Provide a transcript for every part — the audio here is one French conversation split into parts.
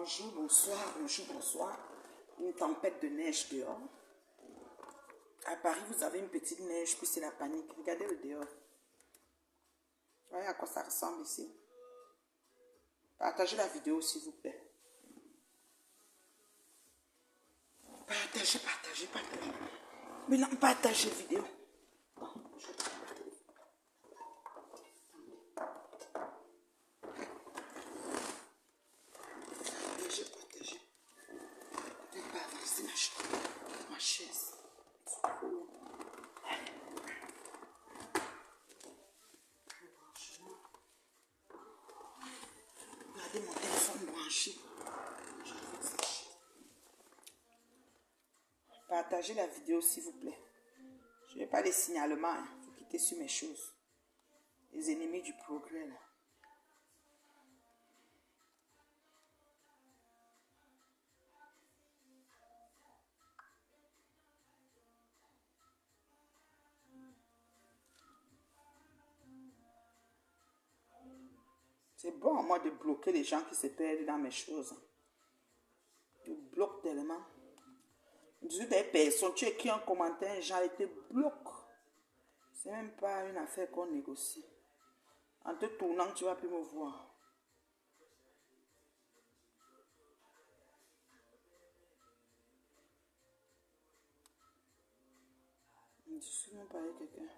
Bonjour, bonsoir, bonjour, bonsoir. Une tempête de neige dehors. À Paris, vous avez une petite neige, puis c'est la panique. Regardez le dehors. Voyez à quoi ça ressemble ici. Partagez la vidéo, s'il vous plaît. Partagez, partagez, partagez. Mais non, partagez la vidéo. Bon, je vais prendre le téléphone. Partagez, partagez. Peut-être pas avancer ma chaise. C'est trop long. Regardez mon téléphone branché. Je vais sécher. Partagez la vidéo, s'il vous plaît. Je n'ai pas les signalements. Il faut quitter sur mes choses. Les ennemis du progrès, là. C'est bon, moi, de bloquer les gens qui se perdent dans mes choses. Je bloque tellement. Je dis des personnes, tu écris un commentaire, les gens te bloquent. C'est même pas une affaire qu'on négocie. En te tournant, tu vas plus me voir. Je suis même pas avec quelqu'un.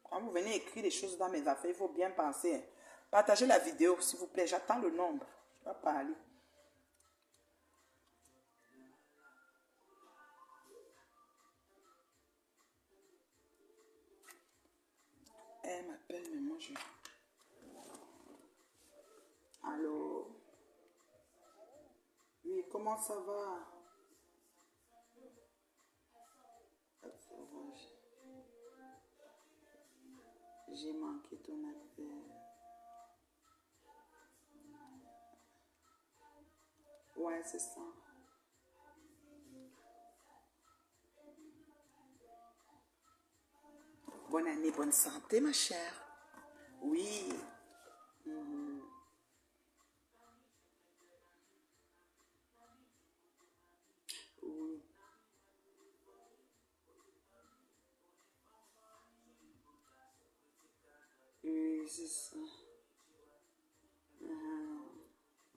Quand vous venez écrire des choses dans mes affaires, il faut bien penser. Partagez la vidéo, s'il vous plaît. J'attends le nombre. Je vais parler. Elle m'appelle, mais moi je... Allô? Oui, comment ça va? J'ai manqué ton appel. Ouais, c'est ça. Bonne année, bonne santé, ma chère. Oui. Mhm. Oui. Oui, c'est ça. Ah,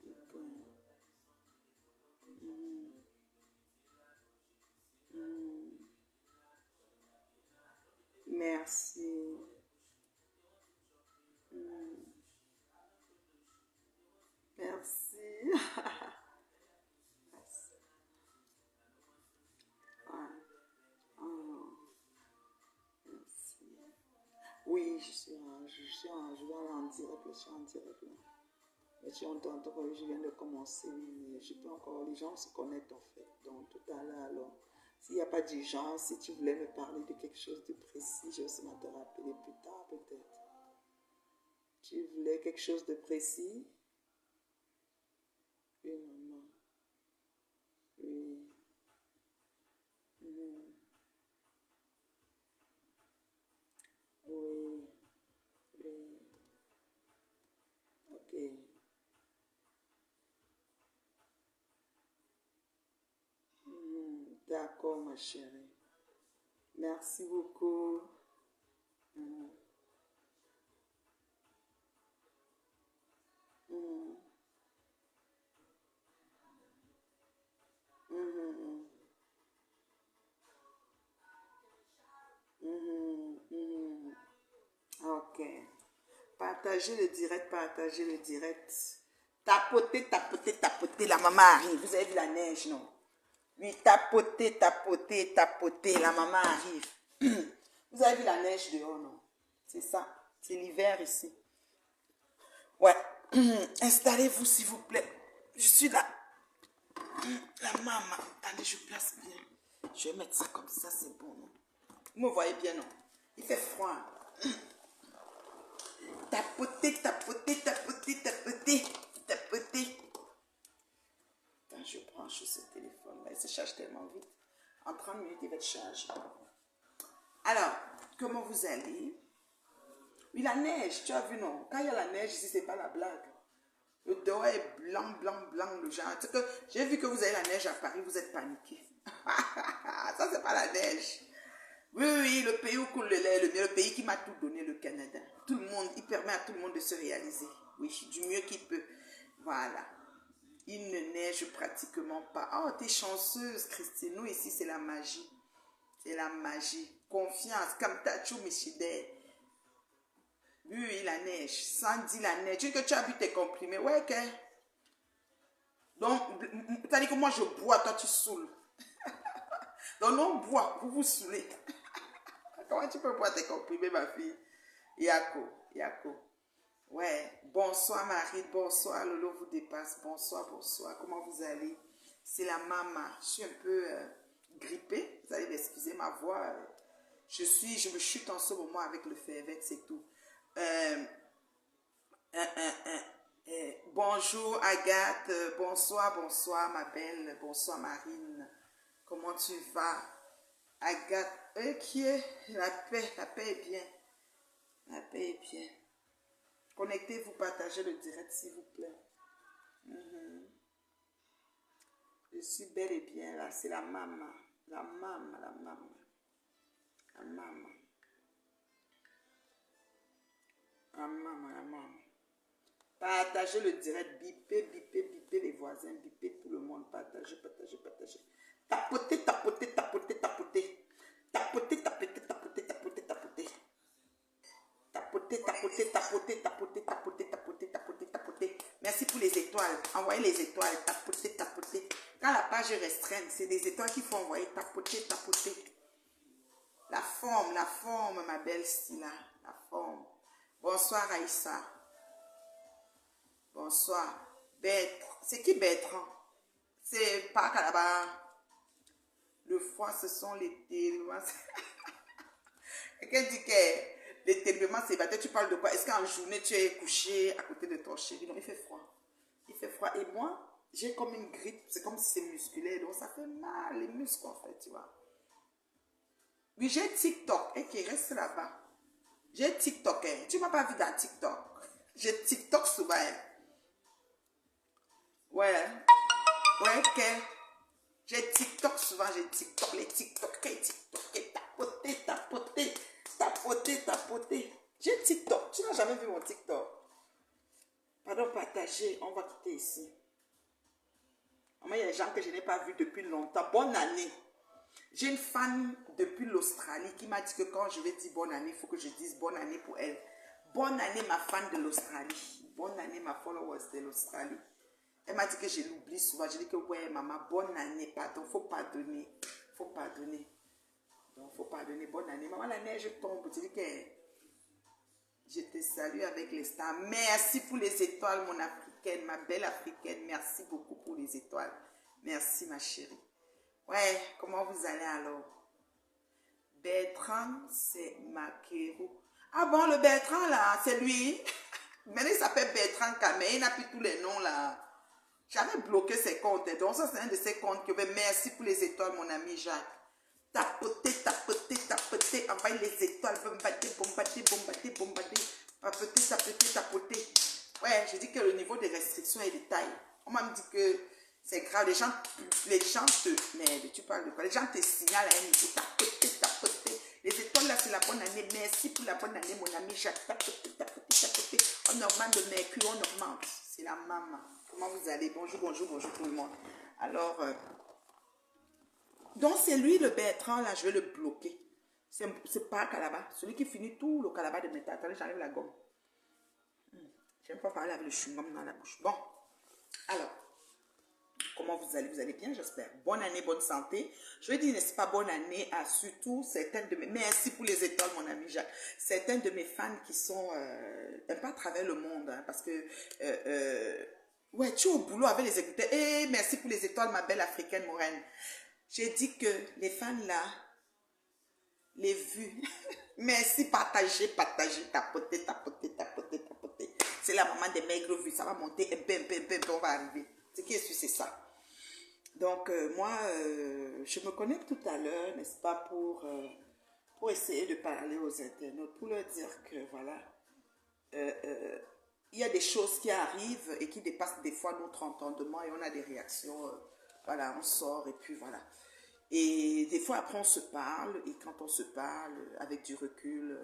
ok. Mhm. Mhm. Merci. Mhm. Merci. Ouais. Oh, merci. Oui, je vais aller en direct, je suis en direct là. Mais je suis en train de, je viens de commencer, mais je peux encore, les gens se connectent en fait. Donc tout à l'heure, alors, s'il n'y a pas d'urgence, si tu voulais me parler de quelque chose de précis, je vais aussi te rappeler plus tard peut-être. Tu voulais quelque chose de précis? Oui, maman. Oui. Mhm. Oui. Oui. Ok. D'accord, ma chérie. Merci beaucoup. Mhm. Mhm. Mhm. Mhm. Mhm. Ok. Partagez le direct, partagez le direct. Tapotez, tapotez, tapotez. La maman arrive. Vous avez vu la neige, non? Oui, tapotez, tapotez, tapotez. La maman arrive. Vous avez vu la neige dehors, non? C'est ça. C'est l'hiver ici. Ouais. Installez-vous, s'il vous plaît. Je suis là. La maman. Attendez, je place bien. Je vais mettre ça comme ça, c'est bon, non? Vous me voyez bien, non? Il fait froid. Tapoter, tapoter, tapoter, tapoter, tapoter. Quand je branche ce téléphone, là, il se charge tellement vite. En 30 minutes, il va être chargé. Alors, comment vous allez? Oui, la neige, tu as vu, non? Quand il y a la neige ici, c'est pas la blague. Le dehors est blanc, blanc, blanc, le genre. J'ai vu que vous avez la neige à Paris, vous êtes paniqués. Ça, c'est pas la neige. Oui, oui, le pays où coule le lait, le pays qui m'a tout donné, le Canada. Tout le monde, il permet à tout le monde de se réaliser. Oui, du mieux qu'il peut. Voilà. Il ne neige pratiquement pas. Oh, t'es chanceuse, Christine. Nous, ici, c'est la magie. C'est la magie. Confiance. Kamtachu Michide. Oui, oui, la neige. Sandy, la neige. Tu dis que tu as vu tes comprimés. Ouais, ok. Donc, tu as dit que moi, je bois, toi, tu saoules. Donc, non, on boit. Vous vous saoulez. Comment tu peux boire tes comprimés, ma fille? Yako, Yako. Ouais, bonsoir Marie, bonsoir, Lolo vous dépasse, bonsoir, bonsoir, comment vous allez? C'est la maman, je suis un peu grippée, vous allez m'excuser ma voix, je me chute en ce moment avec le févet, c'est tout. Bonjour Agathe, bonsoir, bonsoir ma belle, bonsoir Marine, comment tu vas? Agathe, qui est la paix est bien, la paix est bien. Connectez-vous, partagez le direct s'il vous plaît. Je suis bel et bien là. C'est la maman. La maman, la maman. La maman. La maman, la maman. Partagez le direct. Bipez, bipez, bipez les voisins. Bipez tout le monde. Partagez, partagez, partagez. Tapotez, tapotez, tapotez, tapotez. Tapotez, tapotez, tapotez, tapotez, tapotez. Tapoter, tapoter, tapoter, tapoter, tapoter, tapoter, tapoter, tapoter. Merci pour les étoiles. Envoyez les étoiles. Tapoter, tapoter. Quand la page est restreinte, c'est des étoiles qu'il faut envoyer. Tapoter, tapoter. La forme, ma belle Stila. La forme. Bonsoir, Aïssa. Bonsoir. Bertrand. C'est qui Bertrand? C'est pas là-bas. Le foie, ce sont les téléments. Quelqu'un dit que les téléments célibataires, tu parles de quoi? Est-ce qu'en journée, tu es couché à côté de ton chéri? Non, il fait froid. Il fait froid. Et moi, j'ai comme une grippe. C'est comme si c'est musculaire. Donc, ça fait mal, les muscles, en fait, tu vois. Oui, j'ai TikTok. Et qui reste là-bas. J'ai TikTok. Hein. Tu ne m'as pas vu dans TikTok. J'ai TikTok souvent. Hein. Ouais. Ouais, ok. J'ai TikTok souvent. J'ai TikTok. Les TikTok. TikTok. Tapoter, tapoter. Tapoter, tapoter. J'ai TikTok. Tu n'as jamais vu mon TikTok. Pardon, partager. On va quitter ici. Il y a des gens que je n'ai pas vus depuis longtemps. Bonne année. J'ai une fan depuis l'Australie qui m'a dit que quand je vais dire bonne année, il faut que je dise bonne année pour elle. Bonne année, ma fan de l'Australie. Bonne année, ma followers de l'Australie. Elle m'a dit que je l'oublie souvent. Je dis que ouais, maman, bonne année. Pardon, faut pardonner. Faut pardonner. Donc, faut pardonner. Bonne année. Maman, la neige tombe. Je dis que je te salue avec les stars. Merci pour les étoiles, mon africaine, ma belle africaine. Merci beaucoup pour les étoiles. Merci, ma chérie. Ouais, comment vous allez alors? Bertrand, c'est Makero. Ah bon, le Bertrand là, c'est lui. Maintenant, il s'appelle Bertrand Kamé. Il n'a plus tous les noms là. J'avais bloqué ses comptes. Donc, ça, c'est un de ses comptes. Merci pour les étoiles, mon ami Jacques. Tapoter, tapoter, tapoter. Envoyez les étoiles. Bombarder, bombarder, bombarder, bombarder. Tapoter, tapoter, tapoter. Ouais, je dis que le niveau des restrictions est de taille. On m'a dit que c'est grave. Les gens te... Merde, tu parles de quoi? Les gens te signalent à un niveau. Tapoter, tapoter. Les étoiles là, c'est la bonne année. Merci pour la bonne année, mon ami Jacques. Tapoter, tapoter, tapoter. On augmente de mercure, on augmente. C'est la maman. Comment vous allez? Bonjour, bonjour, bonjour tout le monde. Alors, donc c'est lui le Bertrand là, je vais le bloquer. C'est pas Calabar. Celui qui finit tout le Calabar de métal. Attendez, j'enlève la gomme. J'aime pas parler avec le chewing-gum dans la bouche. Bon, alors, comment vous allez? Vous allez bien, j'espère. Bonne année, bonne santé. Je vais dire, n'est-ce pas, bonne année à surtout certaines de mes... Merci pour les étoiles, mon ami Jacques. Certaines de mes fans qui sont un peu à travers le monde. Hein, parce que... ouais, tu es au boulot avec les écouteurs. Et merci pour les étoiles, ma belle africaine moraine. J'ai dit que les fans là, les vues. Merci, partagez, partagez, tapotez, tapotez, tapotez, tapotez. C'est la maman des maigres vues. Ça va monter et bim, bim, bim, on va arriver. Ce qui est sûr, c'est ça. Donc, moi, je me connecte tout à l'heure, n'est-ce pas, pour essayer de parler aux internautes, pour leur dire que, voilà, il y a des choses qui arrivent et qui dépassent des fois notre entendement et on a des réactions. Voilà, on sort et puis voilà. Et des fois, après, on se parle et quand on se parle avec du recul,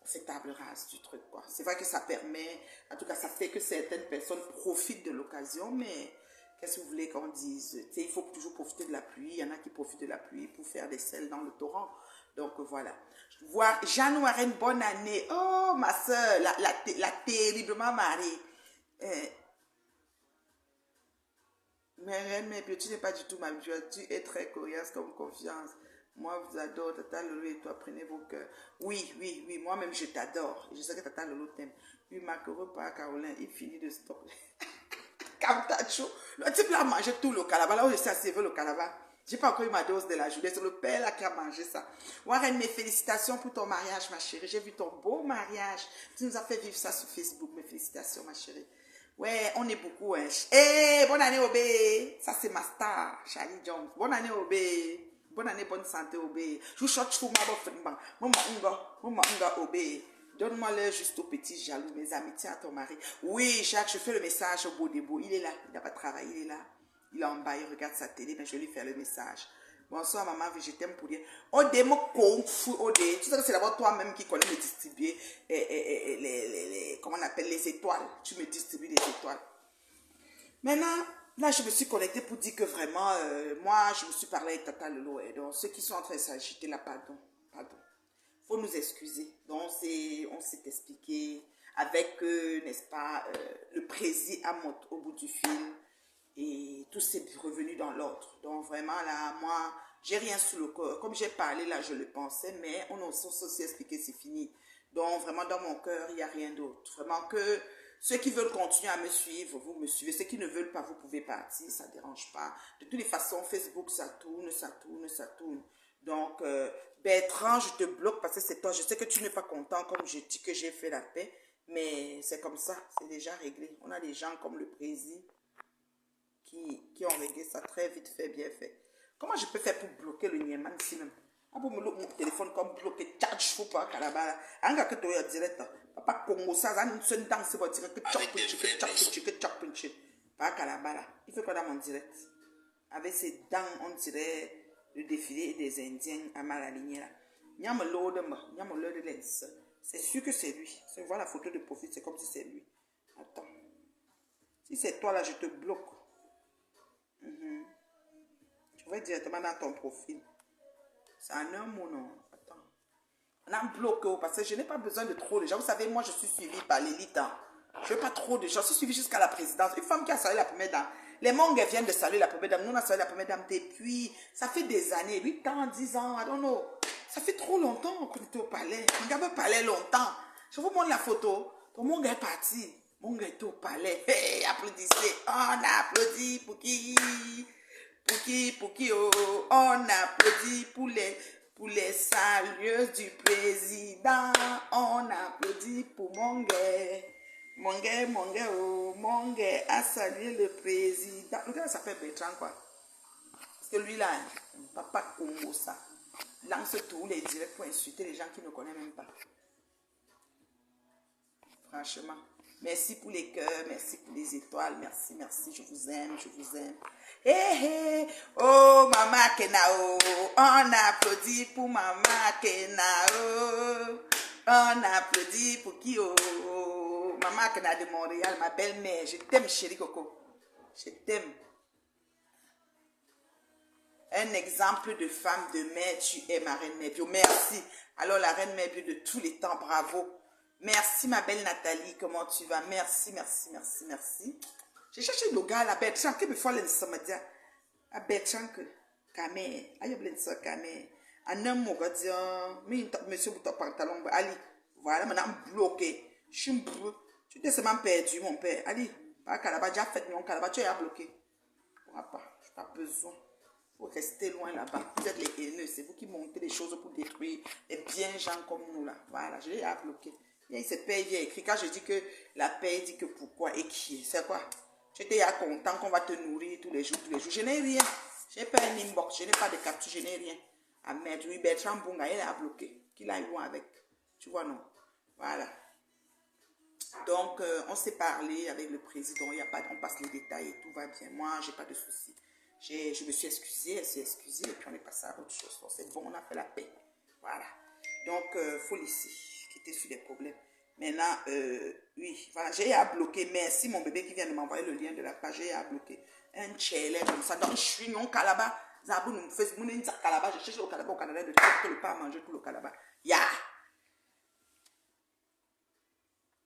on fait table rase du truc, quoi. C'est vrai que ça permet, en tout cas, ça fait que certaines personnes profitent de l'occasion, mais qu'est-ce que vous voulez qu'on dise? Tu sais, il faut toujours profiter de la pluie. Il y en a qui profitent de la pluie pour faire des selles dans le torrent. Donc, voilà. Voir Jeanne Warren, bonne année. Oh, ma soeur, la terriblement mariée. Mais reine, mais tu n'es pas du tout ma joie. Tu es très coriace comme confiance. Moi, je vous adore. Tata Lolo et toi, prenez vos cœurs. Oui, oui, oui. Moi-même, je t'adore. Je sais que Tata Lolo t'aime. Oui, maquereau par Caroline. Il finit de stopper. Camtacho. Le type là a mangé tout le calaba. Là où je suis assis, le calaba. J'ai pas encore eu ma dose de la journée. C'est le père là qui a mangé ça. Warren, mes félicitations pour ton mariage, ma chérie. J'ai vu ton beau mariage. Tu nous as fait vivre ça sur Facebook. Mes félicitations, ma chérie. Ouais, on est beaucoup, hein. Eh, bonne année, Obé. Ça, c'est ma star, Charlie Jones. Bonne année, Obé. Bonne année, bonne santé, Obé. Je vous chante pour ma Obé. Donne-moi l'heure juste aux petits jaloux, mes amis. Tiens, ton mari. Oui, Jacques, je fais le message au beau débo. Il est là. Il n'a pas travaillé, il est là. Il est en bas, il regarde sa télé, mais je vais lui faire le message. Bonsoir, maman, je t'aime pour dire. Ode, mon kung fu, Ode. Tu sais que c'est d'abord toi-même qui connais me distribuer comment on appelle les étoiles. Tu me distribues les étoiles. Maintenant, là, je me suis connectée pour dire que vraiment, moi, je me suis parlé avec Tata Lolo. Et donc, ceux qui sont en train de s'agiter là, pardon. Faut nous excuser. Donc, on s'est expliqué avec, n'est-ce pas, le président à au bout du fil. Et tout s'est revenu dans l'ordre. Donc, vraiment, là, moi, j'ai rien sous le corps. Comme j'ai parlé, là, je le pensais, mais on a aussi expliqué, c'est fini. Donc, vraiment, dans mon cœur, il n'y a rien d'autre. Vraiment que ceux qui veulent continuer à me suivre, vous me suivez. Ceux qui ne veulent pas, vous pouvez partir, ça ne dérange pas. De toutes les façons, Facebook, ça tourne, ça tourne, ça tourne. Donc, Bertrand, je te bloque parce que c'est toi. Je sais que tu n'es pas content, comme je dis que j'ai fait la paix, mais c'est comme ça, c'est déjà réglé. On a des gens comme le président qui ont réglé ça très vite fait, bien fait. Comment je peux faire pour bloquer le Nieman ici même? Ah, pour me mon téléphone comme bloqué, charge, faut pas qu'à la barre. Anga que tu es direct. Papa Congo, ça, ça nous sonne dans ce direct. Chop punch. Pas qu'à la barre. Il fait quoi dans mon direct? Avec ses dents, on dirait le défilé des Indiens à Malaligné là. Nyam l'ode lens. C'est sûr que c'est lui. Si on voit la photo de profil, c'est comme si c'est lui. Attends. Si c'est toi là, je te bloque. Je vais directement dans ton profil. C'est un homme ou non? Attends. On a un bloqué parce que je n'ai pas besoin de trop de gens. Vous savez, moi je suis suivie par l'élite. Hein. Je veux pas trop de gens. Je suis suivie jusqu'à la présidence. Une femme qui a salué la première dame. Les Mongues viennent de saluer la première dame. Nous on a salué la première dame depuis. Ça fait des années. 8 ans, 10 ans. I don't know. Ça fait trop longtemps qu'on était au palais. On avait parlé longtemps. Je vous montre la photo. Ton Mongue est parti. Mongue est au palais. Hey, applaudissez. On applaudit pour qui? Pour qui, oh, on applaudit pour les salueuses du président. On applaudit pour Mongué. Mongué, oh, Mongué a salué le président. Le gars s'appelle Bertrand, quoi. Parce que lui, là, papa Congo, ça. Lance tous les directs pour insulter les gens qui ne connaissent même pas. Franchement. Merci pour les cœurs, merci pour les étoiles, merci, merci, je vous aime, je vous aime. Hé, hé, oh, Maman Kenao, on applaudit pour Maman Kenao, on applaudit pour qui, oh, Maman Kenao de Montréal, ma belle-mère, je t'aime, chérie Coco, je t'aime. Un exemple de femme de mère, tu es ma reine mère bio, merci. Alors la reine mère bio de tous les temps, bravo. Merci ma belle Nathalie, comment tu vas? Merci, merci, merci, merci. J'ai cherché le gars, la Bertrand, que me faut l'ensemble. La Bertrand, que Kamé, aïe, blensa Kamé. Un homme, mon gars, dit, monsieur, pour ton pantalon, Ali, voilà, maintenant bloqué. Je suis bloqué. Tu t'es seulement perdu, mon père. Ali, pas Calaba, déjà fait mon Calaba, tu es bloqué. Papa, je n'ai pas besoin. Il faut rester loin là-bas. Vous êtes les haineux, c'est vous qui montez les choses pour détruire les bien gens comme nous là. Voilà, je l'ai bloqué. Il se paye, il y a écrit. Quand je dis que la paix dit que pourquoi et qui, c'est quoi? J'étais content qu'on va te nourrir tous les jours, tous les jours. Je n'ai rien. Je n'ai pas un inbox, je n'ai pas de capture, je n'ai rien. Ah merde, oui, Bertrand Bunga, il a bloqué. Qu'il a eu loin avec. Tu vois, non? Voilà. Donc, on s'est parlé avec le président, il y a pas, on passe les détails et tout va bien. Moi, j'ai pas de soucis. Je me suis excusée, elle s'est excusée et puis on est passé à autre chose. Donc, c'est bon, on a fait la paix. Voilà. Donc, faut laisser, quitter sur des problèmes. Maintenant, oui, voilà, j'ai à bloquer. Merci mon bébé qui vient de m'envoyer le lien de la page, j'ai à bloquer. Un challenge comme ça. Donc, je suis non calaba. Zabou nous fait mon calaba. Je cherche le calaba au Canada de tout le pas à manger tout le calaba. Ya!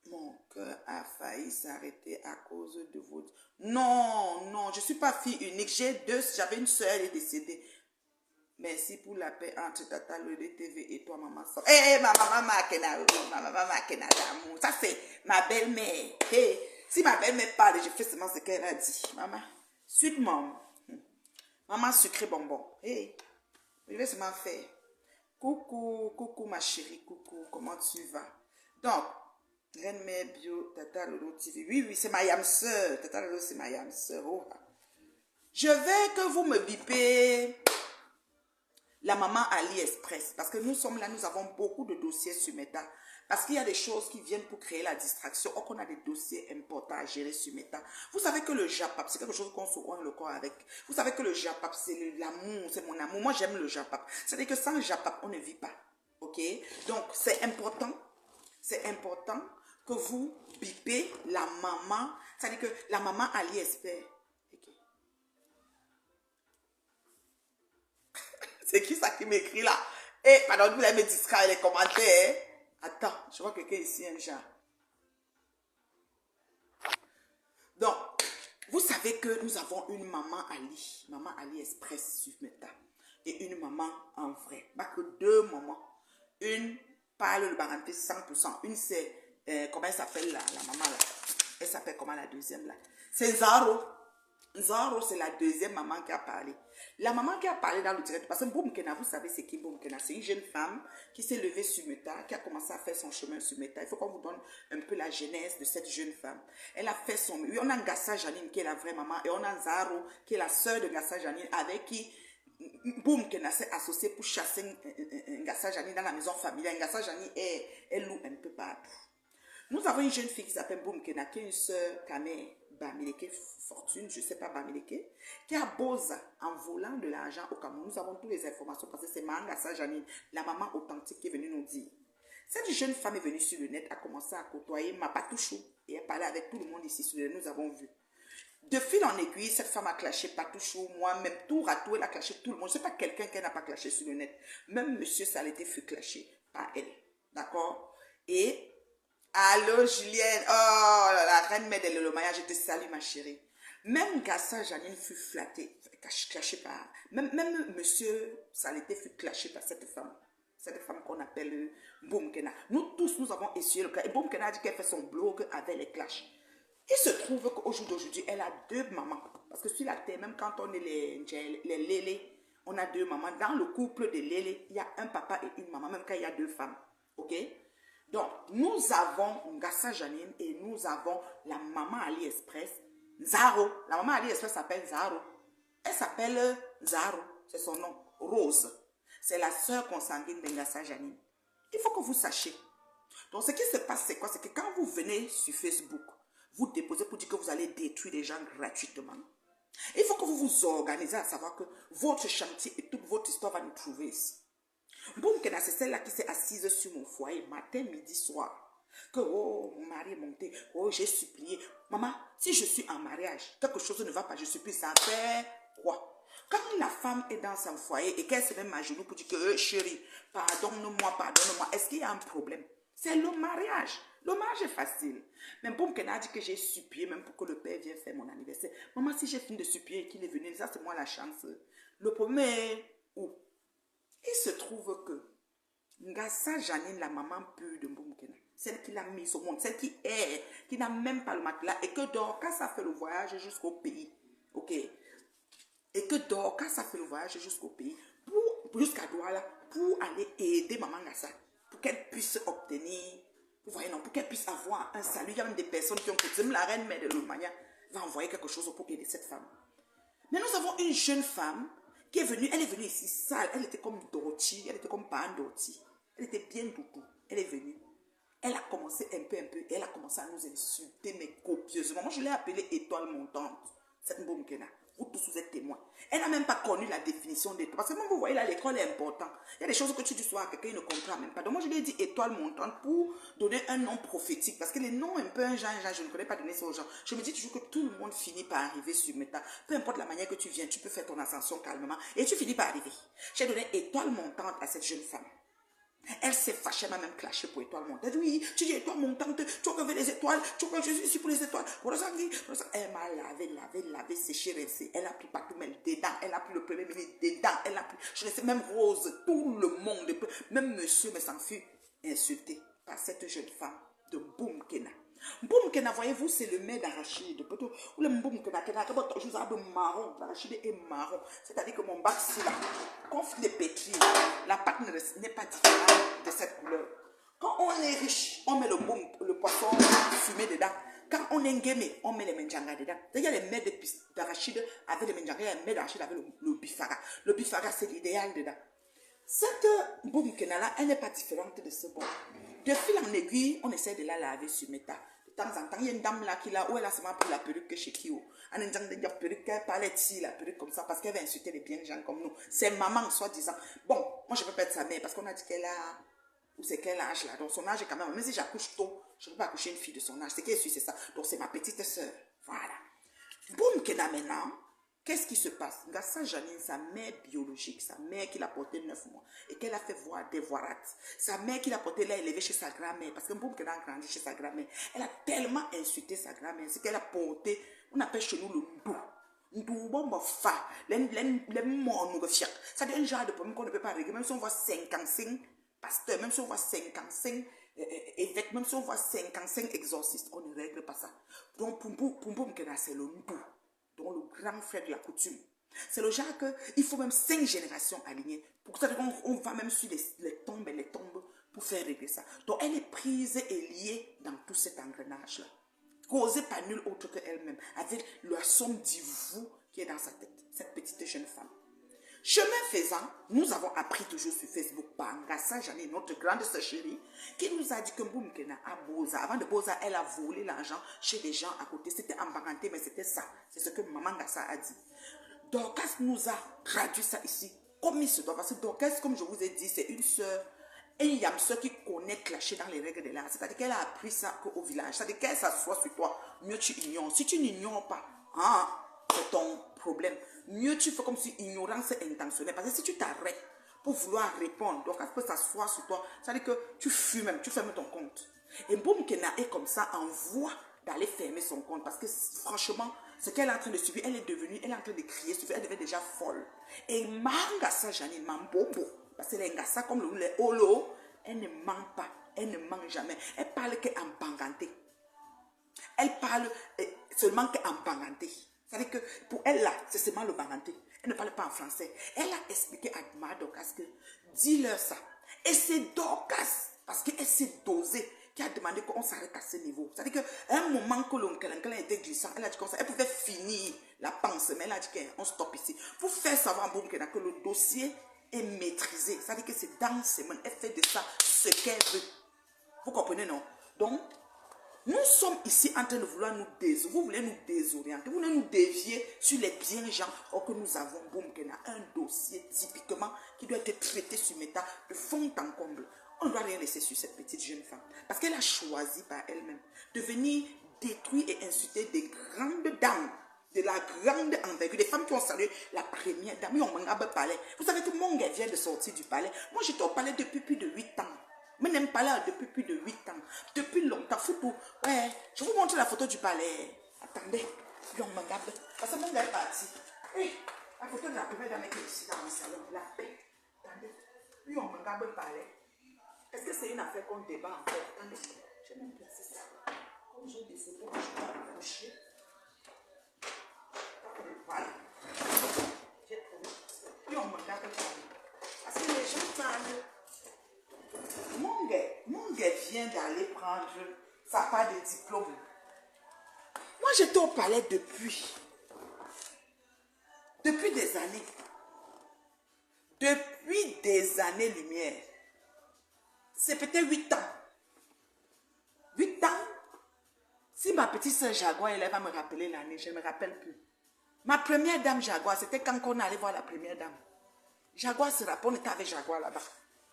Mon cœur a failli s'arrêter à cause de votre... Non, non, je ne suis pas fille unique. J'avais une soeur, elle est décédée. Merci pour la paix entre Tata le TV et toi, maman. Eh, ma maman Makena d'amour. Ça, c'est ma belle-mère. Hey, si ma belle-mère parle, je fais seulement ce qu'elle a dit. Maman, sweet mom. Maman sucré bonbon. Hey, je vais seulement faire. Coucou, coucou ma chérie, coucou, comment tu vas? Donc, Reine Mère Bio, Tata Lolo TV. Oui, oui, c'est ma yam sœur. Tata Lolo, c'est ma yam sœur. Oh. Je veux que vous me bipez la maman AliExpress. Parce que nous sommes là, nous avons beaucoup de dossiers sur Meta. Parce qu'il y a des choses qui viennent pour créer la distraction. Or qu'on a des dossiers importants à gérer sur Meta. Vous savez que le Japap, c'est quelque chose qu'on se rend le corps avec. Vous savez que le Japap, c'est l'amour, c'est mon amour. Moi, j'aime le Japap. C'est-à-dire que sans Japap, on ne vit pas. Ok? Donc, c'est important. C'est important que vous bipez la maman. C'est-à-dire que la maman AliExpress. Okay. C'est qui ça qui m'écrit là? Eh, pardon, vous allez me distraire les commentaires. Attends, je vois quelqu'un ici, un genre. Donc, vous savez que nous avons une maman AliExpress sur Meta. Et une maman en vrai. Pas que deux mamans. Une parle le baranté 100%. Une c'est, comment elle s'appelle la maman là? Elle s'appelle comment la deuxième là? C'est Zaro. Zaro, c'est la deuxième maman qui a parlé. La maman qui a parlé dans le direct, parce que Boumkena, vous savez c'est qui Boumkena? C'est une jeune femme qui s'est levée sur Meta, qui a commencé à faire son chemin sur Meta. Il faut qu'on vous donne un peu la genèse de cette jeune femme. Elle a fait son... Oui, on a Ngassa Janine qui est la vraie maman et on a Zaro qui est la sœur de Ngassa Janine avec qui Boumkena s'est associé pour chasser Ngassa Janine dans la maison familiale. Ngassa Janine, elle loue un peu partout. Nous avons une jeune fille qui s'appelle Boumkena, qui est une sœur Kamé Bamileke Fortune, je ne sais pas Bamileke, qui a Boza en volant de l'argent au Cameroun. Nous avons toutes les informations parce que c'est Mangassa Janine, la maman authentique qui est venue nous dire. Cette jeune femme est venue sur le net, a commencé à côtoyer Mapatouchou et elle parlait avec tout le monde ici sur le net, nous avons vu. De fil en aiguille, cette femme a clashé Patouchou, moi-même, tout ratou, elle a clashé tout le monde. Ce n'est pas quelqu'un qui n'a pas clashé sur le net. Même Monsieur Saleté fut clashé par elle. D'accord? Et allô Julienne, oh la reine mère de l'Olomaya, je te salue ma chérie. Même Gassa Janine fut flattée, clashée par... Même monsieur Saleté fut clashé par cette femme qu'on appelle Boumkena. Nous tous, nous avons essuyé le cas. Et Boumkena a dit qu'elle fait son blog avec les clashs. Il se trouve qu'au jour d'aujourd'hui, elle a deux mamans. Parce que sur la terre, même quand on est les lélés, on a deux mamans. Dans le couple de lélés, il y a un papa et une maman, même quand il y a deux femmes. Ok? Donc, nous avons Ngassa Janine et nous avons la maman AliExpress, Zaro. La maman AliExpress s'appelle Zaro. Elle s'appelle Zaro, c'est son nom, Rose. C'est la sœur consanguine de Ngassa Janine. Il faut que vous sachiez. Donc, ce qui se passe, c'est quoi? C'est que quand vous venez sur Facebook, vous déposez pour dire que vous allez détruire les gens gratuitement. Il faut que vous vous organisez à savoir que votre chantier et toute votre histoire va nous trouver ici. Boumkena, c'est celle-là qui s'est assise sur mon foyer matin, midi, soir. Que, oh, mon mari est monté, oh, j'ai supplié. Maman, si je suis en mariage, quelque chose ne va pas, je supplie, ça fait quoi? Quand la femme est dans son foyer et qu'elle se met à genoux pour dire que, chérie, pardonne-moi, pardonne-moi, est-ce qu'il y a un problème? C'est le mariage. Le mariage est facile. Mais Boumkena a dit que j'ai supplié même pour que le père vienne faire mon anniversaire. Maman, si j'ai fini de supplier et qu'il est venu, ça c'est moi la chance. Le premier est où? Il se trouve que Ngassa Janine, la maman pure de Boumkena, celle qui l'a mise au monde, celle qui est, qui n'a même pas le matelas, et que Dorcas a fait le voyage jusqu'au pays, ok? Et que Dorcas a fait le voyage jusqu'au pays, jusqu'à Douala, pour aller aider maman Ngassa, pour qu'elle puisse obtenir, vous voyez, non, pour qu'elle puisse avoir un salut. Il y a même des personnes qui ont coûté, même la reine mère de l'Olomania va envoyer quelque chose pour aider cette femme. Mais nous avons une jeune femme qui est venue, elle est venue ici sale, elle était comme Dorothy, elle était comme Pan Dorothy, elle était bien doudou, elle est venue. Elle a commencé un peu, et elle a commencé à nous insulter, mais copieusement. Moi, je l'ai appelée étoile montante, cette Boumkena. Vous tous, vous êtes témoins. Elle n'a même pas connu la définition d'étoile. Parce que moi, vous voyez, là, l'école est importante. Il y a des choses que tu dis soir à quelqu'un, il ne comprend même pas. Donc, moi, je lui ai dit étoile montante pour donner un nom prophétique. Parce que les noms, un peu un genre, je ne connais pas donner ça aux gens. Je me dis toujours que tout le monde finit par arriver sur Meta. Peu importe la manière que tu viens, tu peux faire ton ascension calmement. Et tu finis par arriver. J'ai donné étoile montante à cette jeune femme. Elle s'est fâchée, elle m'a même clashé pour étoile montante. Elle dit, oui, tu dis étoile montante, tu veux les étoiles, tu veux que je suis ici pour les étoiles. Elle m'a lavé, séché, rincé. Elle a pris partout, même dedans. Elle a pris le premier ministre dedans. Elle a pris, je ne sais, même Rose, tout le monde, même monsieur me s'en fut insulté par cette jeune femme de Boumkena. Boumkena, voyez-vous, c'est le mets d'arachide. Ou le Boumkena, je vous ai marron, l'arachide est marron. C'est-à-dire que mon bac, c'est là. Quand on fait pétrir, la pâte n'est pas différente de cette couleur. Quand on est riche, on met le poisson fumé dedans. Quand on est guémé, on met les menjanga dedans. Il y a les mets d'arachide avec les menjanga, il y a les mets d'arachide avec le bifara. Le bifara, c'est l'idéal dedans. Cette Boumkena là, elle n'est pas différente de ce bon. De fil en aiguille, on essaie de la laver sur Meta. De temps en temps, il y a une dame là qui l'a, où elle a seulement pris la perruque chez Kio. En disant de perruque, elle parlait de la perruque comme ça parce qu'elle va insulter les bien gens comme nous. C'est maman, soi-disant. Bon, moi je peux pas être sa mère parce qu'on a dit qu'elle a, ou c'est quel âge là. Donc son âge est quand même, même si j'accouche tôt, je ne peux pas accoucher une fille de son âge. C'est qu'elle suit, c'est ça. Donc c'est ma petite soeur. Voilà. Boumkena maintenant. Qu'est-ce qui se passe? Ngassa Janine, sa mère biologique, sa mère qui l'a portée 9 mois et qu'elle a fait voir des voirates. Sa mère qui l'a portée, l'a élevée chez sa grand-mère parce que Mboum qu'elle a grandi chez sa grand-mère. Elle a tellement insulté sa grand-mère, c'est qu'elle a porté, on appelle chez nous le ndou. Ndou, bon, fa, les morts nous fiers. Ça devient un genre de problème qu'on ne peut pas régler, même si on voit 55 pasteurs, même si on voit 55 évêques, même si on voit 55 exorcistes, on ne règle pas ça. Donc, pour Mboum qu'elle a, c'est le ndou. Donc le grand frère de la coutume. C'est le genre qu'il faut même 5 générations alignées. Pour ça, on va même sur les tombes et les tombes pour faire régler ça. Donc elle est prise et liée dans tout cet engrenage-là. Causée par nul autre qu'elle-même, avec la somme d'ivou qui est dans sa tête, cette petite jeune femme. Chemin faisant, nous avons appris toujours sur Facebook par Ngassa Janine, notre grande sœur chérie, qui nous a dit que Boumkena à Boza, avant de Boza, elle a volé l'argent chez des gens à côté. C'était en Baranté, mais c'était ça. C'est ce que maman Ngassa a dit. Dorcas nous a traduit ça ici, comme il se doit. Parce que Dorcas, comme je vous ai dit, c'est une sœur, et il y a une sœur qui connaît clasher dans les règles de l'art. C'est-à-dire qu'elle a appris ça au village. C'est-à-dire qu'elle s'assoit sur toi, mieux tu ignores. Si tu n'ignores pas, hein, c'est ton problème. Mieux tu fais comme si ignorance est intentionnelle. Parce que si tu t'arrêtes pour vouloir répondre, donc elle peut s'asseoir sur toi, ça veut dire que tu fuis même, tu fermes ton compte. Et Boumkena est comme ça en voie d'aller fermer son compte. Parce que franchement, ce qu'elle est en train de subir, elle est en train de crier, elle devait déjà folle. Et Ngassa Janine, Mambobo, parce que les Ngassa comme les Olo, elle ne ment pas, elle ne ment jamais. Elle parle qu'en banganté. Elle parle seulement qu'en banganté. C'est-à-dire que pour elle, là, c'est seulement le banganté. Elle ne parle pas en français. Elle a expliqué à ma Dorcas que dis-leur ça. Et c'est Dorcas, parce qu'elle s'est dosée, qui a demandé qu'on s'arrête à ce niveau. C'est-à-dire qu'à un moment que l'oncle était glissant, elle a dit comme ça, elle pouvait finir la pensée, mais elle a dit qu'on stoppe ici. Pour faire savoir que le dossier est maîtrisé. C'est-à-dire que c'est dans ses mains. Elle fait de ça ce qu'elle veut. Vous comprenez, non? Donc, nous sommes ici en train de vouloir nous désorienter. Vous voulez nous désorienter. Vous voulez nous dévier sur les biens gens. Or que nous avons, Boumkena, un dossier typiquement qui doit être traité sur Meta de fond en comble. On ne doit rien laisser sur cette petite jeune femme. Parce qu'elle a choisi par elle-même de venir détruire et insulter des grandes dames. De la grande envergure. Des femmes qui ont salué la première dame. Vous savez que mon gars vient de sortir du palais. Moi, j'étais au palais depuis plus de 8 ans. Mais n'aime pas là depuis plus de 8 ans. Depuis longtemps. Foutou. Ouais, je vous montre la photo du palais. Attendez. Parce que mon gars est parti. Hey, la photo de la première dame qui est ici dans le salon. La paix. Attendez. Lui, on me regarde le palais. Est-ce que c'est une affaire qu'on débat encore? Attendez. Je vais même placer ça. Comme j'ai des photos que je peux accrocher. Voilà. J'ai trouvé. Lui, on me regarde le palais. Parce que les gens parlent. Mon gars vient d'aller prendre sa part de diplôme. Moi, j'étais au palais depuis des années. Depuis des années-lumière. C'est peut-être 8 ans. Si ma petite soeur Jaguar, elle va me rappeler l'année, je ne me rappelle plus. Ma première dame Jaguar, c'était quand on allait voir la première dame. Jaguar se rappelle, on était avec Jaguar là-bas.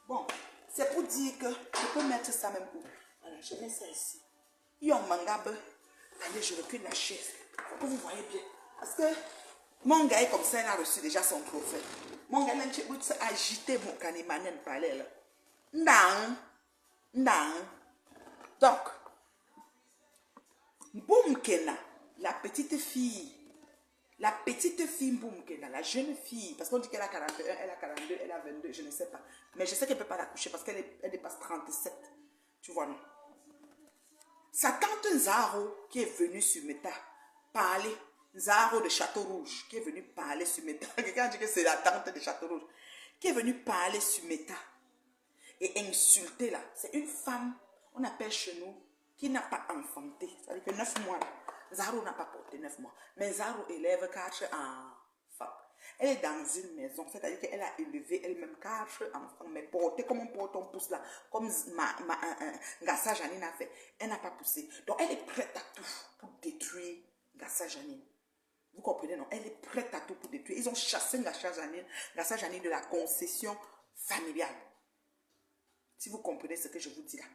Bon, c'est pour dire que je peux mettre ça même où. Voilà, je mets ça ici. Yon mangabe. Allez, je recule la chaise. Pour que vous voyez bien. Parce que mon gars est comme ça, il a reçu déjà son trophée. Mon gars, il a agité mon canimanen palais là. Non. Non. Donc, Boumkena, la petite fille Boumkena, la jeune fille, parce qu'on dit qu'elle a 41, elle a 42, elle a 22, je ne sais pas. Mais je sais qu'elle ne peut pas la coucher parce qu'elle dépasse 37. Tu vois, non? Sa tante Zaro, qui est venue sur Meta, parler, Zaro de Château Rouge, qui est venue parler sur Meta, quelqu'un dit que c'est la tante de Château Rouge, qui est venue parler sur Meta et insulter là. C'est une femme, on appelle chez nous, qui n'a pas enfanté. C'est-à-dire que 9 mois, Zaro n'a pas porté 9 mois. Mais Zaro élève 4 enfants. Elle est dans une maison, c'est-à-dire qu'elle a élevé elle-même 4 enfants, mais porté comme on porte, on pousse là, comme Ngassa Janine a fait. Elle n'a pas poussé. Donc elle est prête à tout pour détruire Ngassa Janine. Vous comprenez, non? Elle est prête à tout pour détruire. Ils ont chassé Ngassa Janine de la concession familiale. Si vous comprenez ce que je vous dis là.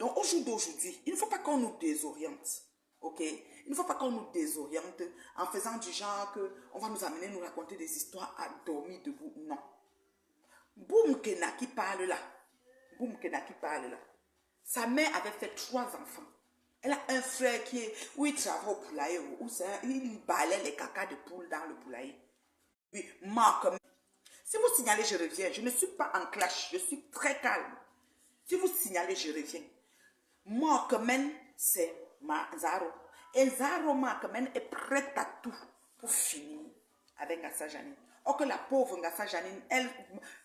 Donc, au jour d'aujourd'hui, il ne faut pas qu'on nous désoriente. Ok? Il ne faut pas qu'on nous désoriente en faisant du genre qu'on va nous amener nous raconter des histoires à dormir debout. Non. Boumkena qui parle là. Boumkena qui parle là. Sa mère avait fait 3 enfants. Elle a un frère où il travaille au poulailler. Il balait les cacas de poule dans le poulailler. Oui, Marc. Si vous signalez, je reviens. Je ne suis pas en clash. Je suis très calme. Si vous signalez, je reviens. Markman, c'est Zaro. Et Zaro Markman est prête à tout pour finir avec Ngassa Janine. Or que la pauvre Ngassa Janine, elle,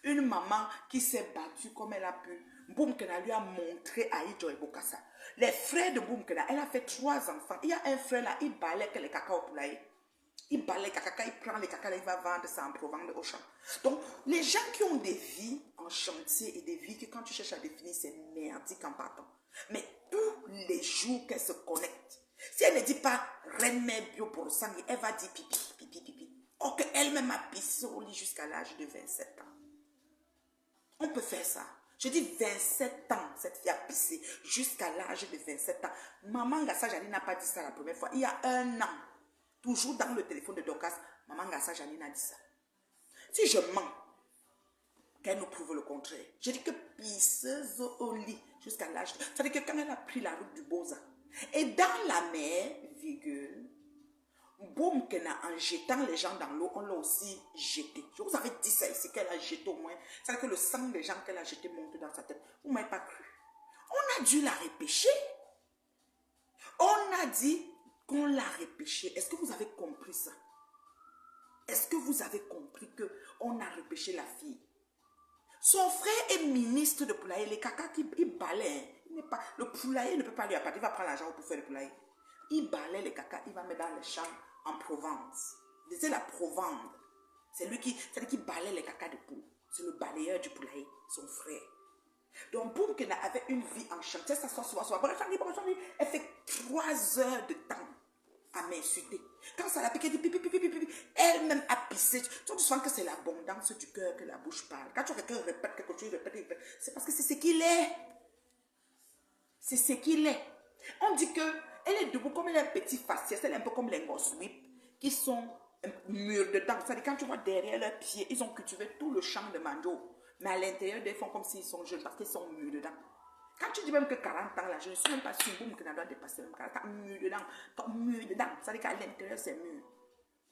une maman qui s'est battue comme elle a pu, Boumkena lui a montré à Idjo et Bokassa. Les frères de Boumkena, elle a fait 3 enfants. Il y a un frère là, il balait que les caca au poulailler. Il balaye les caca, il prend les caca, il va vendre ça en Provence au champ. Donc, les gens qui ont des vies en chantier et des vies que quand tu cherches à définir, c'est merdique en partant. Mais tous les jours qu'elle se connecte, si elle ne dit pas Reine Mère Bio pour le sang, elle va dire pipi, pipi, pipi. Or qu'elle-même a pissé au lit jusqu'à l'âge de 27 ans. On peut faire ça. Je dis 27 ans, cette fille a pissé jusqu'à l'âge de 27 ans. Maman Ngassa Janine n'a pas dit ça la première fois. Il y a 1 an. Toujours dans le téléphone de Dorcas, maman Ngassa Janine a dit ça. Si je mens, qu'elle nous prouve le contraire. Je dis que pisseuse au lit jusqu'à l'âge. C'est-à-dire que quand elle a pris la route du Boza, et dans la mer, virgule, Boumkena, en jetant les gens dans l'eau, on l'a aussi jeté. Je vous avais dit ça ici, qu'elle a jeté au moins. C'est-à-dire que le sang des gens qu'elle a jeté monte dans sa tête. Vous ne m'avez pas cru. On a dû la repêcher. On a dit qu'on l'a repêché. Est-ce que vous avez compris ça? Est-ce que vous avez compris qu'on a repêché la fille? Son frère est ministre de poulailler. Les caca qui balaient. Le poulailler ne peut pas lui apporter. Il va prendre l'argent pour faire le poulailler. Il balaie les caca. Il va mettre dans les champs en Provence. C'est la Provence. C'est lui qui balaie les caca de poule. C'est le balayeur du poulailler. Son frère. Donc, Boumkena avait une vie enchantée. Ça soit. Elle fait 3 heures de temps à m'insulter. Quand ça l'a piqué, elle dit pipi, pipi, pipi, pipi. Elle-même a pissé. Tu sens que c'est l'abondance du cœur que la bouche parle. Quand quelqu'un répète quelque chose, répète, c'est parce que c'est ce qu'il est. C'est ce qu'il est. On dit qu'elle est debout comme elle a un petit faciès. Elle est un peu comme les Ngoswip qui sont mûrs dedans. C'est-à-dire quand tu vois derrière leurs pieds, ils ont cultivé tout le champ de mango. Mais à l'intérieur, ils font comme s'ils sont jeunes parce qu'ils sont mûrs dedans. Quand tu dis même que 40 ans, là, je ne suis même pas sûre que ça doit dépasser même 40 ans, mûr dedans. C'est-à-dire qu'à l'intérieur, c'est mûr.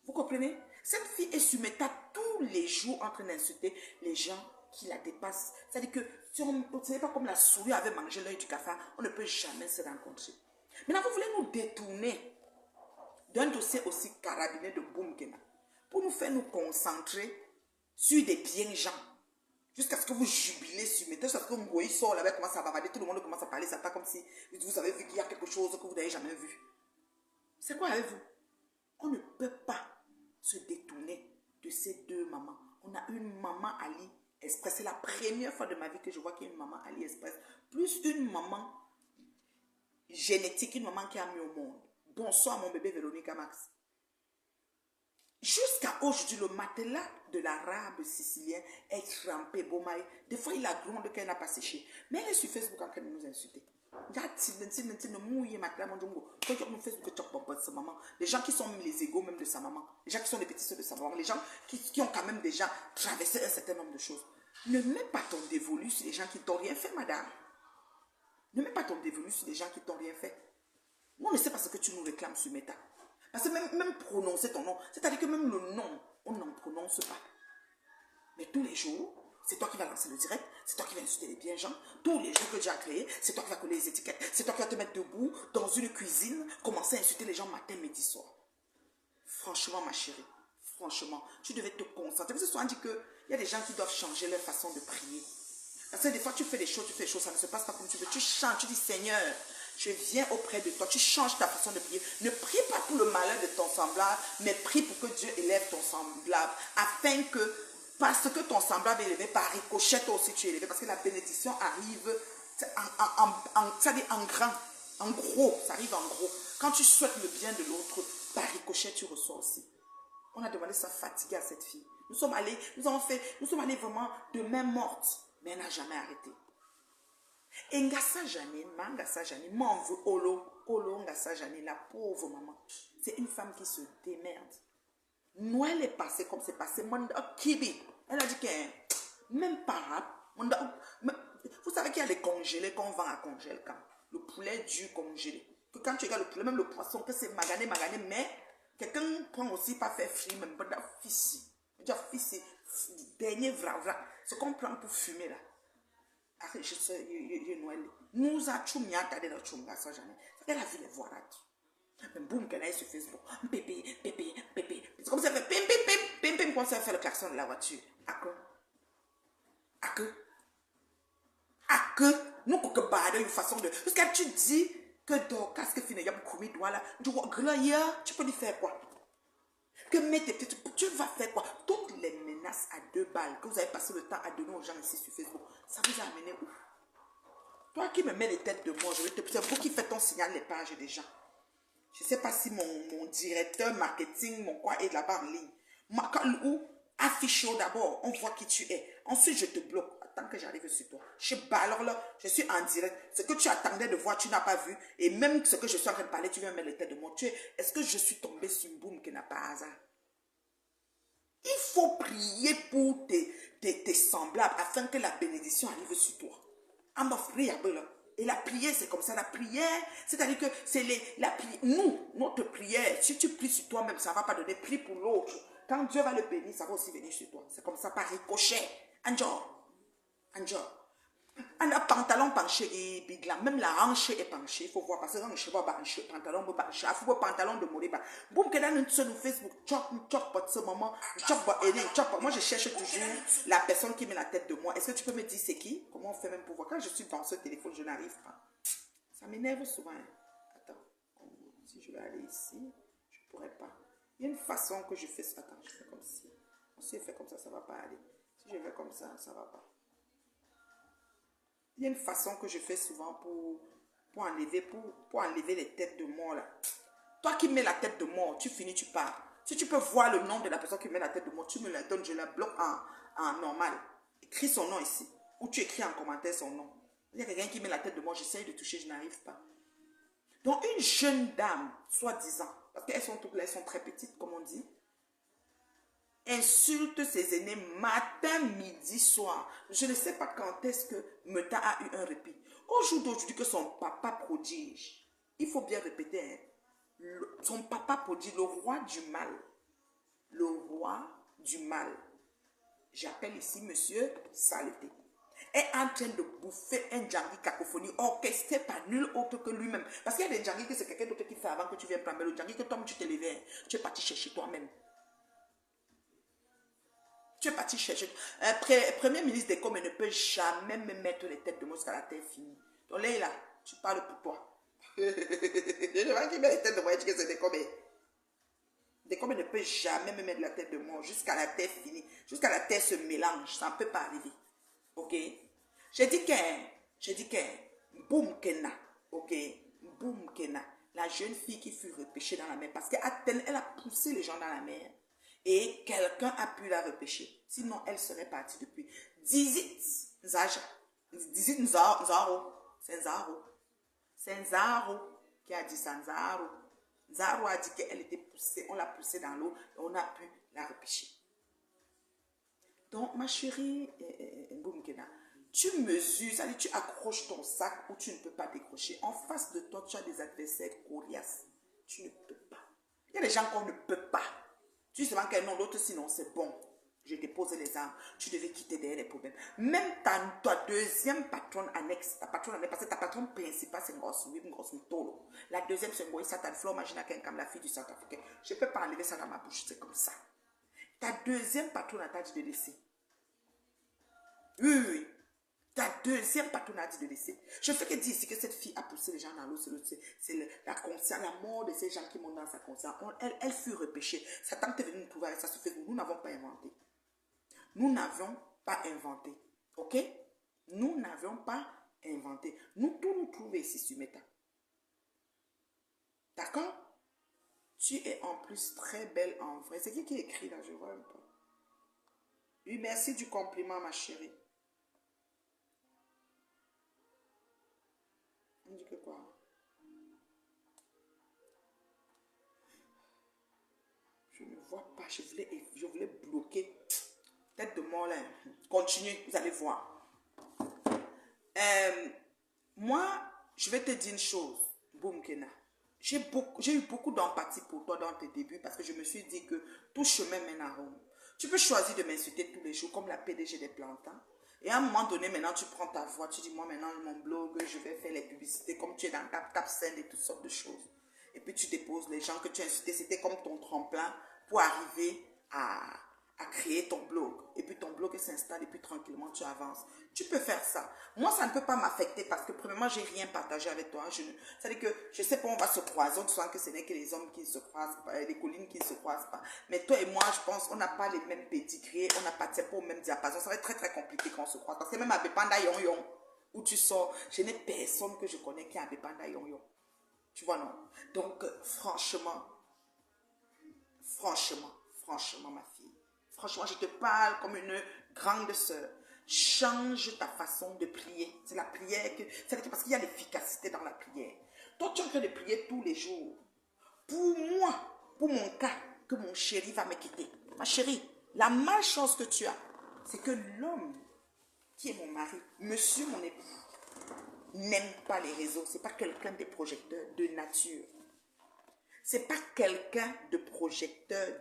Vous comprenez? Cette fille est sur Meta tous les jours en train d'insulter les gens qui la dépassent. C'est-à-dire que si ce n'est pas comme la souris avait mangé l'œil du cafard, on ne peut jamais se rencontrer. Maintenant, vous voulez nous détourner d'un dossier aussi carabiné de Boumkena pour nous faire nous concentrer sur des biens gens. Jusqu'à ce que vous jubilez sur Meta, jusqu'à ce que Ngoï sort là, commence à bavarder, tout le monde commence à parler, ça pas comme si vous avez vu qu'il y a quelque chose que vous n'avez jamais vu. C'est quoi avec vous? On ne peut pas se détourner de ces 2 mamans. On a une maman Ali Express. C'est la première fois de ma vie que je vois qu'il y a une maman Ali Express. Plus une maman génétique, une maman qui a mis au monde. Bonsoir mon bébé Véronica Max. Jusqu'à aujourd'hui, le matelas de l'arabe sicilien est trempé, bomaï. Des fois, il a gronde qu'elle n'a pas séché. Mais elle est sur Facebook en train de nous insulter. Les gens qui sont les égaux même de sa maman, les gens qui sont les petits soeurs de sa maman, les gens qui ont quand même déjà traversé un certain nombre de choses. Ne mets pas ton dévolu sur les gens qui t'ont rien fait, madame. Ne mets pas ton dévolu sur les gens qui t'ont rien fait. Nous, on ne sait pas ce que tu nous réclames sur Meta. Parce que même prononcer ton nom, c'est-à-dire que même le nom, on n'en prononce pas. Mais tous les jours, c'est toi qui vas lancer le direct, c'est toi qui vas insulter les bien gens. Tous les jours que tu as créé, c'est toi qui vas coller les étiquettes, c'est toi qui vas te mettre debout dans une cuisine, commencer à insulter les gens matin, midi, soir. Franchement, ma chérie, franchement, tu devais te concentrer. Parce que souvent, on dit qu'il y a des gens qui doivent changer leur façon de prier. Parce que des fois, tu fais des choses, ça ne se passe pas comme tu veux. Tu chantes, tu dis Seigneur, je viens auprès de toi, tu changes ta façon de prier. Ne prie pas pour le malheur de ton semblable, mais prie pour que Dieu élève ton semblable. Afin que, parce que ton semblable est élevé, par ricochet, toi aussi tu es élevé. Parce que la bénédiction arrive c'est-à-dire en grand, en gros, ça arrive en gros. Quand tu souhaites le bien de l'autre, par ricochet, tu reçois aussi. On a demandé ça fatigué à cette fille. Nous sommes allés vraiment de main morte, mais elle n'a jamais arrêté. Et Ngassa Janine, m'en veut Olo Ngassa Janine, la pauvre maman. C'est une femme qui se démerde. Noël est passé comme c'est passé. Kibi, elle a dit que même pas. Vous savez qu'il y a les congelés qu'on vend à congèle quand le poulet dur congelé. Que quand tu regardes le poulet, même le poisson, que c'est magané, mais quelqu'un prend aussi pas faire frit, même pas fils. Fils, dernier vra. Ce qu'on prend pour fumer là. Je sais, Noël. Nous avons tout mis à garder dans le chumba, ça jamais. Elle a vu les voir là. Mais boum, qu'elle est sur Facebook. Pépé. C'est comme ça, fait pim, comme ça, fait le klaxon de la voiture. À que nous, que barre une façon de. Parce que tu dis que dans casque fini, il y a beaucoup de doigts là. Tu peux lui faire quoi? Que mettez peut-être, tu vas faire quoi? Toutes les menaces à 2 balles que vous avez passé le temps à donner aux gens ici sur Facebook, ça vous a amené où? Toi qui me mets les têtes de moi, c'est vous qui faites ton signal les pages des gens. Je ne sais pas si mon directeur marketing, mon quoi est là-bas en ligne. Ou affiche d'abord, on voit qui tu es. Ensuite, je te bloque. Attends que j'arrive sur toi. Alors là, je suis en direct. Ce que tu attendais de voir, tu n'as pas vu. Et même ce que je suis en train de parler, tu viens mettre les têtes de moi. Est-ce que je suis tombé sur une boum qui n'a pas hasard? Il faut prier pour tes semblables afin que la bénédiction arrive sur toi. Et la prière, c'est comme ça. La prière, c'est-à-dire que c'est notre prière, si tu pries sur toi-même, ça ne va pas donner. Prie pour l'autre. Quand Dieu va le bénir, ça va aussi venir sur toi. C'est comme ça, par ricochet. Anjo. On a pantalon penché, même la hanche est penchée. Il faut voir, parce que hanche va pencher, pantalon va pencher. Il faut pantalon de moriba. Boum, que dans notre Facebook, chop, ce moment, chop. Moi, je cherche toujours la personne qui met la tête de moi. Est-ce que tu peux me dire c'est qui? Comment on fait même pour voir? Quand je suis dans ce téléphone, je n'arrive pas. Ça m'énerve souvent. Attends, si je vais aller ici, je ne pourrais pas. Il y a une façon que je fais ça. Attends, je fais comme si. Si je fais comme ça, ça ne va pas aller. Si je fais comme ça, ça ne va pas. Il y a une façon que je fais souvent pour enlever les têtes de mort là. Toi qui mets la tête de mort, tu finis, tu pars. Si tu peux voir le nom de la personne qui met la tête de mort, tu me la donnes, je la bloque en normal. Écris son nom ici. Ou tu écris en commentaire son nom. Il y a quelqu'un qui met la tête de mort, j'essaye de toucher, je n'arrive pas. Donc une jeune dame, soi-disant, parce qu'elles sont toutes là, elles sont très petites, comme on dit, insulte ses aînés matin, midi, soir. Je ne sais pas quand est-ce que Meta a eu un répit. Au jour d'aujourd'hui que son papa prodige, il faut bien répéter, son papa prodige, le roi du mal, j'appelle ici monsieur Saleté, est en train de bouffer un Djangui cacophonie orchestré par nul autre que lui-même. Parce qu'il y a des Djangui que c'est quelqu'un d'autre qui fait avant que tu viennes prendre. Mais le Djangui que toi, tu t'es levé, tu es parti chercher toi-même. Tu es parti chercher. Premier ministre des Coms ne peut jamais me mettre les têtes de moi jusqu'à la terre finie. Donc là, tu parles pour toi. Je vois qui met les têtes de moi, je dis que c'est des Coms. Des Coms ne peut jamais me mettre la tête de moi jusqu'à la terre finie. Jusqu'à la terre se mélange. Ça ne peut pas arriver. Ok? J'ai dit que boum kena. Ok? Boum Kena, la jeune fille qui fut repêchée dans la mer, parce qu'elle a poussé les gens dans la mer. Et quelqu'un a pu la repêcher. Sinon, elle serait partie depuis. Dizit Nzaja. Dizit Nzaro. C'est Nzaro. C'est Nzaro qui a dit ça. Nzaro. Nzaro a dit qu'elle était poussée. On l'a poussée dans l'eau et on a pu la repêcher. Donc, ma chérie, Boumkena, tu mesures, c'est-à-dire tu accroches ton sac où tu ne peux pas décrocher. En face de toi, tu as des adversaires coriaces. Tu ne peux pas. Il y a des gens qu'on ne peut pas. Tu sais qu'un nom, l'autre, sinon c'est bon. Je dépose les armes. Tu devais quitter derrière les problèmes. Même ta deuxième patronne annexe, parce que ta patronne principale, c'est Ngos. La deuxième, c'est Ngoï Satan Flo, imagine comme la fille du Centrafricain. Je ne peux pas enlever ça dans ma bouche, c'est comme ça. Ta deuxième patronne a dit de laisser. Oui. Ta deuxième patronne a dit de laisser. Je fais que dire ici que cette fille a poussé les gens dans l'eau. C'est la conscience, la mort de ces gens qui montent dans sa conscience. Elle fut repêchée. Satan est venu nous trouver avec ça sur Facebook. Nous n'avons pas inventé. Nous n'avions pas inventé. Ok? Nous n'avions pas inventé. Nous trouvons ici sur Meta. D'accord? Tu es en plus très belle en vrai. C'est qui écrit là? Je vois un peu. Oui, merci du compliment, ma chérie. On dit que quoi? Je ne vois pas. Je voulais bloquer. Tête de mort là. Continue, vous allez voir. Moi, je vais te dire une chose. Boum Kena. J'ai eu beaucoup d'empathie pour toi dans tes débuts parce que je me suis dit que tout chemin mène à Rome. Tu peux choisir de m'insulter tous les jours comme la PDG des Plantains. Et à un moment donné, maintenant, tu prends ta voix, tu dis, moi, maintenant, mon blog, je vais faire les publicités comme tu es dans TapTapSend et toutes sortes de choses. Et puis, tu déposes les gens que tu as insultés. C'était comme ton tremplin pour arriver à créer ton blog. Et puis, ton blog s'installe et puis, tranquillement, tu avances. Tu peux faire ça. Moi, ça ne peut pas m'affecter parce que, premièrement, je n'ai rien partagé avec toi. C'est-à-dire que je sais pas, on va se croiser. On sent que ce n'est que les hommes qui se croisent pas, les collines qui ne se croisent pas. Mais toi et moi, je pense, on n'a pas les mêmes pédigrés, on n'a pas au même diapason. Ça va être très, très compliqué quand on se croise. Parce que même à Bepanda Yon, où tu sors, je n'ai personne que je connais qui est à Bepanda Yon. Tu vois, non? Donc, franchement, ma fille. Franchement, je te parle comme une grande sœur. Change ta façon de prier. C'est la prière c'est parce qu'il y a l'efficacité dans la prière. Toi, tu es en train de prier tous les jours. Pour moi, pour mon cas, que mon chéri va me quitter. Ma chérie, la malchance que tu as, c'est que l'homme qui est mon mari, monsieur mon époux, n'aime pas les réseaux. C'est pas quelqu'un des projecteurs de nature. C'est pas quelqu'un de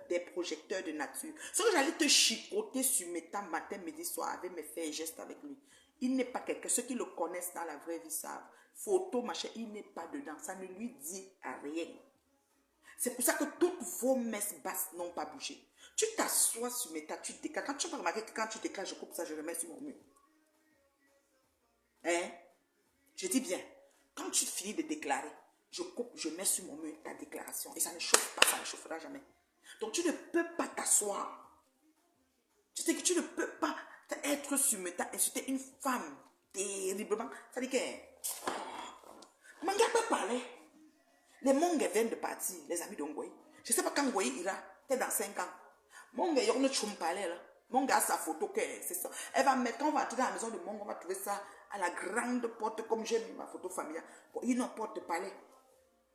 des projecteurs de nature. Ce que j'allais te chicoter sur Meta matin, midi, soir, avec mes faits et gestes avec lui. Il n'est pas quelqu'un. Ceux qui le connaissent dans la vraie vie savent. Photo, machin, il n'est pas dedans. Ça ne lui dit rien. C'est pour ça que toutes vos messes basses n'ont pas bougé. Tu t'assois sur Meta, tu déclares. Quand tu vas remarquer que quand tu déclares, je coupe ça, je le mets sur mon mur. Hein? Je dis bien, quand tu finis de déclarer, je coupe, je mets sur mon mur ta déclaration. Et ça ne chauffe pas, ça ne chauffera jamais. Donc tu ne peux pas t'asseoir. Tu sais que tu ne peux pas être sur Meta, insulter une femme terriblement. Ça dit que... Manga peut parler. Les Mongues viennent de partir, les amis d'Ongoy. Je ne sais pas quand Ngoy ira, peut-être dans 5 ans. Mongue, il y a une chum parler là. Mongue a sa photo, c'est ça. Elle va mettre, on va entrer dans la maison de Mongue, on va trouver ça à la grande porte, comme j'ai mis ma photo familiale. Pour une porte de palais.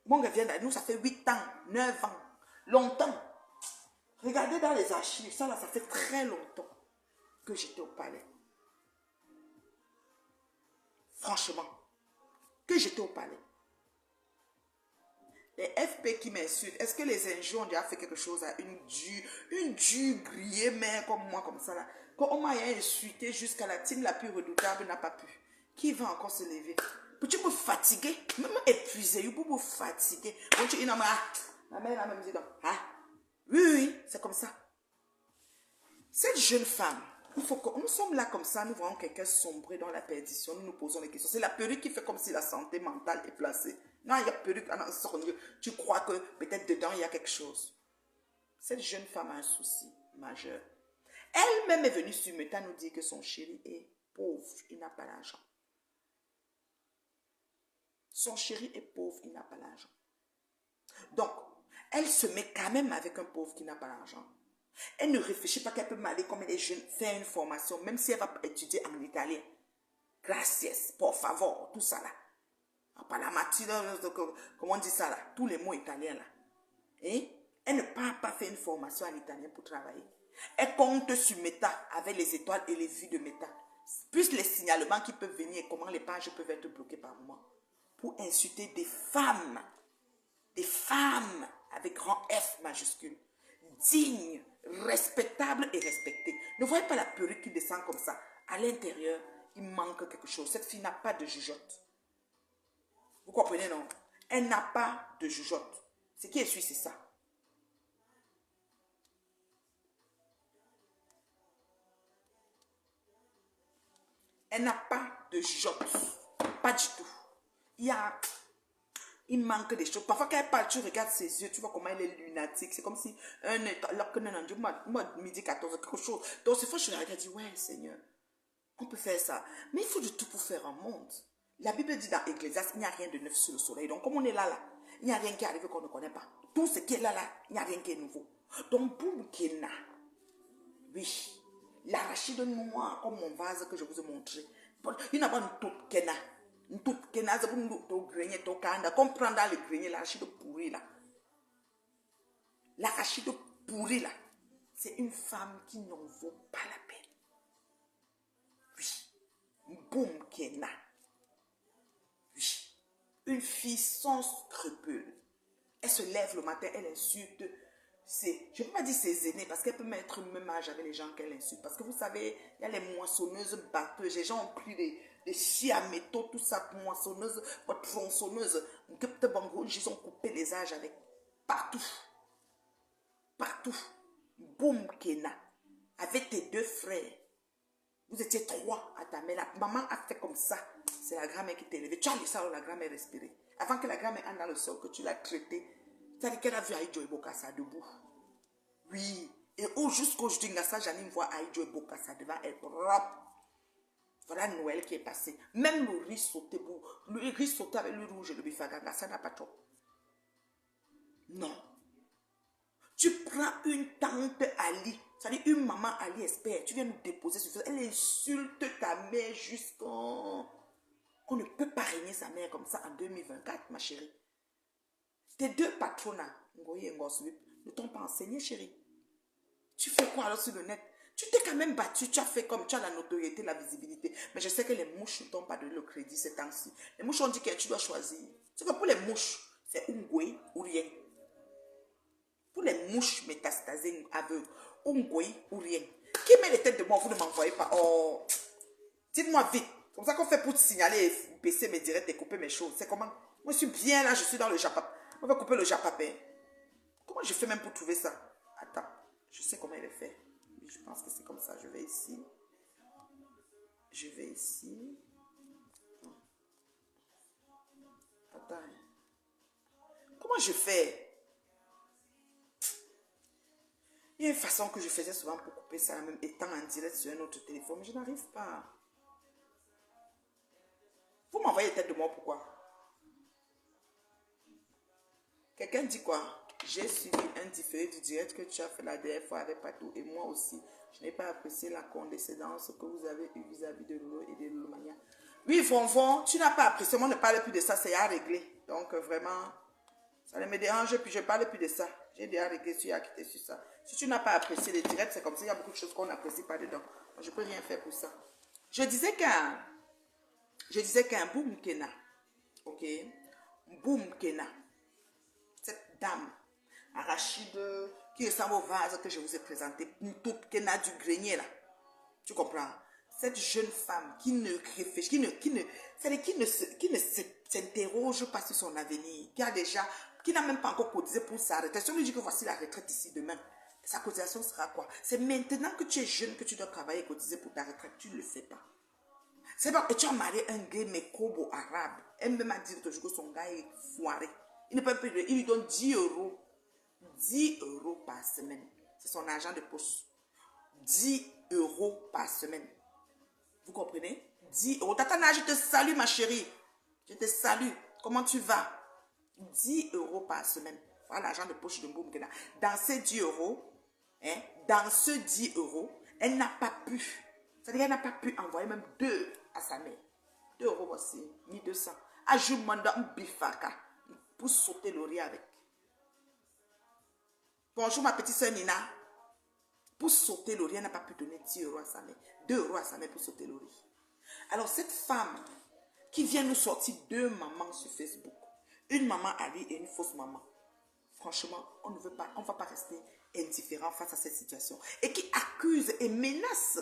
Mongue vient de nous, ça fait 8 ans, 9 ans, longtemps. Regardez dans les archives, ça là, ça fait très longtemps que j'étais au palais. Franchement, que j'étais au palais. Les FP qui m'insultent, est-ce que les injures ont déjà fait quelque chose à une dure grillée mère comme moi, comme ça là? Quand on m'a insulté jusqu'à la team la plus redoutable n'a pas pu. Qui va encore se lever? Peux-tu me fatiguer? Même épuisé, vous me fatiguer. Quand tu es dans ma mère a même dit donc, ah, oui, c'est comme ça. Cette jeune femme, il faut que nous sommes là comme ça, nous voyons quelqu'un sombrer dans la perdition, nous nous posons les questions. C'est la perruque qui fait comme si la santé mentale est placée. Non, il y a perruque, tu crois que peut-être dedans il y a quelque chose. Cette jeune femme a un souci majeur. Elle-même est venue sur Meta nous dire que son chéri est pauvre, il n'a pas d'argent. Son chéri est pauvre, il n'a pas l'argent. Donc, elle se met quand même avec un pauvre qui n'a pas l'argent. Elle ne réfléchit pas qu'elle peut m'aller comme elle est jeune, faire une formation, même si elle va étudier en italien. Gracias, por favor, tout ça là. Pas la matina, comment on dit ça là? Tous les mots italiens là. Et elle ne part pas faire une formation en italien pour travailler. Elle compte sur Meta avec les étoiles et les vues de Meta. Plus les signalements qui peuvent venir et comment les pages peuvent être bloquées par moment. Pour insulter des femmes avec grand F majuscule, dignes, respectables et respectées. Ne voyez pas la perruque qui descend comme ça. À l'intérieur, il manque quelque chose. Cette fille n'a pas de jugeote. Vous comprenez, non? Elle n'a pas de jugeote. Ce qui est sûr, c'est ça. Elle n'a pas de jugeote. Pas du tout. Il manque des choses. Parfois, quand elle parle, tu regardes ses yeux, tu vois comment elle est lunatique. C'est comme si midi 14, quelque chose. Donc, c'est fois, je regarde et dis, ouais, Seigneur, on peut faire ça. Mais il faut de tout pour faire un monde. La Bible dit dans Ecclésiaste, il n'y a rien de neuf sous le soleil. Donc, comme on est là, il n'y a rien qui arrive qu'on ne connaît pas. Tout ce qui est là, il n'y a rien qui est nouveau. Donc, pour Kena, oui, l'arachide noir, comme mon vase que je vous ai montré, il n'a pas une toute Kena. Une toute Kena, c'est une toute grenier, tout kanda. Comme prendre dans le grenier, l'arachide pourri là. L'arachide pourri là, c'est une femme qui n'en vaut pas la peine. Oui, boum Kena. Oui, une fille sans scrupules. Elle se lève le matin, elle insulte je ne peux pas dire ses aînés, parce qu'elle peut mettre le même âge avec les gens qu'elle insulte. Parce que vous savez, il y a les moissonneuses batteuses. Les gens ont pris des scies à métaux, tout ça, moissonneuses, tronçonneuses. Ils ont coupé les âges avec. Partout. Partout. Boum, Kena. Avec tes deux frères. Vous étiez 3 à ta mère. La maman a fait comme ça. C'est la grand-mère qui t'a élevé. Tu as laissé la grand-mère respirer. Avant que la grand-mère entre dans le sol, que tu l'as traitée. C'est-à-dire qu'elle a vu Aïdjo et Bokassa debout. Oui. Et jusqu'aujourd'hui, Ngassa Janine voit Aïdjo et Bokassa devant elle. Voilà Noël qui est passé. Même le riz sauté, le riz sauté avec le rouge et le bifaga, Ngassa n'a pas trop. Non. Tu prends une tante Ali, c'est-à-dire une maman Ali expert, tu viens nous déposer sur ça. Elle insulte ta mère jusqu'en... On ne peut pas régner sa mère comme ça en 2024, ma chérie. Tes deux patronats, Ngoyi et Ngoswip, ne t'ont pas enseigné, chérie. Tu fais quoi alors sur le net? Tu t'es quand même battu, tu as fait comme tu as la notoriété, la visibilité. Mais je sais que les mouches ne t'ont pas donné le crédit ces temps-ci. Les mouches ont dit que tu dois choisir. C'est que pour les mouches, c'est Ngoyi ou rien. Pour les mouches métastasées aveugles, Ngoyi ou rien. Qui met les têtes de moi, vous ne m'envoyez pas. Oh, dites-moi vite. C'est comme ça qu'on fait pour te signaler, baisser mes directs et couper mes choses. C'est comment? Moi, je suis bien là, je suis dans le Japap. On va couper le Japapin. Comment je fais même pour trouver ça? Attends, je sais comment il est fait. Je pense que c'est comme ça. Je vais ici. Je vais ici. Attends. Comment je fais? Il y a une façon que je faisais souvent pour couper ça, même étant en direct sur un autre téléphone, mais je n'arrive pas. Vous m'envoyez tête de moi, pourquoi? Quelqu'un dit quoi? J'ai suivi un différé du direct que tu as fait la dernière fois avec Patou et moi aussi. Je n'ai pas apprécié la condescendance que vous avez eue vis-à-vis de Lolo et de Lolomania. Oui, Vonvon, tu n'as pas apprécié. Moi, ne parle plus de ça, c'est à régler. Donc, vraiment, ça ne me dérange plus, je ne parle plus de ça. J'ai déjà réglé, tu as quitté sur ça. Si tu n'as pas apprécié les directs, c'est comme ça, il y a beaucoup de choses qu'on n'apprécie pas dedans. Je ne peux rien faire pour ça. Je disais qu'un Boum Kena, ok, Boum Kena, cette dame, arachide, qui ressemble au vase que je vous ai présenté, une toute Kena du grenier là, tu comprends? Cette jeune femme qui ne réfléchit, qui ne s'interroge pas sur son avenir, qui n'a même pas encore cotisé pour sa retraite. Si on lui dit que voici la retraite ici demain, sa cotisation sera quoi? C'est maintenant que tu es jeune que tu dois travailler et cotiser pour ta retraite. Tu ne le fais pas. C'est pas que tu as marié un gars mécobo arabe. Elle m'a dit que son gars est foiré. Il ne peut plus, il lui donne 10 euros. 10 euros par semaine. C'est son argent de poche. 10 euros par semaine. Vous comprenez? 10 euros. Tatana, je te salue, ma chérie. Je te salue. Comment tu vas? 10 euros par semaine. Voilà l'argent de poche de Mboum Kena. Dans ces 10 euros, hein, dans ce 10 euros, elle n'a pas pu. C'est-à-dire qu'elle n'a pas pu envoyer même 2 à sa mère. 2 euros aussi, 1200. Ajoute un bifaka pour sauter le riz avec. Bonjour ma petite soeur Nina. Pour sauter le riz, elle n'a pas pu donner 10 euros à sa mère. 2 euros à sa mère pour sauter le riz. Alors cette femme qui vient nous sortir 2 mamans sur Facebook, une maman Ali et une fausse maman, franchement, on ne veut pas, on ne va pas rester indifférent face à cette situation. Et qui accuse et menace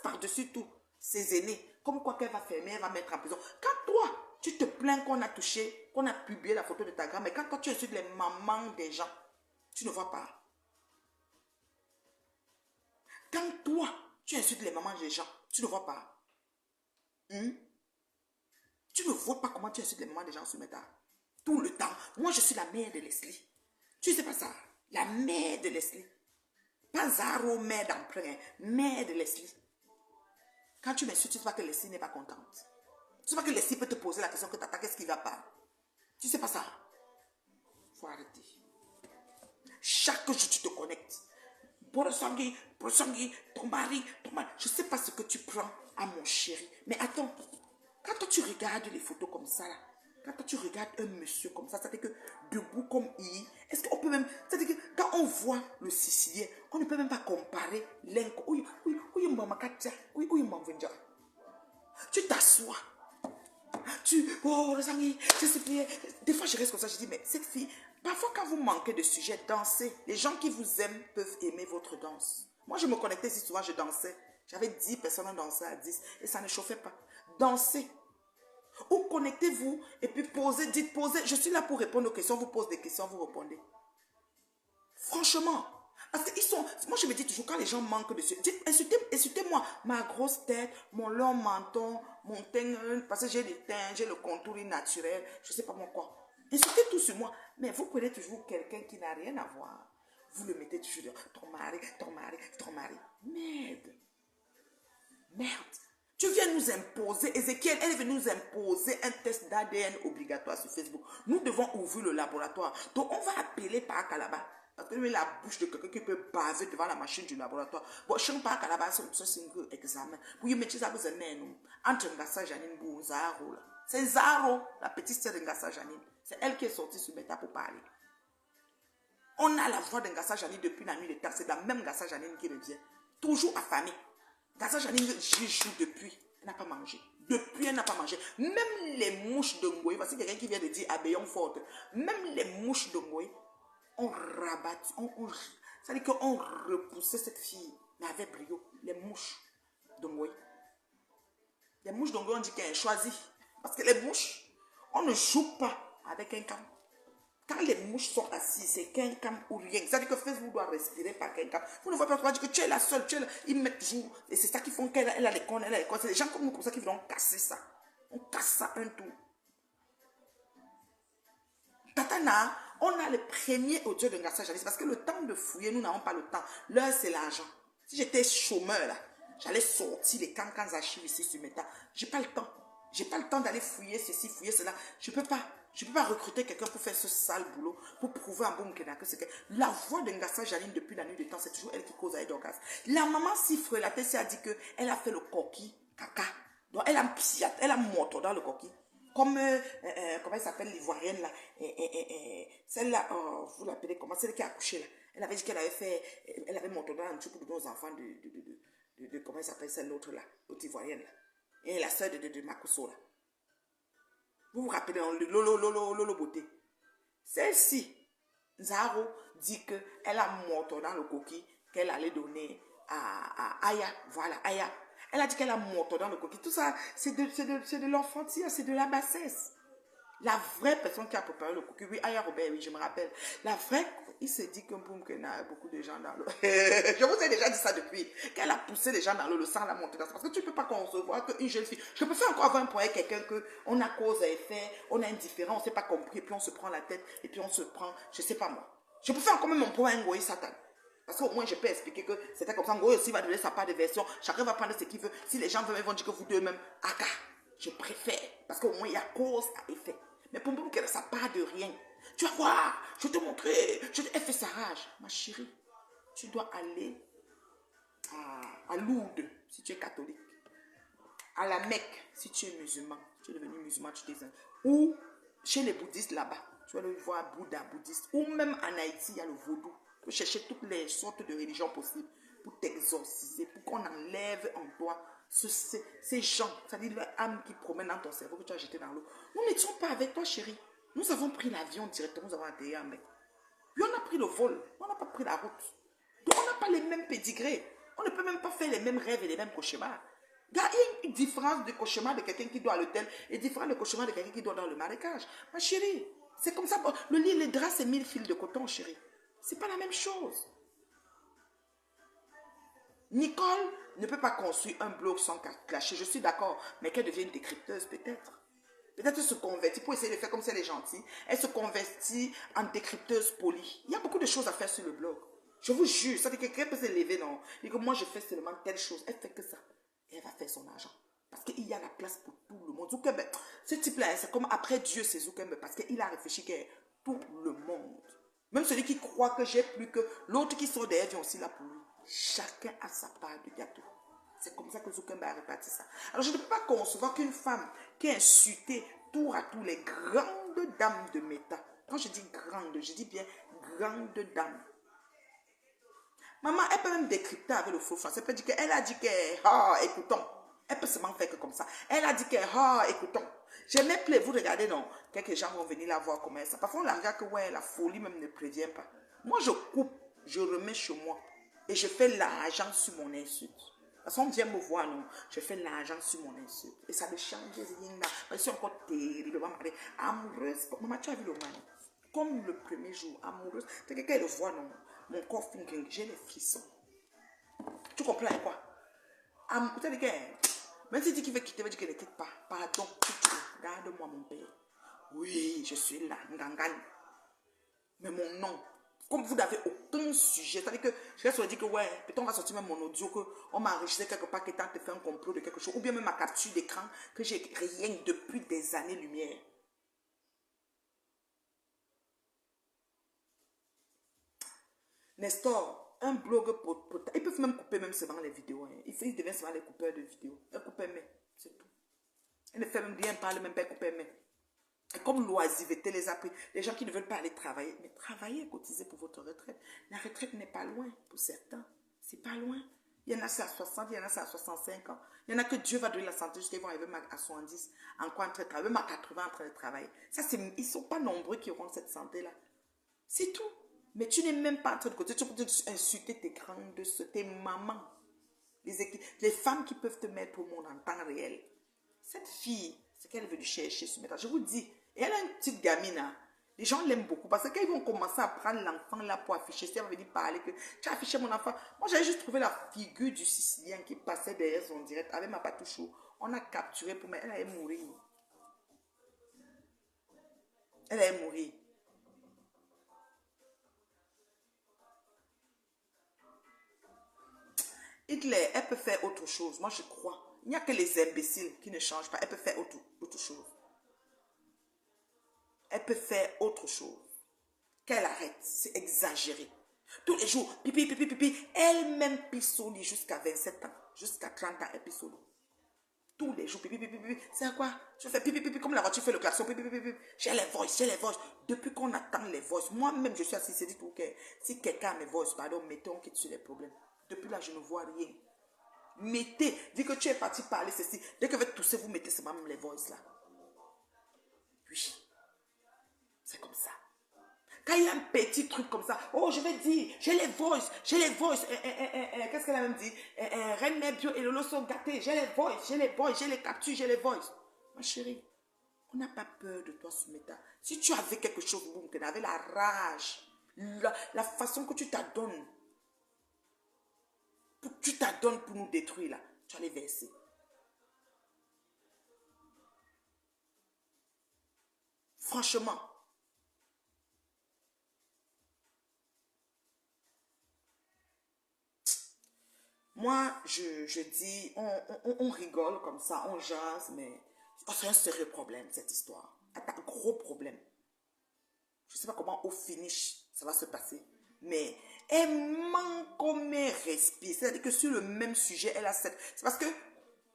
par-dessus tout ses aînés, comme quoi qu'elle va fermer, elle va mettre en prison. Quand toi, tu te plains qu'on a touché, qu'on a publié la photo de ta grand-mère, quand toi tu insultes les mamans des gens, tu ne vois pas. Quand toi, tu insultes les mamans des gens, tu ne vois pas. Tu ne vois pas comment tu insultes les mamans des gens sur Meta. Tout le temps. Moi, je suis la mère de Leslie. Tu ne sais pas ça? La mère de Leslie. Pas Zaro, mère d'emprunt. Mère de Leslie. Quand tu m'insultes, tu ne sais pas que Leslie n'est pas contente. Tu ne sais pas que Leslie peut te poser la question que t'as qu'est-ce qui ne va pas. Tu ne sais pas ça? Il faut arrêter. Chaque jour, tu te connectes. Borosangui, ton mari. Je ne sais pas ce que tu prends à mon chéri. Mais attends, quand toi tu regardes les photos comme ça, là, quand toi tu regardes un monsieur comme ça veut dire que debout comme il, est-ce qu'on peut même, c'est-à-dire que quand on voit le Sicilien, on ne peut même pas comparer l'enco. Oui, tu t'assois. Je sais plus. Des fois, je reste comme ça, je dis, mais cette fille, parfois, quand vous manquez de sujet, dansez. Les gens qui vous aiment peuvent aimer votre danse. Moi, je me connectais si souvent, je dansais. J'avais 10 personnes à danser à 10 et ça ne chauffait pas. Dansez. Ou connectez-vous et puis posez, dites posez. Je suis là pour répondre aux questions, vous posez des questions, vous répondez. Franchement. Parce qu'ils sont, moi je me dis toujours, quand les gens manquent de sujet, insultez-moi, ma grosse tête, mon long menton, mon teint, parce que j'ai des teints, j'ai le contour naturel, je ne sais pas moi quoi. Insultez tout sur moi, mais vous prenez toujours quelqu'un qui n'a rien à voir. Vous le mettez toujours, ton mari. Merde. Tu viens nous imposer, Ézéchiel, elle veut nous imposer un test d'ADN obligatoire sur Facebook. Nous devons ouvrir le laboratoire. Donc on va appeler par là-bas. Parce que lui, la bouche de quelqu'un qui peut baser devant la machine du laboratoire. Bon, je ne sais pas là-bas, c'est un examen. Pour y mettre ça, vous avez entre Ngassa Janine Bou, Zaro. C'est Zaro, la petite sœur de Ngassa Janine. C'est elle qui est sortie sur Meta pour parler. On a la voix de Ngassa Janine depuis la nuit de temps. C'est la même Ngassa Janine qui revient. Toujours affamée. Ngassa Janine, j'y joue depuis. Elle n'a pas mangé. Depuis, elle n'a pas mangé. Même les mouches de Ngoï, voici quelqu'un qui vient de dire Abéon forte. Même les mouches de Ngoï, on rabattait, ça veut dire qu'on repoussait cette fille, mais avec brio. Les mouches de Ngoï. Les mouches de Ngoï, on dit qu'elle choisit. Parce que les mouches, on ne joue pas avec un camp. Quand les mouches sont assises, c'est qu'un camp ou rien. C'est-à-dire que Facebook doit respirer par qu'un camp. Vous ne voyez pas dire que tu es la seule, ils mettent toujours. Et c'est ça qui font qu'elle a les cons, elle a les cons. C'est des gens comme nous, comme ça, qui vont casser ça. On casse ça un tour. Tatana, on a le premier audio de Ngassa Janice parce que le temps de fouiller, nous n'avons pas le temps. L'heure, c'est l'argent. Si j'étais chômeur, là, j'allais sortir les cancans archives ici sur Meta. J'ai pas le temps. J'ai pas le temps d'aller fouiller ceci, fouiller cela. Je peux pas recruter quelqu'un pour faire ce sale boulot, pour prouver en bon que c'est que la voix de Ngassa Janine depuis la nuit de temps, c'est toujours elle qui cause à Edorgas. La maman Sifre, la TC a dit qu'elle a fait le coquille, caca. Donc elle a morto dans le coquille. Comme, comment elle s'appelle l'ivoirienne là, celle-là, vous l'appelez comment, celle qui a accouché là. Elle avait dit qu'elle avait fait, elle avait morto dans un truc pour nos enfants de comment elle s'appelle celle l'autre là, l'autre ivoirienne là. Et la soeur de Makoso là. Vous vous rappelez dans le Lolo Beauté. Celle-ci, Zaro dit qu'elle a morto dans le coquille qu'elle allait donner à Aya. Voilà, Aya. Elle a dit qu'elle a morto dans le coquille. Tout ça, c'est de l'enfantillage, c'est de la bassesse. La vraie personne qui a préparé le coquille, oui, Aya Robert, oui, je me rappelle. La vraie, il se dit qu'un boum, qu'il y a beaucoup de gens dans l'eau. Je vous ai déjà dit ça depuis. Qu'elle a poussé les gens dans l'eau, le sang l'a monté dans ça. Parce que tu ne peux pas concevoir qu'une jeune fille. Je préfère encore avoir un point avec quelqu'un qu'on a cause à effet, on est indifférent, on ne s'est pas compris, et puis on se prend la tête, et puis on se prend, je ne sais pas moi. Je préfère encore même mon point à Ngoï Satan. Parce qu'au moins, je peux expliquer que c'était comme ça. Ngoï aussi va donner sa part de version. Chacun va prendre ce qu'il veut. Si les gens veulent, ils vont dire que vous deux même, aka. Je préfère. Parce qu'au moins, il y a cause à effet. Mais pour moi, ça part de rien. Tu vas voir, je vais te montrer. Elle fait sa rage. Ma chérie, tu dois aller à Lourdes, si tu es catholique. À la Mecque, si tu es musulman. Tu es devenu musulman, tu t'es... Ou chez les bouddhistes là-bas. Tu vas aller voir Bouddha, bouddhiste. Ou même en Haïti, il y a le vaudou. Tu peux chercher toutes les sortes de religions possibles pour t'exorciser, pour qu'on enlève en toi ces gens, c'est-à-dire leur âme qui promène dans ton cerveau que tu as jeté dans l'eau. Nous n'étions pas avec toi, chérie. Nous avons pris l'avion directement, nous avons atterri en Mecque. Puis on a pris le vol, on n'a pas pris la route. Donc on n'a pas les mêmes pédigrés. On ne peut même pas faire les mêmes rêves et les mêmes cauchemars. Il y a une différence de cauchemar de quelqu'un qui doit à l'hôtel et différence de cauchemar de quelqu'un qui doit dans le marécage. Ma chérie, c'est comme ça. Le lit, les draps, c'est 1000 fils de coton, chérie. C'est pas la même chose. Nicole ne peut pas construire un bloc sans clasher. Je suis d'accord, mais qu'elle devienne décrypteuse peut-être. Peut-être elle se convertit pour essayer de faire comme si elle est gentille. Elle se convertit en décrypteuse polie. Il y a beaucoup de choses à faire sur le blog. Je vous jure, ça dit que quelqu'un peut se lever, non. Et que moi, je fais seulement telle chose. Elle fait que ça. Et elle va faire son argent. Parce qu'il y a la place pour tout le monde. Zuckerberg, ce type-là, c'est comme après Dieu, c'est Zuckerberg. Parce qu'il a réfléchi que tout le monde. Même celui qui croit que j'ai plus que l'autre qui sort derrière vient aussi là pour lui. Chacun a sa part de gâteau. C'est comme ça que Zuckerberg a réparti ça. Alors je ne peux pas concevoir qu'une femme qui a insulté tour à tour les grandes dames de Meta. Quand je dis grande, je dis bien grande dame. Maman, elle peut même décrypter avec le faux français. Elle peut dire qu'elle a dit que, écoutons. Elle peut seulement faire que comme ça. Elle a dit que, écoutons. J'aimais plus vous regarder, non. Quelques gens vont venir la voir comme ça. Parfois, on la regarde que, ouais, la folie même ne prévient pas. Moi, je coupe, je remets chez moi. Et je fais l'argent sur mon insulte. Parce qu'on vient me voir, non. Je fais l'argent sur mon insulte. Et ça ne change rien là. Je suis encore terriblement amoureuse. Maman, tu as vu le man. Comme le premier jour, amoureuse. C'est quelqu'un le voit, non. Mon corps thinking, j'ai les frissons. Tu comprends quoi? Tu as dit que, même si tu dis qu'il veut quitter, veut dire qu'il ne quitte pas. Pardon, garde-moi mon père. Oui, je suis là, Ngangan. Mais mon nom, comme vous n'avez aucun sujet, c'est-à-dire que je vais dire que ouais, peut-être on va sortir même mon audio, qu'on m'a enregistré quelque part, que tant te fait un complot de quelque chose, ou bien même ma capture d'écran, que j'ai rien depuis des années-lumière. Nestor, un blog, ils peuvent même couper même seulement les vidéos. Hein. Ils deviennent seulement les coupeurs de vidéos. Ils coupent mais c'est tout. Ils ne font même rien, parlent même pas, ils coupent mais. Et comme l'oisiveté les a pris, les gens qui ne veulent pas aller travailler, mais travaillez, cotisez pour votre retraite. La retraite n'est pas loin pour certains. C'est pas loin. Il y en a c'est à 60, il y en a c'est à 65 ans. Il y en a que Dieu va donner la santé jusqu'à qu'ils vont arriver à 70, encore en train de travailler, même à 80 en train de travailler. Ça, ils ne sont pas nombreux qui auront cette santé-là. C'est tout. Mais tu n'es même pas en train de côté. Tu peux insulter tes grandes, tes mamans. Les femmes qui peuvent te mettre au monde en temps réel. Cette fille, c'est qu'elle est venue chercher ce matin. Je vous dis, et elle a une petite gamine. Hein. Les gens l'aiment beaucoup parce que quand ils vont commencer à prendre l'enfant là pour afficher, si elle va venir parler que tu as affiché mon enfant. Moi, j'avais juste trouvé la figure du Sicilien qui passait derrière son direct avec ma patouchou. On a capturé pour moi. Elle allait mourir. Elle allait mourir. Hitler, elle peut faire autre chose. Moi, je crois. Il n'y a que les imbéciles qui ne changent pas. Elle peut faire autre chose. Elle peut faire autre chose. Qu'elle arrête. C'est exagéré. Tous les jours, pipi, pipi, pipi. Elle-même pisse au lit jusqu'à 27 ans. Jusqu'à 30 ans, elle pisse au lit. Tous les jours, pipi, pipi, pipi. C'est à quoi? Je fais pipi, pipi, comme la voiture fait le klaxon. Pipi, pipi, pipi. J'ai les voices, j'ai les voices. Depuis qu'on attend les voices, moi-même, je suis assis, c'est dit tout que si quelqu'un a mes voices, pardon, mettez, on quitte sur les problèmes. Depuis là, je ne vois rien. Mettez, dis que tu es parti parler ceci. Dès que vous toussez, vous mettez seulement les voices là. Oui, c'est comme ça. Quand il y a un petit truc comme ça, oh, je vais dire, j'ai les voices, j'ai les voices. Qu'est-ce qu'elle a même dit? Reine Nebio et Lolo sont gâtés. J'ai les voices, j'ai les voices, j'ai les captures, j'ai les voices. Ma chérie, on n'a pas peur de toi, Soumeta. Si tu avais quelque chose, tu avais la rage, la façon que tu t'adonnes, pour nous détruire là, tu allais verser. Franchement. Moi, je dis, on rigole comme ça, on jase, mais c'est un sérieux problème, cette histoire. gros problème. Je ne sais pas comment au finish ça va se passer. Mais elle manque comme elle respire. C'est-à-dire que sur le même sujet, elle a cette... C'est parce que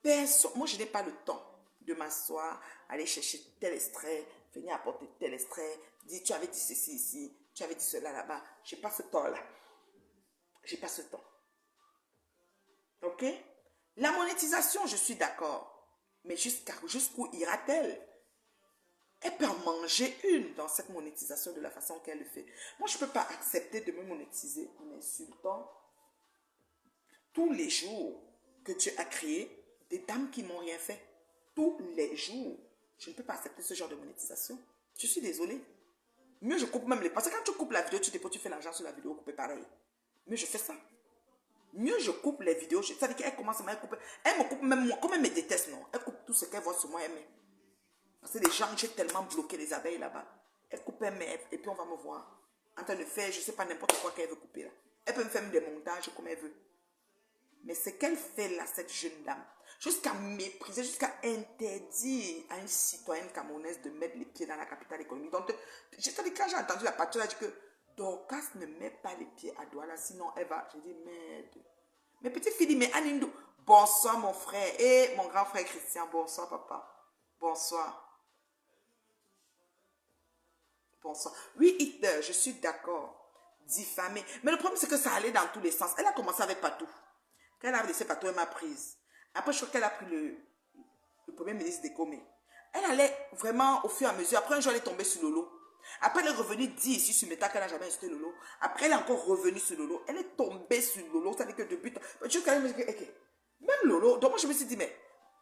personne... Moi, je n'ai pas le temps de m'asseoir, aller chercher tel extrait, venir apporter tel extrait, dire tu avais dit ceci ici, tu avais dit cela là-bas. Je n'ai pas ce temps-là. Je n'ai pas ce temps. Ok? La monétisation, je suis d'accord. Mais jusqu'où ira-t-elle? Elle peut en manger une dans cette monétisation de la façon qu'elle le fait. Moi, je ne peux pas accepter de me monétiser en insultant tous les jours que tu as créé des dames qui m'ont rien fait. Tous les jours. Je ne peux pas accepter ce genre de monétisation. Je suis désolée. Mieux, je coupe même les... Parce que quand tu coupes la vidéo, tu fais l'argent sur la vidéo coupée pareil. Mieux, je fais ça. Mieux, je coupe les vidéos. C'est-à-dire qu'elle commence à me couper. Elle me coupe même moi. Comme elle me déteste, non. Elle coupe tout ce qu'elle voit sur moi, elle met. Parce que les gens, j'ai tellement bloqué les abeilles là-bas. Elle coupe un mètre et puis on va me voir. En train de faire, je ne sais pas, n'importe quoi qu'elle veut couper là. Elle peut me faire des montages comme elle veut. Mais ce qu'elle fait là, cette jeune dame, jusqu'à mépriser, jusqu'à interdire à une citoyenne camerounaise de mettre les pieds dans la capitale économique. Donc, quand j'ai entendu la partie, elle a dit que Dorcas ne met pas les pieds à Douala, sinon elle va. J'ai dit, merde. Mes petites filles, mais Anindou, bonsoir mon frère et mon grand frère Christian, bonsoir papa. Bonsoir. Bonsoir. Oui, Hitler, je suis d'accord. Diffamé. Mais le problème, c'est que ça allait dans tous les sens. Elle a commencé avec Patou. Quand elle a laissé Patou, elle m'a prise. Après, je crois qu'elle a pris le premier ministre des Comés. Elle allait vraiment au fur et à mesure. Après, un jour, elle est tombée sur Lolo. Après, elle est revenue dire ici sur Meta qu'elle n'a jamais insulté Lolo. Après, elle est encore revenue sur Lolo. Elle est tombée sur Lolo. Ça veut dire que depuis... Jusqu'à elle me dit que, ok, même Lolo. Donc, moi, je me suis dit, mais...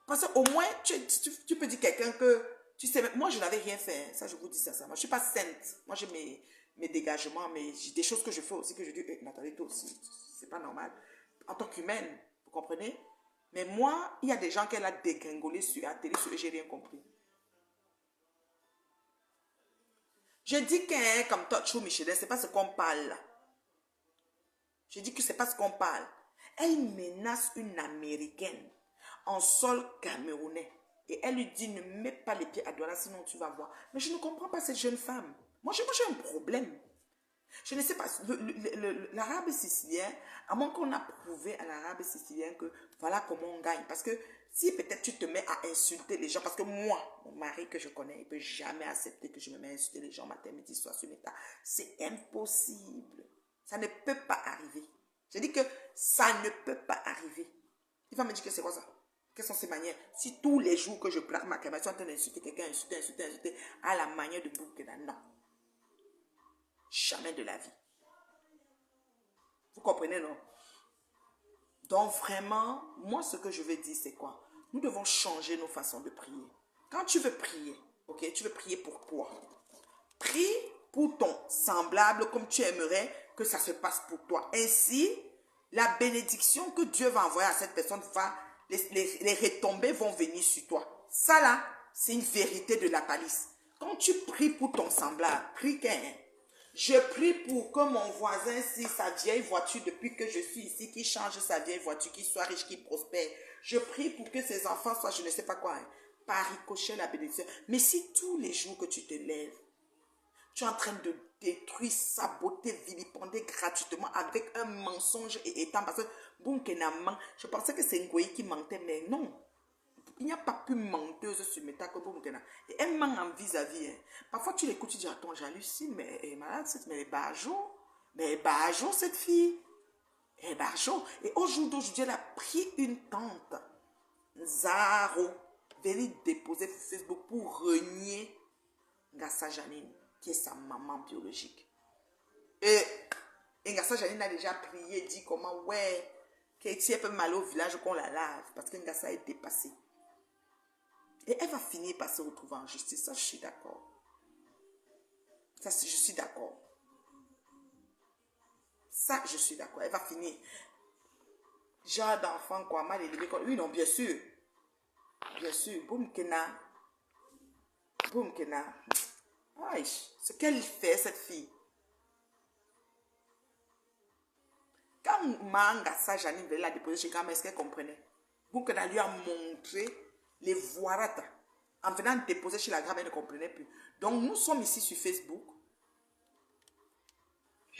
Parce qu'au moins, tu peux dire quelqu'un que... Tu sais, moi, je n'avais rien fait. Ça, je vous dis ça. Moi, je ne suis pas sainte. Moi, j'ai mes dégagements, mais j'ai des choses que je fais aussi que je dis, Nathalie, toi aussi, c'est pas normal. En tant qu'humaine, vous comprenez? Mais moi, il y a des gens qu'elle a dégringolé sur la télé, sur j'ai rien compris. Je dis qu'un comme Tocho Michelin, c'est pas ce qu'on parle là. Je dis que c'est pas ce qu'on parle. Elle menace une Américaine en sol camerounais. Et elle lui dit, ne mets pas les pieds à Douala, sinon tu vas voir. Mais je ne comprends pas cette jeune femme. Moi, j'ai un problème. Je ne sais pas, l'arabe sicilien, à moins qu'on a prouvé à l'arabe sicilien que voilà comment on gagne. Parce que si peut-être tu te mets à insulter les gens, parce que moi, mon mari que je connais, il ne peut jamais accepter que je me mette à insulter les gens matin, midi, soir sur l'état. C'est impossible. Ça ne peut pas arriver. Je dis que ça ne peut pas arriver. Il va me dire que c'est quoi ça? Quelles sont ces manières? Si tous les jours que je plaque ma caméra, je suis en train d'insulter quelqu'un, insulter, à la manière de Burkina, non. Jamais de la vie. Vous comprenez, non? Donc vraiment, moi ce que je veux dire, c'est quoi? Nous devons changer nos façons de prier. Quand tu veux prier, ok, tu veux prier pour toi. Prie pour ton semblable comme tu aimerais que ça se passe pour toi. Ainsi, la bénédiction que Dieu va envoyer à cette personne va, les retombées vont venir sur toi. Ça là, c'est une vérité de la palisse. Quand tu pries pour ton semblable, prie qu'un. Je prie pour que mon voisin, si sa vieille voiture, depuis que je suis ici, qui change sa vieille voiture, qu'il soit riche, qu'il prospère. Je prie pour que ses enfants soient, je ne sais pas quoi, hein, par ricochet la bénédiction. Mais si tous les jours que tu te lèves, tu es en train de détruire, saboter, vilipender gratuitement avec un mensonge et étant, parce que je pensais que c'est Ngoï qui mentait, mais non. Il n'y a pas plus menteuse sur Meta que Boumkena. Et elle ment en vis-à-vis. Hein. Parfois, tu l'écoutes, tu dis, attends, j'hallucine, mais elle est malade, mais elle est barjo. Mais elle est barjo, cette fille. Elle est barjo. Et au jour d'aujourd'hui, elle a pris une tante, Zaro, venir déposer sur Facebook pour renier Ngassa Janine, qui est sa maman biologique. Et Ngassa Janine a déjà prié, dit comment, ouais, Katie, elle peut mal au village qu'on la lave, parce que Ngassa est dépassée. Et elle va finir par se retrouver en justice. Ça, je suis d'accord. Ça, je suis d'accord. Ça, je suis d'accord. Elle va finir. Genre d'enfant, quoi, mal élevé. Oui, non, bien sûr. Bien sûr. Boumkena. Boumkena. Aïe, ce qu'elle fait, cette fille. Quand Mangassa Janine venait la déposer chez Gama, est-ce qu'elle comprenait? Boumkena lui a montré les voiratas En venant déposer chez la grand-mère, elle ne comprenait plus. Donc, nous sommes ici sur Facebook.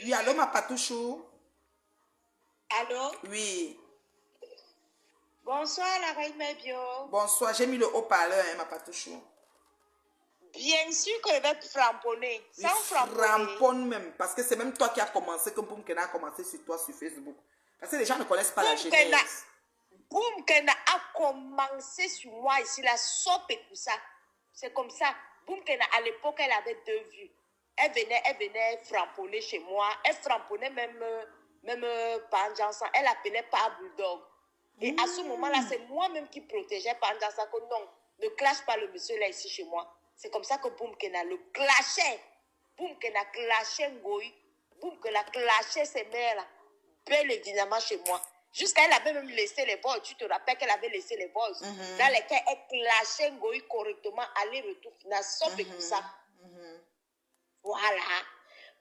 Oui, allô, ma patouchou? Allô? Oui. Bonsoir, la reine Mébio. Bonsoir, j'ai mis le haut-parleur, hein, ma patouchou. Bien sûr que je vais te framponner. Oui, Sans framponner. framponne même. Parce que c'est même toi qui as commencé, que Boumkena a commencé sur toi sur Facebook. Parce que les gens ne connaissent pas la genèse. Boumkena a commencé sur moi ici, la sope et tout ça. C'est comme ça. Boumkena, à l'époque, elle avait 2 vues. Elle venait framponner chez moi. Elle framponnait même Panjansan. Elle appelait pas Bulldog. Et à ce moment-là, c'est moi-même qui protégeais Panjansan. Que non, ne clash pas le monsieur là ici chez moi. C'est comme ça que Boumkena le clashait. Boumkena clashait Ngoï. Boumkena clashait ses mères là. Bel évidemment chez moi. Jusqu'à elle avait même laissé les vols. Tu te rappelles qu'elle avait laissé les vols dans lesquels elle clashait Ngoï correctement, aller-retour, final, sauf et tout ça. Voilà.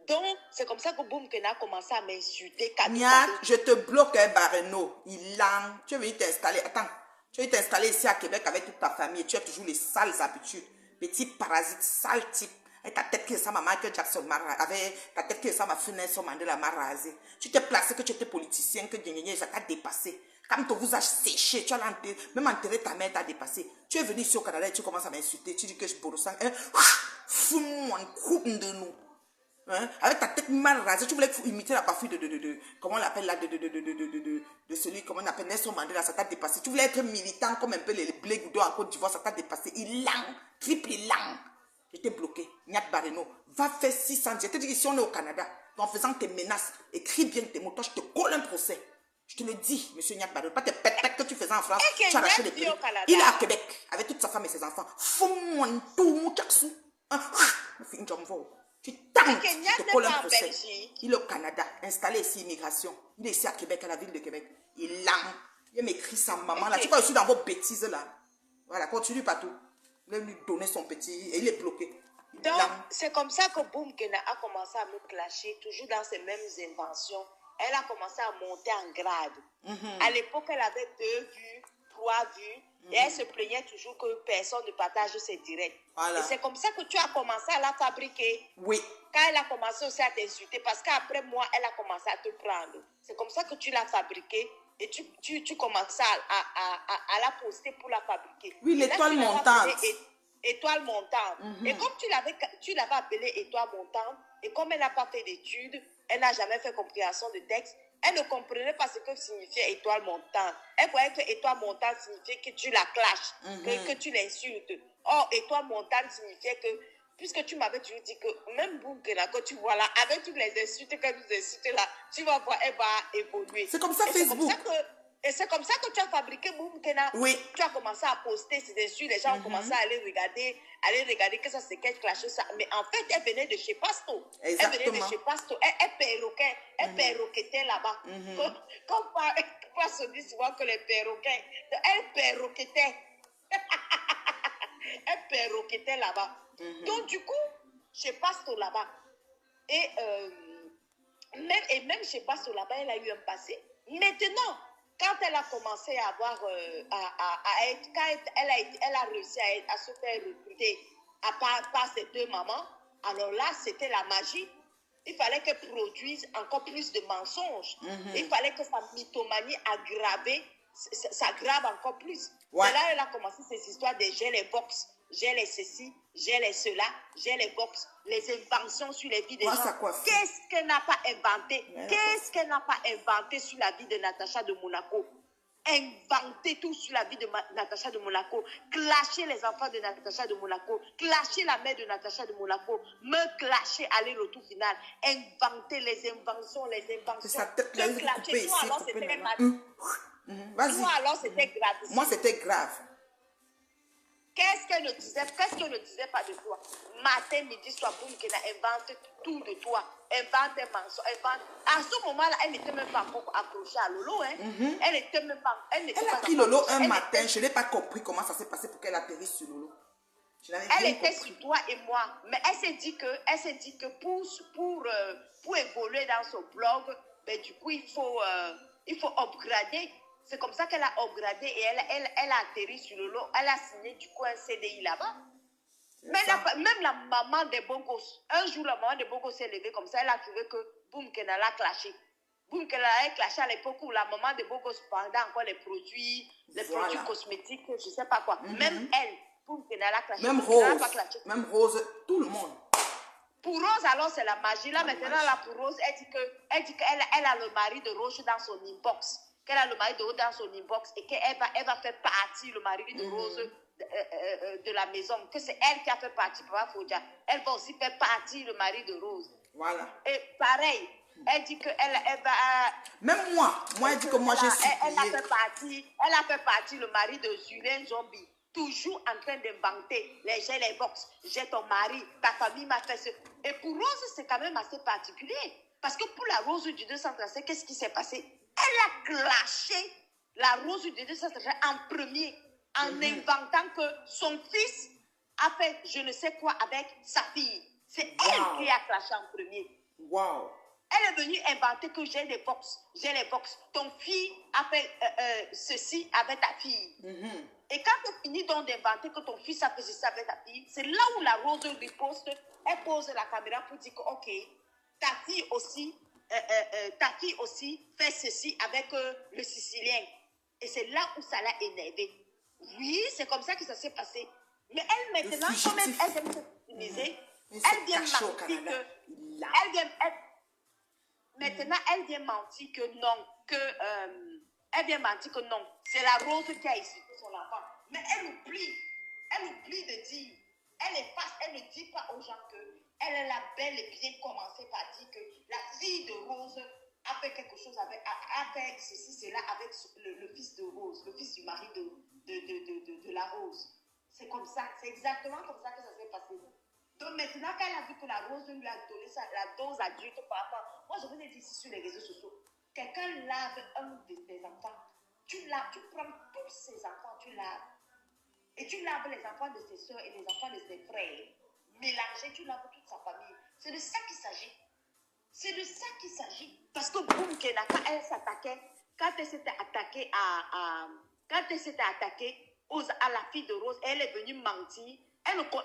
Donc, c'est comme ça que Boumkena a commencé à m'insulter. Niat, je te bloque, hein, Barreno. Il a. Tu es venu t'installer. Attends. Tu es venu t'installer ici à Québec avec toute ta famille. Tu as toujours les sales habitudes. Petit parasite, sale type. Et ta tête qui ressemble à Michael Jackson avec ta tête qui ressemble à Nelson Mandela m'a rasé. Tu t'es placé que tu étais politicien, que ça t'a dépassé. Quand ton visage séché, tu as même enterré ta mère, t'a dépassé. Tu es venu ici au Canada et tu commences à m'insulter. Tu dis que je borosang. Fous-moi, coupe de nous. Hein? Avec ta tête mal rasée, tu voulais imiter la coiffure comment on l'appelle là, de celui, comment on appelle Nelson Mandela, ça t'a dépassé. Tu voulais être militant comme un peu les Blé Goudou en Côte d'Ivoire, ça t'a dépassé. Il lent, triple lent. J'étais bloqué. Nyat Barreno, va faire 600. Je te dis ici on est au Canada. En faisant tes menaces, écris bien tes mots, je te colle un procès. Je te le dis, monsieur Nyat Barreno, pas tes pètes que tu faisais en France. Tu as arraché les prix. Il est à Québec avec toute sa femme et ses enfants. Fous-moi tout, mon taxou. Tu tentes, tu te colles un procès. Il est au Canada, installé ici, immigration. Il est ici à Québec, à la ville de Québec. Il l'a. Il m'écrit sa maman là. Tu vois aussi dans vos bêtises là. Voilà, continue partout. Il va lui donner son petit et il est bloqué. Donc, c'est comme ça que Boumkena a commencé à me clasher, toujours dans ses mêmes inventions. Elle a commencé à monter en grade. À l'époque, elle avait 2 vues, 3 vues. Et elle se plaignait toujours que personne ne partage ses directs. Voilà. Et c'est comme ça que tu as commencé à la fabriquer. Oui. Quand elle a commencé aussi à t'insulter, parce qu'après moi, elle a commencé à te prendre. C'est comme ça que tu l'as fabriquée et tu commençais à la poster pour la fabriquer. Oui, l'étoile montante. Étoile montante. Et comme tu l'avais appelée étoile montante, et comme elle n'a pas fait d'études, elle n'a jamais fait compréhension de texte, elle ne comprenait pas ce que signifiait étoile montante. Elle croyait que étoile montante signifiait que tu la clashes, que tu l'insultes. Or, étoile montante signifiait que, puisque tu m'avais toujours dit que même Boumkena, que tu vois là, avec toutes les insultes qu'elle nous insulte là, tu vas voir, elle va évoluer. C'est comme ça Facebook. Et c'est comme ça que tu as fabriqué Boumkena. Oui. Tu as commencé à poster ces insultes, les gens ont commencé à aller regarder que ça c'est qu'elle clashait ça. Mais en fait, elle venait de chez Pasto. Exactement. Elle venait de chez Pasto. Elle perroquettait là-bas. Comme Pasto dit souvent que les perroquets, elle perroquettait. Elle perroquettait là-bas. Donc du coup, chez Pasto là-bas. Et même chez Pasto là-bas, elle a eu un passé. Maintenant, quand elle a commencé à avoir, elle a réussi à se faire recruter par ses 2 mamans, alors là, c'était la magie. Il fallait qu'elle produise encore plus de mensonges. Il fallait que sa mythomanie aggravée s'aggrave encore plus. Ouais. C'est là qu'elle a commencé ces histoires de j'ai les box, j'ai les ceci, j'ai les cela, j'ai les box, les inventions sur les vies des gens. Qu'est-ce qu'elle n'a pas inventé? Qu'est-ce qu'elle n'a pas inventé sur la vie de Natacha de Monaco? Inventer tout sur la vie de Natacha de Monaco, clasher les enfants de Natacha de Monaco, clasher la mère de Natacha de Monaco, me clasher aller-retour final, inventer les inventions. Ça te clasher. Toi alors c'était Vas-y. Toi alors c'était grave. Moi c'était grave. Qu'est-ce qu'elle ne disait pas de toi? Matin, midi, soir, Boumkena invente tout de toi. Invente un mensonge. À ce moment-là, elle n'était même pas encore accrochée à Lolo. Hein? Elle n'était même pas. Elle a pris Lolo un matin. Je n'ai pas compris comment ça s'est passé pour qu'elle atterrisse sur Lolo. Elle était sur toi et moi. Mais elle s'est dit que pour évoluer dans son blog, ben, du coup, il faut upgrader C'est comme ça qu'elle a upgradé et elle a atterri sur le lot. Elle a signé du coup un CDI là-bas. Mais même la maman des beaux gosses, un jour la maman des beaux gosses s'est levée comme ça, elle a trouvé que Boum Kenala a clashé. Boum Kenala a clashé à l'époque où la maman des beaux gosses vendait encore les produits cosmétiques, je ne sais pas quoi. Même elle, Boum Kenala a clashé. Même Rose, tout le monde. Pour Rose, alors c'est la magie. Là, maintenant, là, pour Rose, elle dit qu'elle a le mari de Roche dans son inbox. Qu'elle a le mari de Rose dans son inbox et qu'elle va faire partie, le mari de Rose, de la maison. Que c'est elle qui a fait partie, Papa Fodia. Elle va aussi faire partie, le mari de Rose. Voilà. Et pareil, elle dit qu'elle va... Même moi, elle dit que moi, j'ai supplié. Elle a fait partie, le mari de Julien Zombie. Toujours en train d'inventer les box. J'ai ton mari, ta famille m'a fait ce. Et pour Rose, c'est quand même assez particulier. Parce que pour la Rose du 235, qu'est-ce qui s'est passé? Elle a clashé la Rose du 235 en premier, en inventant que son fils a fait je ne sais quoi avec sa fille. C'est elle qui a clashé en premier. Wow. Elle est venue inventer que j'ai les box. Ton fils a fait ceci avec ta fille. Et quand tu finis donc d'inventer que ton fils a fait ceci avec ta fille, c'est là où la Rose riposte. Elle pose la caméra pour dire que, ok, ta fille aussi fait ceci avec le Sicilien. Et c'est là où ça l'a énervé. Oui, c'est comme ça que ça s'est passé. Mais elle, maintenant, quand même, elle vient se utiliser, elle vient mentir que... Maintenant, elle vient mentir que non, elle vient mentir que non, c'est la Rose qui a insulté son enfant. Mais elle oublie de dire, elle efface, elle ne dit pas aux gens qu'elle a bel et bien commencé par dire que la fille de Rose a fait quelque chose a fait ceci, cela avec le fils de Rose, le fils du mari de la Rose. C'est comme ça, c'est exactement comme ça que ça s'est passé. Donc maintenant qu'elle a vu que la Rose lui a donné la dose adulte par rapport, moi je vous ai dit ici sur les réseaux sociaux, quelqu'un lave un de tes enfants, tu prends tous ses enfants, tu laves. Et tu laves les enfants de ses soeurs et les enfants de ses frères. Mélangés, tu laves toute sa famille. C'est de ça qu'il s'agit. C'est de ça qu'il s'agit. Parce que Boum Kenaka, elle s'attaquait, quand elle s'était attaquée à la fille de Rose, elle est venue mentir.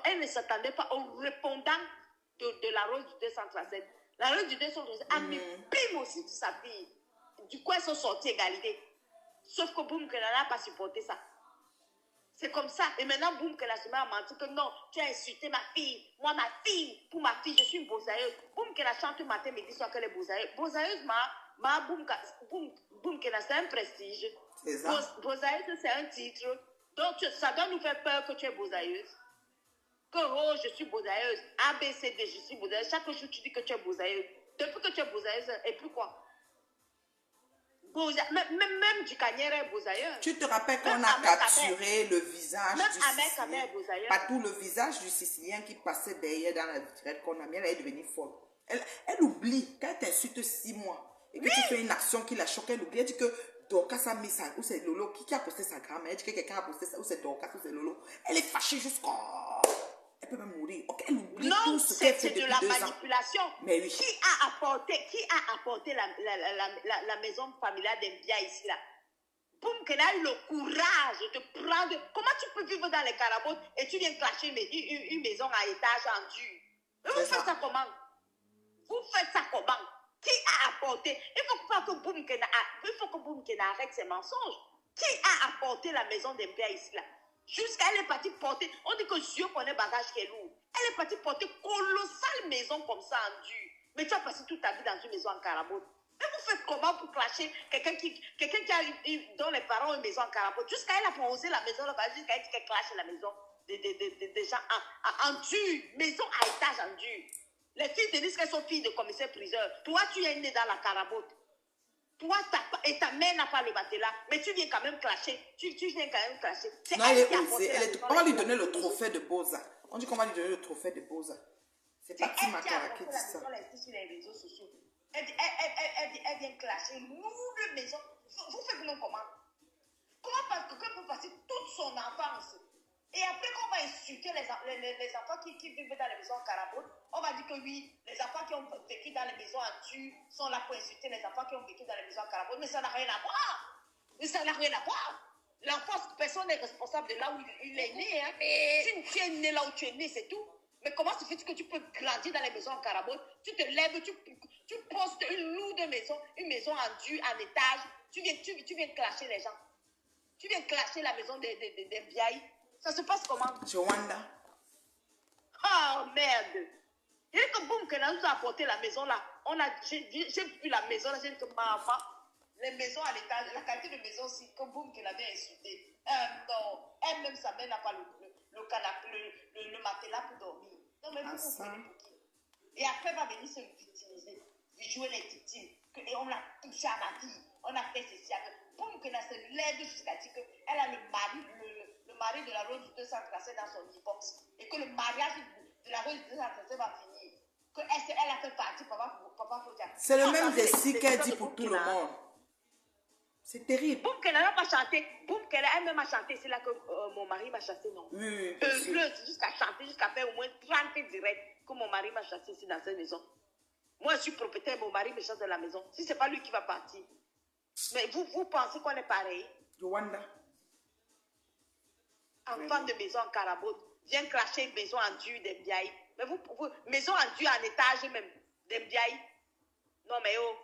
Elle ne s'attendait pas au répondant de la Rose du 237. La Rose du 237 a mis bim aussi sur sa fille. Du coup, elles sont sorties égalité. Sauf que Boum Kenaka n'a pas supporté ça. C'est comme ça. Et maintenant, Boum Kenaka se met à mentir que non, tu as insulté ma fille. Moi, ma fille, pour ma fille, je suis une bosailleuse. Boum Kenaka chante matin, midi, soir qu'elle est bosailleuse. Bosailleuse, Boum Kenaka, c'est un prestige. C'est ça. Bosailleuse, c'est un titre. Donc, ça doit nous faire peur que tu es bosailleuse. Que oh, je suis bosailleuse. A, B, C, D, je suis bosailleuse. Chaque jour, tu dis que tu es bosailleuse. Depuis que tu es bosailleuse, et puis quoi? Même du Canière est bosailleur. Tu te rappelles qu'on a capturé le visage du Sicilien, pas tout le visage du Sicilien qui passait derrière dans la vitrine qu'on a mis, elle est devenue folle. Elle oublie, quand elle t'insulte 6 mois et que tu fais une action qui la choque, elle oublie, elle dit que Dorcas a mis ça, ou c'est Lolo, qui a posté sa grand-mère, elle dit que quelqu'un a posté ça, ou c'est Dorcas, ou c'est Lolo. Elle est fâchée jusqu'à... Elle peut même mourir. Okay, elle oublie tout ce qu'elle fait depuis 2 ans. C'est de la manipulation. Mais oui. Qui a apporté la maison familiale d'Embia ici là? Boum, qu'elle a eu le courage de prendre. Comment tu peux vivre dans les carabotes et tu viens clasher une maison à étage en dur? Vous faites ça comment? Vous faites ça comment? Qui a apporté? Il faut que Boum Kena arrête ses mensonges. Qui a apporté la maison d'Embia ici là? Jusqu'à elle est partie porter, on dit que Dieu connaît bagage qui est lourd. Elle est partie porter colossale maison comme ça en dur. Mais tu as passé toute ta vie dans une maison en carabote. Et vous faites comment pour clasher quelqu'un dont les parents ont une maison en carabote? Jusqu'à elle a posé la maison là-bas, jusqu'à elle dit qu'elle clash la maison des gens en dur. Maison à étage en dur. Les filles te disent qu'elles sont filles de commissaire-priseur. Toi, tu es né dans la carabote. Toi, et ta mère n'a pas le matelas, mais tu viens quand même clasher. Tu viens quand même clasher. Non, elle est osée. On va lui donner le trophée de Boza. On dit qu'on va lui donner le trophée de Boza. C'est Patti Makara qui dit ça. Sur les réseaux sociaux. Elle vient clasher une nouvelle maison. Vous faites nous comment? Comment parce que quelqu'un peut passer toute son enfance et après qu'on va insulter les enfants qui vivent dans les maisons en carabote, on va dire que oui, les enfants qui ont vécu dans les maisons en dur sont là pour insulter les enfants qui ont vécu dans les maisons en carabote, mais ça n'a rien à voir. Mais ça n'a rien à voir. L'enfant, personne n'est responsable de là où il est né. Hein. Tu es né là où tu es né, c'est tout. Mais comment se fait-il que tu peux grandir dans les maisons en carabone? Tu te lèves, tu postes une lourde maison, une maison en dur, en étage. Tu viens clasher les gens. Tu viens clasher la maison des vieilles. Ça se passe comment? Joanda. Oh merde! Il dit que boum, que nous a apporté la maison là. J'ai vu la maison là, j'ai dit que maman, les maisons à l'étage, la qualité de maison aussi, que boum, qu'elle avait insulté. Non, elle-même, sa mère n'a pas le canapé, le matelas pour dormir. Non, mais vous comprenez pour qui? Et après, elle va venir se victimiser, jouer les victimes. Et on l'a touché à ma fille, on a fait ceci. Boum, qu'elle se lève jusqu'à dire qu'elle a le mari de la Rose 237 dans son e-box. Et que le mariage de la Rose 237 va finir. Qu'elle a fait partie, papa faut dire. C'est le même récit qu'elle dit pour tout le monde. C'est terrible. Boum, qu'elle n'a pas chanté. Boum, qu'elle a elle-même chanté. C'est là que mon mari m'a chassé, non? Oui. Heureuse, jusqu'à chanter, jusqu'à faire au moins 30 directs que mon mari m'a chassé ici dans cette maison. Moi, je suis propriétaire, mon mari me chasse de la maison. Si ce n'est pas lui qui va partir. Mais vous pensez qu'on est pareil? Rwanda. Enfant de maison en carabone, viens cracher une maison en dur des vieilles. Mais vous, maison en dur en étage même, des vieilles. Non, mais oh.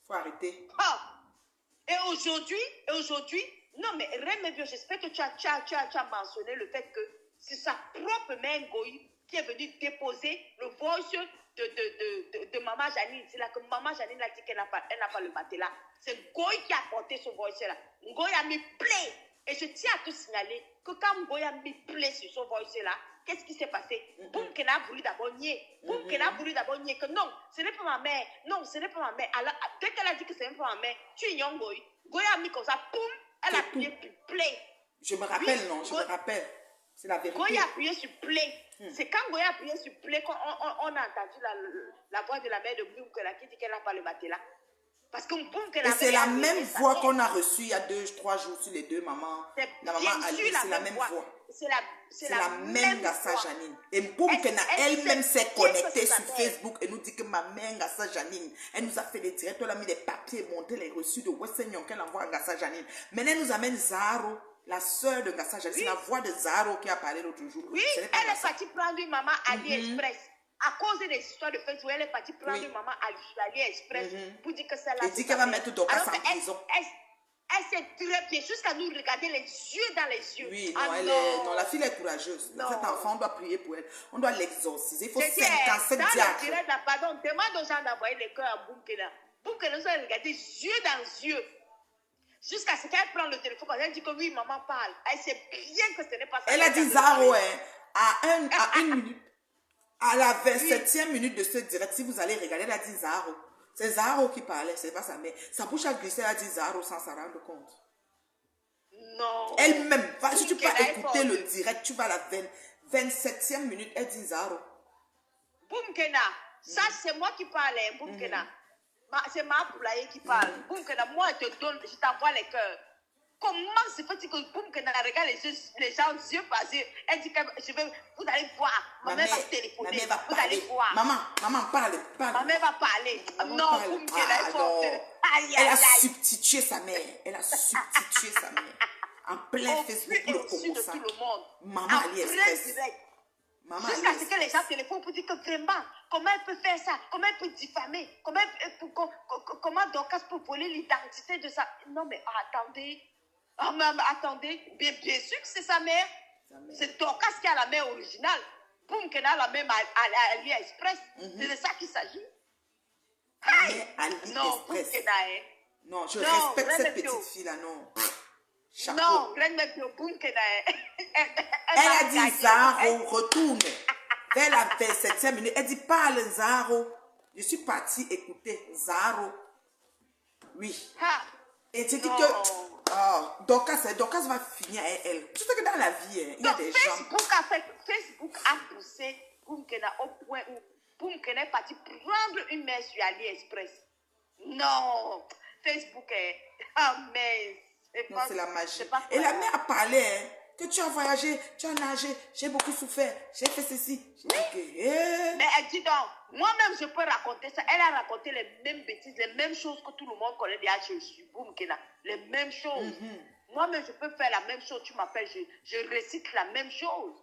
Faut arrêter. Oh. Et aujourd'hui, non, mais Reine Bio, j'espère que tu as mentionné le fait que c'est sa propre mère Goï qui est venue déposer le voice de Maman Janine. C'est là que Maman Janine a dit qu'elle n'a pas le matelas. C'est Goï qui a porté ce voice-là. Goï a mis play. Et je tiens à te signaler que quand Goï a mis play sur ce voice-là, qu'est-ce qui s'est passé? Boum, qu'elle a voulu d'abord nier. Boum, qu'elle a voulu d'abord nier que non, ce n'est pas ma mère. Non, ce n'est pas ma mère. Alors, dès qu'elle a dit que ce n'est pas ma mère, tu ignores Goï. Goï a mis comme ça, boum, elle a appuyé sur play. Je me rappelle, oui, non, je me rappelle. C'est la vérité. Goï a appuyé sur play. C'est quand Goï a appuyé sur play qu'on a entendu la voix de la mère de Boum qui dit qu'elle n'a pas le matelas. Parce que Boum, et c'est la même voix qu'on a reçue il y a 2-3 jours sur les deux mamans. La maman Ali, c'est la même voix. C'est la même Ngassa Janine. Et Boum elle-même s'est connectée sur Facebook et nous dit que ma mère Ngassa Janine, elle nous a fait des directs, elle a mis des papiers, monté les reçus de Wessenyon qu'elle envoie à Ngassa Janine. Maintenant, elle nous amène Zaro, la soeur de Ngassa Janine. C'est la voix de Zaro qui a parlé l'autre jour. Oui, elle est partie prendre une maman AliExpress. À cause des histoires de Facebook, elle est partie prendre une maman AliExpress pour dire que c'est la. Elle dit qu'elle va mettre Dorcas en prison. Elle s'est très bien jusqu'à nous regarder les yeux dans les yeux. Oui, non, non, la fille est courageuse. Non. Cet enfant, on doit prier pour elle. On doit l'exorciser. Il faut 57 diacres. Pardon, demande aux gens d'envoyer les cœurs à Boumkena. Boumkena nous a regardé yeux dans les yeux. Jusqu'à ce qu'elle prenne le téléphone, quand elle dit que oui, maman parle. Elle sait bien que ce n'est pas ça. Elle a dit Zaro, à une minute. À la 27e minute de ce direct, si vous allez regarder, elle a dit Zaro. C'est Zaro qui parlait, c'est pas sa mère. Sa bouche a glissé, elle a dit Zaro sans s'en rendre compte. Non. Elle-même, si tu peux écouter le direct, tu vas à la 27e minute, elle dit Zaro. Boumkena, ça c'est moi qui parle, Boumkena. C'est ma poulailler qui parle. Boumkena, moi je te donne, je t'envoie les cœurs. Comment se fait-il que Boumkena regarde les gens yeux par yeux? Elle dit que vous allez voir. Ma mère va téléphoner. Vous allez voir. Maman, parle. Ma mère va parler. Non, Boumkena, elle sort. Elle a substitué sa mère. Elle a substitué sa mère. En plein Facebook pour le Congo. Tout le monde. Maman AliExpress. Jusqu'à ce que les gens téléphonent pour dire que vraiment, comment elle peut faire ça? Comment elle peut diffamer? Comment Dorcas peut voler l'identité de sa... Non, mais attendez. Attendez, bien sûr que c'est sa mère. C'est Dorcas qui a la mère originale. Boum, qu'elle a la même à AliExpress. C'est de ça qu'il s'agit. Non, Boum, qu'elle a. Non, je respecte cette petite fille-là, non. Chapeau. Non, Boum, qu'elle a. Elle a dit Zaro, retourne vers la 27e minute. Elle dit parle Zaro. Je suis partie écouter Zaro. Oui. Et tu dis que Dorcas va finir à elle. Tu sais que dans la vie, il y a des gens. Facebook a poussé Boumkena au point où Boumkena est parti prendre une mère sur AliExpress. Non, Facebook est. Ah, mais. Non, c'est la magie. Et la mère a parlé. que tu as voyagé, tu as nagé, j'ai beaucoup souffert, j'ai fait ceci. J'ai dit que, Mais elle dit donc, moi-même je peux raconter ça. Elle a raconté les mêmes bêtises, les mêmes choses que tout le monde connaît déjà chez Boum Kena. Les mêmes choses. Moi-même je peux faire la même chose. Tu m'appelles, je récite la même chose.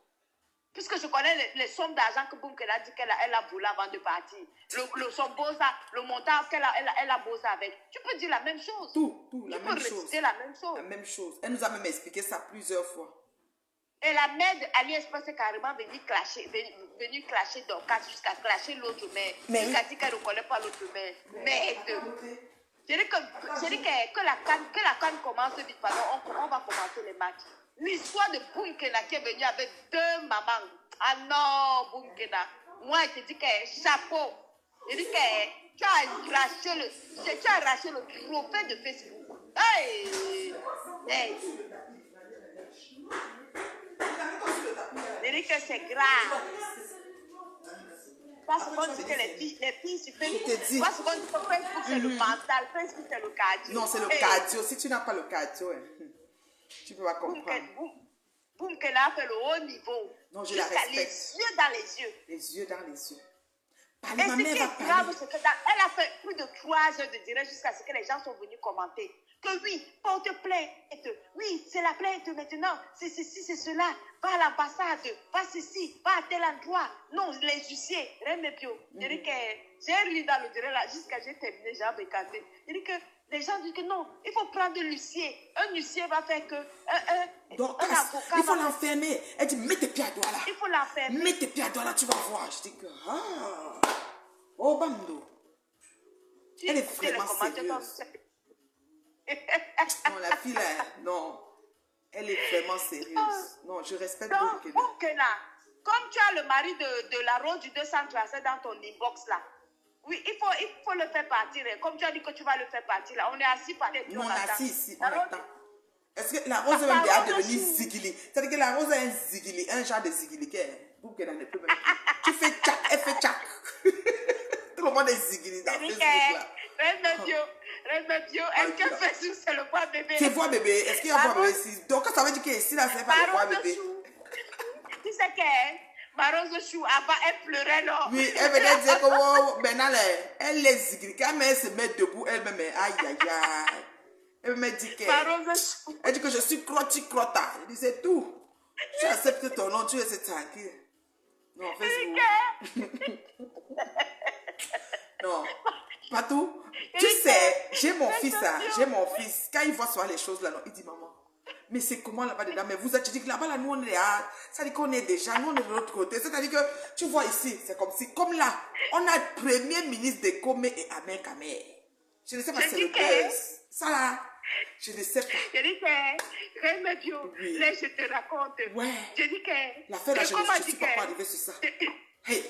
Puisque je connais les sommes d'argent que Boum Kena dit qu'elle a volé avant de partir. Son bosa, le montant qu'elle a bossé avec. Tu peux dire la même chose. Tout, la tu même peux chose. réciter la même chose. La même chose. Elle nous a même expliqué ça plusieurs fois. Et la mère d'AliExpress est carrément venue clasher Dorcas jusqu'à clasher l'autre mère. Jusqu'à dire qu'elle ne reconnaît pas l'autre mère. Merde. Je dis que la canne commence vite. Pardon, on va commencer les matchs. L'histoire de Boum Kena qui est venue avec 2 mamans. Ah non, Boum Kena. Moi, je te dis que chapeau. Je dis que tu as arraché le trophée de Facebook. Hey! Hey! Je dis que c'est grave. Parce qu'on dit que les filles sur Facebook. Parce qu'on dit que Facebook c'est le mental, Facebook c'est le cardio. Non, c'est le cardio. Si tu n'as pas le cardio, tu ne peux pas comprendre. Boum Kena a fait le haut niveau. Non, je la respecte. Les yeux dans les yeux. Les yeux dans les yeux. Et ce qui est grave, c'est qu'elle a fait plus de 3 heures de direct jusqu'à ce que les gens sont venus commenter. Que oui, porte plainte. Oui, c'est la plainte maintenant. C'est ceci, c'est cela. Va à l'ambassade. Va ceci. Va à tel endroit. Non, les huissiers. Remébio. J'ai ri dans le direct là jusqu'à ce que j'ai terminé. J'ai bécanté. Je dis que les gens disent que non, il faut prendre l'huissier. Un huissier va faire que donc, un avocat. Il faut l'enfermer. Elle dit, mets tes pieds à doigts là. Il faut l'enfermer. Mets tes pieds à doigts là, tu vas voir. Je dis que, oh, Bando. Elle est vraiment sérieuse. Non, la fille là, non. Elle est vraiment sérieuse. Non, je respecte donc, Boum Kena, comme tu as le mari de la Rose du 237 dans ton inbox là, oui, il faut le faire partir. Comme tu as dit que tu vas le faire partir là, on est assis par les pieds. On est assis ici, on attend. Est-ce que la Rose même déjà devenue zigili? C'est-à-dire que la Rose a un zigili, un genre de zigili. Boum Kena ne peut même plus. Tu fais tchac, elle fait tchac. Tout le monde est zigili dans Facebook là. Remébio, est-ce que Facebook c'est le voix bébé? C'est voix bébé, est-ce qu'il y a voix bébé ici? Donc ça veut dire qu'ici là c'est pas le voix bébé. Tu sais que Marose Chou avant elle pleurait là. Oui, elle venait dire que oh, maintenant elle est zigri. Quand elle se met debout, elle me met aïe aïe aïe. Elle me dit que elle dit que je suis crotti crotta. Je dis c'est tout. Tu acceptes ton nom, tu es tranquille. Non, Facebook. Non. Patou, tu sais, j'ai mon fils, quand il voit souvent les choses là, non, il dit, maman, mais c'est comment là-bas dedans? Mais vous êtes, tu dis que là-bas, là, nous on est là, ça dit qu'on est déjà, nous on est de l'autre côté. C'est-à-dire que, tu vois ici, c'est comme si, comme là, on a le premier ministre de Comé et Amer Kamer. Je ne sais pas si c'est le buzz. Ça là, je ne sais pas. Je dis que, Remébio, oui. Là, je te raconte. Ouais. Je dis que, l'affaire là, je ne suis pas arrivée sur ça. Hey.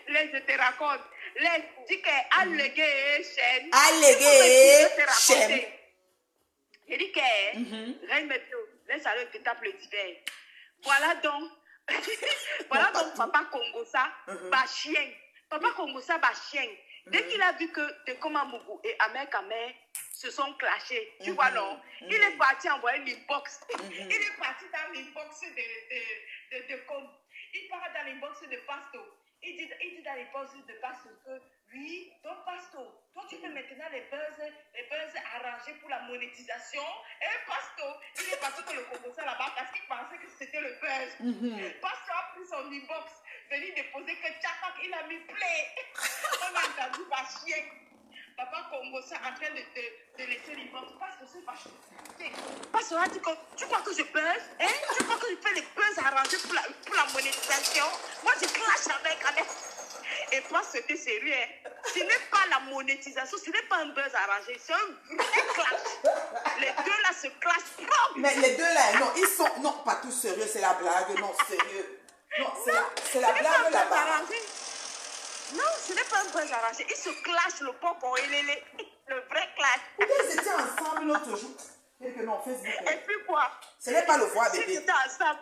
Là, je te raconte. Là, je dis que, allégué, chaîne. Allégué, chaîne. Je dis que, Remébio, là, ça veut que tu tapes le divers. Voilà donc, Papa Kongosa, bah chien. Papa Kongosa, bah chien. Dès qu'il a vu que Tekoma Mougou et Amer Kamer se sont clashés, tu vois non, il est parti envoyer l'inbox. Il est parti dans l'inbox de Com. Il part dans l'inbox de Pasto. Il dit dans l'inbox de Pasto que oui, donc Pasto, toi tu fais maintenant les buzz arrangés pour la monétisation. Et Pasto, il est parti que le Congo là-bas parce qu'il pensait que c'était le buzz. Pasto a pris son inbox, venu déposer que Tchakak, il a mis play. On a entendu ma chien. Papa Congo ça en train de laisser l'inbox. Pasto c'est fâché. Pasto a dit que tu crois que je buzz? Hein? Tu crois que je fais les buzz arrangés pour la monétisation? Moi je clash avec Alex. Et toi, c'était sérieux. Hein? Ce n'est pas la monétisation, ce n'est pas un buzz arrangé, c'est un vrai clash. Les deux là se clashent trop. Mais les deux là, non, ils sont, non, pas tout sérieux, c'est la blague, non, sérieux. Non, c'est la blague là-bas. Non, ce n'est pas un buzz arrangé, ils se clashent le popo et le vrai clash. Ils étaient ensemble l'autre jour. Et que non, Facebook. Et puis quoi? Ce n'est pas le voix bébé. Ils étaient ensemble.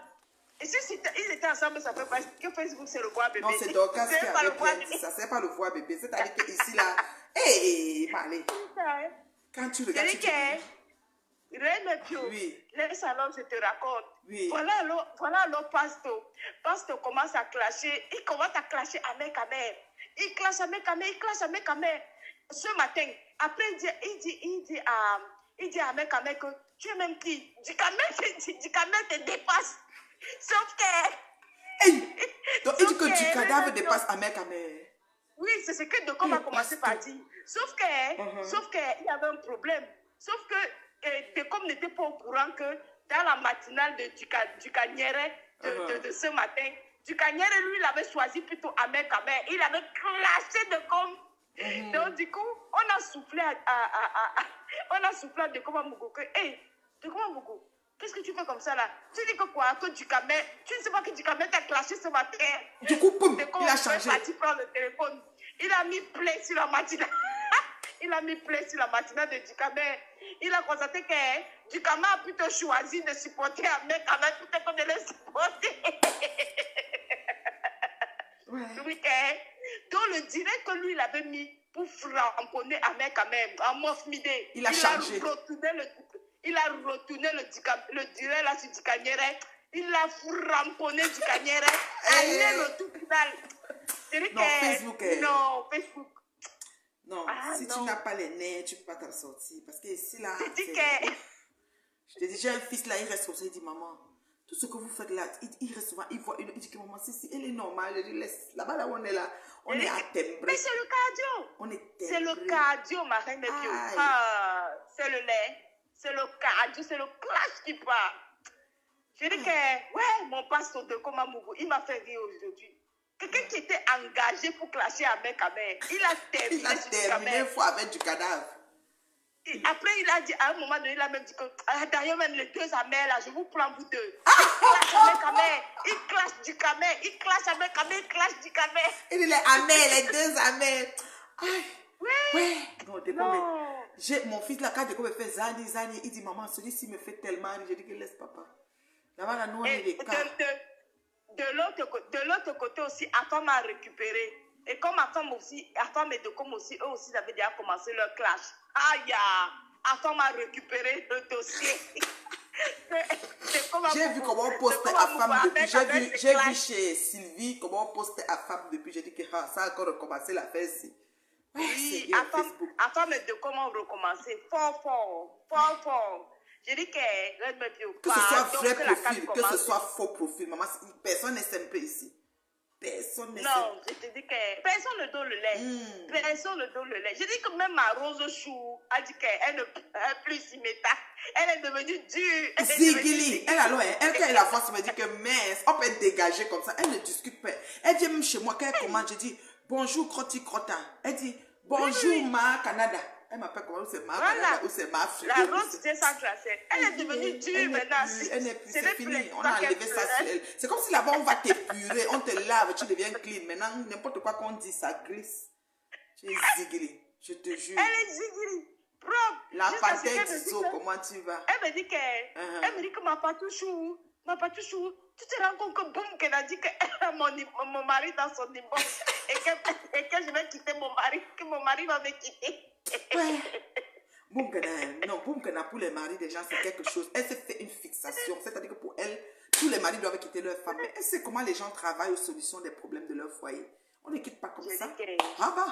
Et si ils étaient ensemble, ça fait pas que Facebook c'est le voix bébé. Non, c'est Dorcas qui avait plainte ça. C'est pas le voix bébé. C'est-à-dire que ici là, hé, Malé. Quand tu regardes, tu dis. Reine Pio, Oui. laisse alors, je te raconte. Oui. Voilà alors, Pasto. Pasto commence à clasher. Il commence à clasher avec sa mère. Il clash avec sa mère, il clash avec sa mère. Ce matin, après, il dit à sa mère que tu es même qui? Du camel te dépasse. Sauf que... Hey! Donc, il dit que Sauf du que- cadavre dépasse Ahmed Kamer. Oui, c'est ce que Docom a commencé par dire. Sauf que il y avait un problème. Sauf que Docom n'était pas au courant que dans la matinale du Cagnère de ce matin, du Cagnère, lui, il avait choisi plutôt Ahmed Kamer. Il avait clashé Docom. Donc, du coup, on a soufflé à Docom à Mugo que, hey, Docom à Mugo, qu'est-ce que tu fais comme ça là? Tu dis que quoi? Que du Camer, tu ne sais pas que du Camer t'a clashé ce matin. Du coup, poum, C'est il a changé. parti prendre le téléphone. Il a mis play sur la matinale. Il a mis play sur la matinale de Ducamé. Il a constaté que Ducamé a plutôt choisi de supporter Ahmed Kamer plutôt que de le supporter. Ouais. Oui, donc le direct que lui, il avait mis pour framponner Ahmed Kamer en Mofmide. Il a changé. Il a retourné le direct là sur Ducanière. Il a framponné Ducanière. Il est le tout final. Non, Facebook. Non, Facebook. Non, si tu n'as pas les nerfs, tu ne peux pas t'en sortir. Parce que ici, là, Je dis que... je te dis, j'ai un fils là, il reste comme ça, il dit, maman, tout ce que vous faites là, il reste souvent, il voit, il dit que maman, si, elle est normale, je dis, laisse, là-bas, là où on est là, on est à Tembré. Mais c'est le cardio. On est Tembré. C'est le cardio, ma reine de Dieu. C'est le lait, c'est le cardio, c'est le clash qui part. Je dis que, ouais, mon pasteur de Komamougou, il m'a fait rire aujourd'hui. Quelqu'un qui était engagé pour clasher avec Kamer, il a terminé. Il a terminé une fois avec du cadavre. Et après, il a dit, à un moment donné, il a même dit que, d'ailleurs, même les deux amers là, je vous prends vous deux. Il clash avec Kamer, il clash du Kamer, il clash avec Kamer, il clash du Kamer. Il dit les amers, les deux amers. Aïe. Ouais. Non. Mon fils là, quand il me fait Zani, il dit, maman, celui-ci me fait tellement rire. Je dis que laisse papa. Là-bas, là, nous, on est des cas. De l'autre côté aussi, Afam a récupéré. Et comme Afam et Docom aussi, eux aussi avaient déjà commencé leur clash. Aïe, Afam a récupéré le dossier. J'ai vu comment on postait Afam depuis. J'ai vu chez Sylvie comment on postait Afam depuis. J'ai dit que ça a encore recommencé l'affaire ici. Oui, Afam et Docom ont recommencé fort. Je dis que ce soit vrai profil, que ce soit faux profil, maman, personne n'est simple ici. Personne n'est simple. Non, je te dis que personne ne donne le lait. Personne ne donne le lait. Je dis que même ma Rose Chou a dit qu'elle ne peut plus s'y mettre. Elle est devenue dure. Zigili, elle quand elle a force, me dit que mince, on peut être dégagé comme ça. Elle ne discute pas. Elle vient même chez moi, quand elle commande, je dis bonjour Croti Crota. Elle dit bonjour Ma Canada. Elle m'appelle comment? C'est Ma Canada ou c'est Ma Afrique. La Rose, c'est ça classée. Elle est devenue dure maintenant. Elle n'est plus, c'est fini. On a enlevé ça sur elle. C'est comme si là-bas, on va t'épurer, on te lave, tu deviens clean. Maintenant, n'importe quoi qu'on dit, ça glisse. Tu es zigili, je te jure. Elle est zigili, propre. La patate d'Iso, comment tu vas? Elle me dit que ma patouchou, tu te rends compte que boum, qu'elle a dit que mon mari dans son divorce et que je vais quitter mon mari, que mon mari va me quitter. Ouais. Boumkena, pour les maris des gens, c'est quelque chose. Elle s'est fait une fixation. C'est-à-dire que pour elle, tous les maris doivent quitter leur femme. Mais elle sait comment les gens travaillent aux solutions des problèmes de leur foyer. On ne quitte pas comme ça.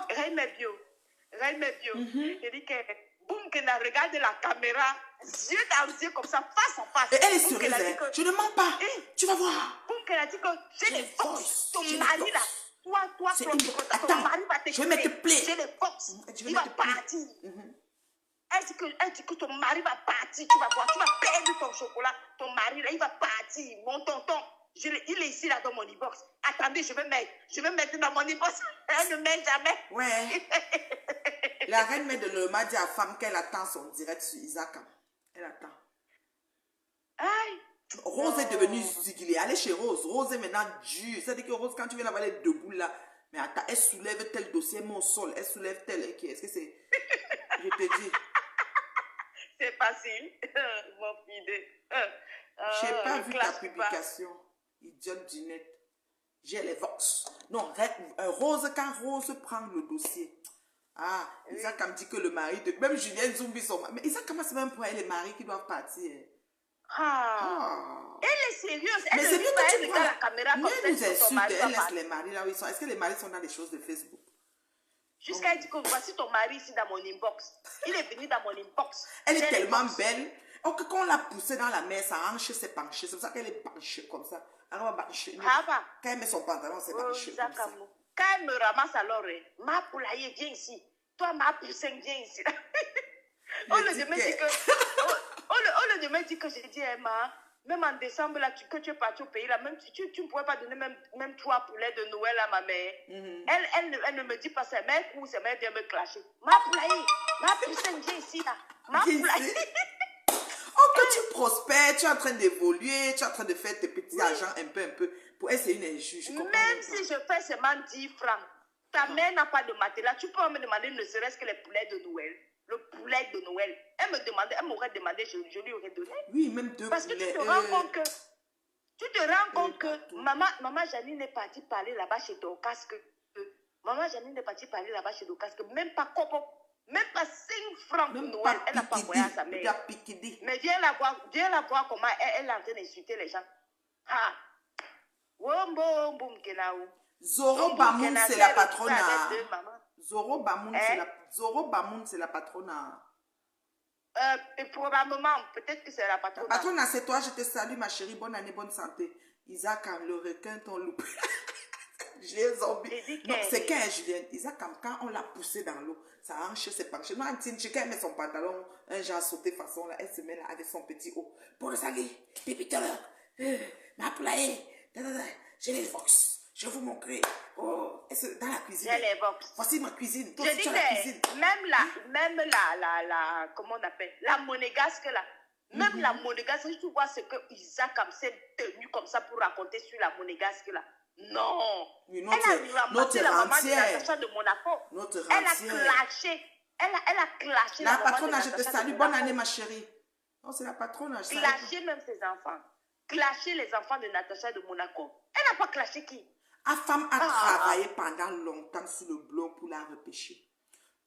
Reine Bio. Je dis que Boumkena regarde la caméra, yeux dans yeux comme ça, face à face. Et elle est sérieuse. Je ne mens pas. Tu vas voir. Boumkena dit que j'ai les forces. Ton mari là. Toi, ton mari va te quitter. Je vais mettre plaie. J'ai les forces. Il va partir. Elle dit que ton mari va partir. Tu vas voir, tu vas perdre ton chocolat. Ton mari là, il va partir. Mon tonton, il est ici là dans mon e-box. Attendez, je vais mettre dans mon e-box. Elle ne met jamais. Ouais. La reine mère de Lema dit à femme qu'elle attend son direct sur Isaac. Elle attend. Aïe. Rose est devenue zigilée. Allez chez Rose. Rose est maintenant dure. C'est-à-dire que Rose, quand tu viens la voir, elle est debout là. Mais attends, elle soulève tel dossier, mon sol. Elle soulève tel. Est-ce que c'est. Je te dis. C'est facile. Mon fidèle. Je n'ai pas vu ta publication. Idiote du net. J'ai les vox. Non, Rose, quand Rose prend le dossier, Ah, Oui. Isaac me dit que le mari de... Même Julien Zumbi, son mari. Mais Isaac, comment c'est même pour elle, les maris qui doivent partir? Ah. Ah. Elle est sérieuse. Mais Elle c'est ne mieux rit pas, que elle tu regarde prends... la caméra comme Mieux ça, nous dit que son insulte, mari va elle laisse partir. les maris là où ils sont. Est-ce que les maris sont dans les choses de Facebook? Jusqu'à elle dit que voici ton mari ici dans mon inbox. Il est venu dans mon inbox. Elle est J'ai tellement l'inbox. belle. Oh, que quand on l'a poussée dans la mer, sa hanche s'est penchée. C'est pour ça qu'elle est penchée comme ça. Elle va pencher. Ah, va. Quand elle met son pantalon, c'est penché comme ça. Quand elle me ramasse alors, ma poulailler, viens ici. Toi, ma poussin, viens ici. On le demain dit que j'ai dit, Emma, même en décembre, là, que tu es parti au pays, là, même tu ne pourrais pas donner même 3 poulets de Noël à ma mère. Elle ne me dit pas ça, mais elle vient me clasher. Ma poulailler, ma poussin, viens ici, là. Ma poulailler. Oh, que tu prospères, tu es en train d'évoluer, tu es en train de faire tes petits argent un peu. Pour elle, c'est une injuste. Même si je fais seulement 10 francs, ta mère n'a pas de matelas, tu peux me demander ne serait-ce que les poulets de Noël. Le poulet de Noël. Elle m'aurait demandé, je lui aurais donné. Oui, même 2 Parce que poulets. tu te rends compte que maman Janine est partie parler là-bas chez ton casque. Maman Janine est partie parler là-bas chez ton casque. Même pas 5 francs pour Noël. Elle n'a pas envoyé à sa mère. Mais viens la voir comment elle est en train d'insulter les gens. Ah. Zoro Bamoun, c'est la patronne. Zoro Bamoun, c'est la patronne. Probablement, peut-être que c'est la patronne. La patronne, c'est toi, je te salue, ma chérie. Bonne année, bonne santé. Isaac, le requin, ton loup. Julien Zombie. Non, c'est quand Julien. Isaac, quand on l'a poussé dans l'eau, sa hanche s'est penchée. Non, Antine, quand elle met son pantalon, un genre sauté façon, là, elle se met là avec son petit haut. Pour le sagui, depuis tout à l'heure, ma poulailler, j'ai les box. Je vais vous montrer. Oh, dans la cuisine. J'ai les box. Voici ma cuisine. Toi, je dis que même la, comment on appelle, la monégasque là. Même la monégasque, tu vois ce que Isaac s'est tenu comme ça pour raconter sur la monégasque là. Non. Oui, elle a ramassé la maman de Natacha de Monaco. Elle a clashé. Elle a clashé la patronne, je te salue. Bonne année, ma chérie. Non, c'est la patronne. Clashé même ses enfants. Clashé les enfants de Natacha de Monaco. Elle n'a pas clashé qui? La femme a travaillé pendant longtemps sur le blog pour la repêcher.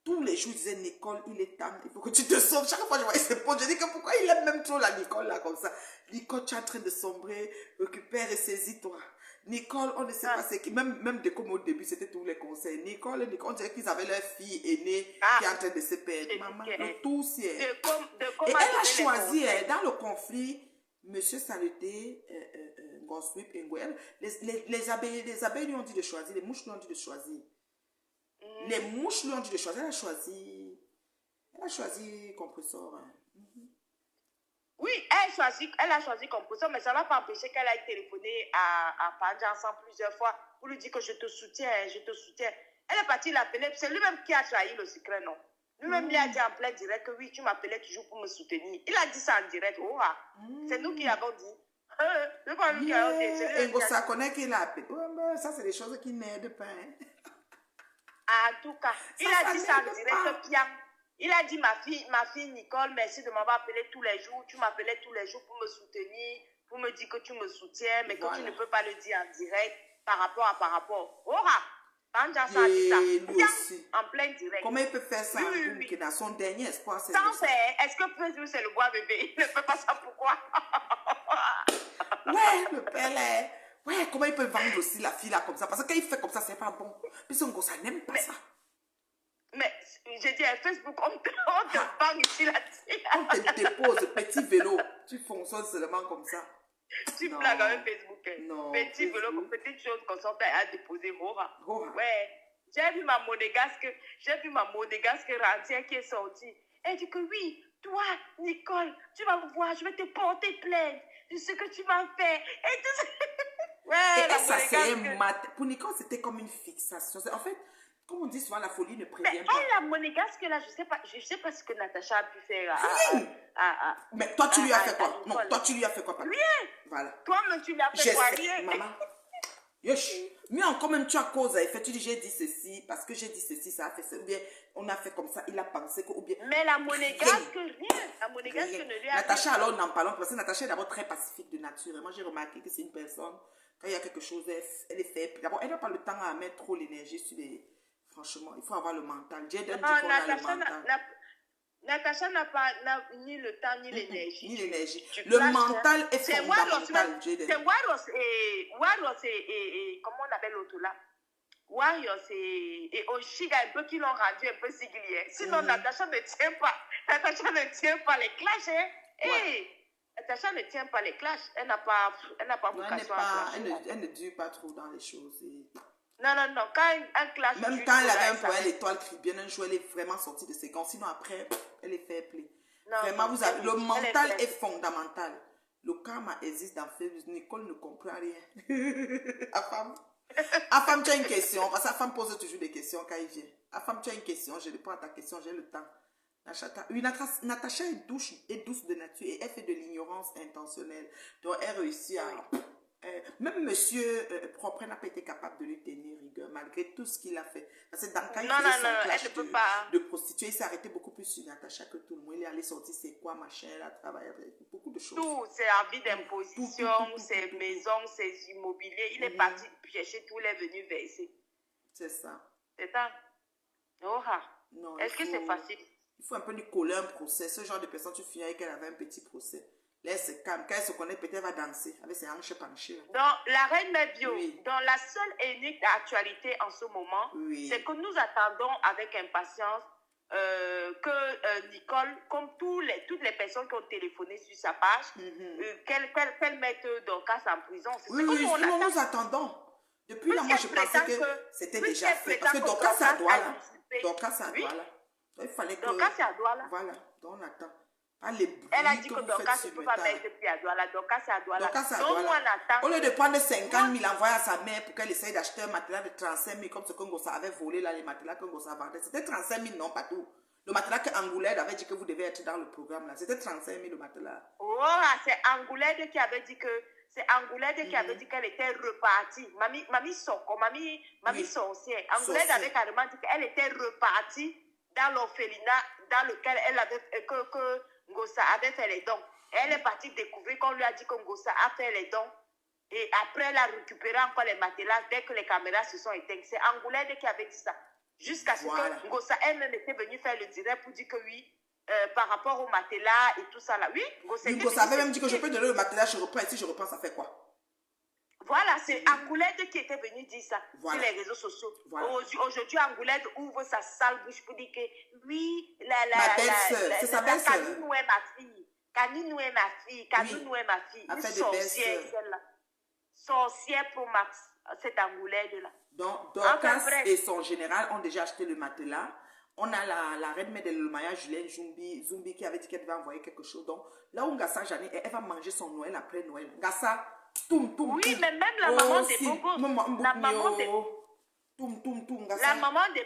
Tous les jours, je disais, Nicole, il est temps, il faut que tu te sauves. Chaque fois, je voyais ses potes, je dis que pourquoi il aime même trop la Nicole là comme ça. Nicole, tu es en train de sombrer, récupère et saisis-toi. Nicole, on ne sait pas ce qui, même de comme au début, c'était tous les conseils. Nicole, on dirait qu'ils avaient leur fille aînée qui est en train de se perdre. Maman, le tout, c'est. Et elle a choisi, dans le conflit, Monsieur Saluté, Gonswip et Ngoël, les abeilles lui ont dit de choisir, les mouches lui ont dit de choisir. Les mouches lui ont dit de choisir, elle a choisi compresseur. Oui, elle a choisi compresseur, mais ça ne va pas empêcher qu'elle aille téléphoner à Pandjansan plusieurs fois pour lui dire que je te soutiens. Elle est partie l'appeler, c'est lui-même qui a trahi le secret, non? Lui-même lui a dit en plein direct que oui, tu m'appelais toujours pour me soutenir. Il a dit ça en direct, c'est nous qui l'avons dit. C'est pas nous qui l'avons dit. Et ça connaît qu'il a appelé. Ça, c'est des choses qui n'aident pas. En tout cas, il a dit ça en direct, bien. Il a dit, ma fille Nicole, merci de m'avoir appelé tous les jours. Tu m'appelais tous les jours pour me soutenir, pour me dire que tu me soutiens, mais que tu ne peux pas le dire en direct par rapport. Lui aussi. En plein direct. Comment il peut faire ça? Oui. Dans son dernier espoir, c'est sans faire. Est-ce que Facebook, c'est le bois bébé? Il ne fait pas ça, pourquoi? Ouais, le père là. Ouais, comment il peut vendre aussi la fille là comme ça? Parce que quand il fait comme ça, c'est pas bon. Puis son gosse, ça n'aime pas ça. Mais j'ai dit à Facebook, on te bang ici là-dessus. On te dépose, petit vélo. Tu fonctionnes seulement comme ça. Tu blagues avec Facebook. Non, petit Facebook. vélo, petite chose qu'on sort à déposer. Rora. Ouais. J'ai vu ma monégasque rentière qui est sortie. Elle dit que oui, toi, Nicole, tu vas me voir, je vais te porter plainte de ce que tu m'as fait. Et tout ça. Ouais, et ça, c'est mat. Pour Nicole, c'était comme une fixation. En fait, comme on dit souvent, la folie ne prévient pas. Mais la monégasque, là, je sais pas ce que Natacha a pu faire. Mais toi, tu lui as fait quoi? Non, toi, tu lui as fait quoi? Rien. Voilà. Toi-même, tu lui as fait quoi? Rien. Maman. Yosh. Mais encore même, tu as cause à effet. Tu dis, j'ai dit ceci, parce que j'ai dit ceci, ça a fait ça. Ou bien, on a fait comme ça, il a pensé que, ou bien. Mais la monégasque, rien. La monégasque ne lui a Natacha, alors, n'en parlons pas. Parce que Natacha est d'abord très pacifique de nature. Et moi, j'ai remarqué que c'est une personne, quand il y a quelque chose, elle est faible. D'abord, elle n'a pas le temps à mettre trop l'énergie sur les. Franchement, il faut avoir le mental. Jaden dit Non, qu'on a le mental. Natacha n'a ni le temps ni l'énergie. Ni l'énergie. Tu Le clashes, mental est c'est fondamental, Jaden. C'est Warriors et comment on appelle l'autre là? Warriors et Oshiga un peu qui l'ont rendu un peu singulier. Sinon, Natacha ne tient pas. Natacha ne tient pas les clashs. Hein? Ouais. Natacha ne tient pas les clashs. Elle n'a pas vocation à clasher. Elle ne dure pas trop dans les choses. Non. Quand un clash. Même quand elle avait un problème, l'étoile Caribbean, un jour, elle est vraiment sortie de ses gants. Sinon, après, elle est fair play. Vraiment, le mental est fondamental. Le karma existe dans Facebook. Nicole ne comprend rien. À femme, tu as une question. Parce que la femme pose toujours des questions quand il vient. À femme, tu as une question. Je réponds à ta question. J'ai le temps. Oui, Natacha est douce de nature et elle fait de l'ignorance intentionnelle. Donc, elle réussit à... même monsieur propre n'a pas été capable de lui tenir rigueur malgré tout ce qu'il a fait. Parce que dans quand il faisait son clash de prostituée, il s'est arrêté beaucoup plus sur Natacha que tout le monde. Il est allé sortir ses quoi, machin, il a travaillé avec beaucoup de choses. Tout, c'est avis d'imposition, ses maisons, ses immobiliers. Il est parti piocher tout, il est venu verser. C'est ça. C'est ça. Est-ce que c'est facile? Il faut un peu lui coller un procès. Ce genre de personne, tu finis qu'elle avait un petit procès. Là, elle se calme. Quand elle se connaît, peut-être elle va danser avec ses hanches penchées. Donc, la reine Mebio, dans la seule et unique actualité en ce moment, c'est que nous attendons avec impatience que Nicole, comme toutes les personnes qui ont téléphoné sur sa page, qu'elle mette Dorcas en prison. Nous attendons. Depuis là, moi, je pensais que c'était déjà fait. Parce que Dorcas est à Douala. Dorcas est à Douala. Il fallait que... Dorcas est à Douala. Voilà, donc on attend. Elle a dit que Dorcas ne peut pas mettre plus à Douala. Dorcas est à Douala. Donc, on attend. Au lieu de prendre 50 000 envoyer à sa mère pour qu'elle essaye d'acheter un matelas de 35 000 comme ce que Ngossa avait volé là, les matelas que Ngossa vendait. C'était 35 000, non, pas tout. Le matelas que Angoulède avait dit que vous devez être dans le programme là. C'était 35 000 le matelas. Oh, c'est Angoulède qui avait dit que... C'est Angoulède qui avait dit qu'elle était repartie. Mamie sorcière. Angoulède avait carrément dit qu'elle était repartie dans l'orphelinat dans lequel elle avait que Ngossa avait fait les dons. Elle est partie découvrir qu'on lui a dit que Ngossa a fait les dons. Et après, elle a récupéré encore les matelas dès que les caméras se sont éteintes. C'est Angoulède qui avait dit ça. Jusqu'à ce que Ngossa elle-même était venue faire le direct pour dire que oui, par rapport au matelas et tout ça là. Oui, Ngossa avait même dit que je peux donner le matelas, je reprends. Et si je reprends, ça fait quoi? Voilà, c'est Angoulède qui était venu dire ça sur les réseaux sociaux. Aujourd'hui, Angoulède ouvre sa sale bouche pour dire que oui, ma belle-sœur, c'est sa belle-sœur. Kaninou est ma fille. Kaninou est ma fille. Kaninou est ma fille. Une sorcière, celle-là. Sorcière pour Max, cette Angoulède-là. Donc, Dorcas et son général ont déjà acheté le matelas. On a la reine mère de l'Omaya, Julien Zumbi, qui avait dit qu'elle va envoyer quelque chose. Donc, là où Ngassa Jani, elle va manger son Noël après Noël. Ngassa, oui, mais même la maman des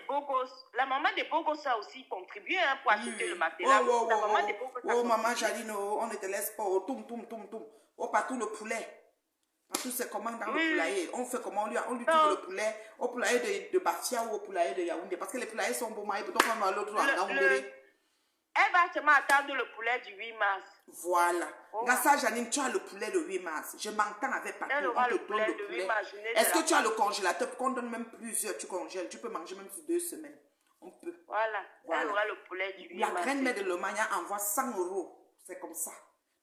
Bogos. La maman des Bogos a aussi contribué pour acheter le matelas. La maman des Bogos. Oh, maman Jaline, on ne te laisse pas. Oh, partout le poulet. Partout c'est comment dans le poulailler. On fait comment on lui trouve le poulet au poulailler de Bafia ou au poulailler de Yaoundé. Parce que les poulaillers sont beaux, donc on va l'autre à Yaoundé. Elle va seulement attendre le poulet du 8 mars. Voilà. Ngassa Janine, tu as le poulet le 8 mars. Je m'entends avec papa. On te donne le poulet. Est-ce que tu as le congélateur? Qu'on donne même plusieurs, tu congèles. Tu peux manger même sur 2 semaines. On peut. Voilà. Elle aura le poulet du 8 mars. La reine mère de l'Omania envoie 100 €. C'est comme ça.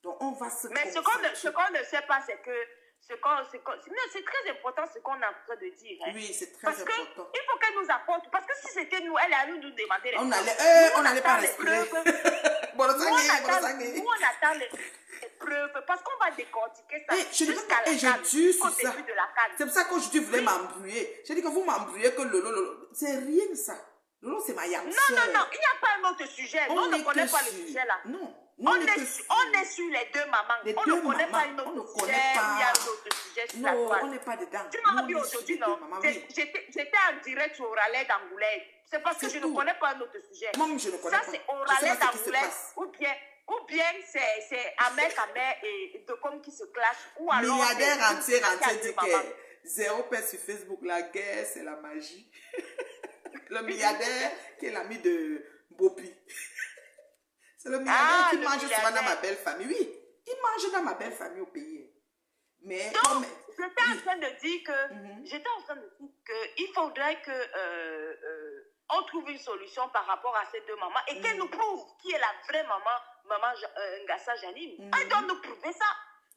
Donc on va se... Mais ce qu'on ne sait pas, c'est que... c'est très important ce qu'on est en train de dire. Hein. Oui, c'est très important. Il faut qu'elle nous apporte. Parce que si c'était nous, elle allait nous demander les preuves. On n'allait pas respirer. Nous, on attend les preuves. Parce qu'on va décortiquer ça jusqu'à la canne. Au début de la canne. C'est pour ça qu'aujourd'hui, vous voulez m'embrouiller. J'ai dit que vous m'embrouillez que Lolo. C'est rien ça. Lolo, c'est ma yam. Non, il n'y a pas un autre sujet. On ne connaît pas le sujet là. Non. On est sur les deux mamans. On ne connaît pas une autre sujet. Il y a un autre sujet sur la toile. On n'est pas dedans. Tu m'as dit aujourd'hui, non? J'étais en direct sur Oralais d'Angoulême. C'est parce que je ne connais pas un autre sujet. Moi, je ne connais pas. Ça, c'est Oralais d'Angoulême. Ou bien c'est Ahmed et Docom qui se clashent. Ou alors. Milliardaire entier dit que 0 paix sur Facebook. La guerre, c'est la magie. Le milliardaire qui est l'ami de Bopi. C'est le milliardaire qui mange souvent dans ma belle famille. Oui, il mange dans ma belle famille au pays. Mais Donc, comme... j'étais en Oui. train de dire que, il faudrait que on trouve une solution par rapport à ces deux mamans et qu'elle nous prouve qui est la vraie maman Ngassa Janine. Elle doit nous prouver ça.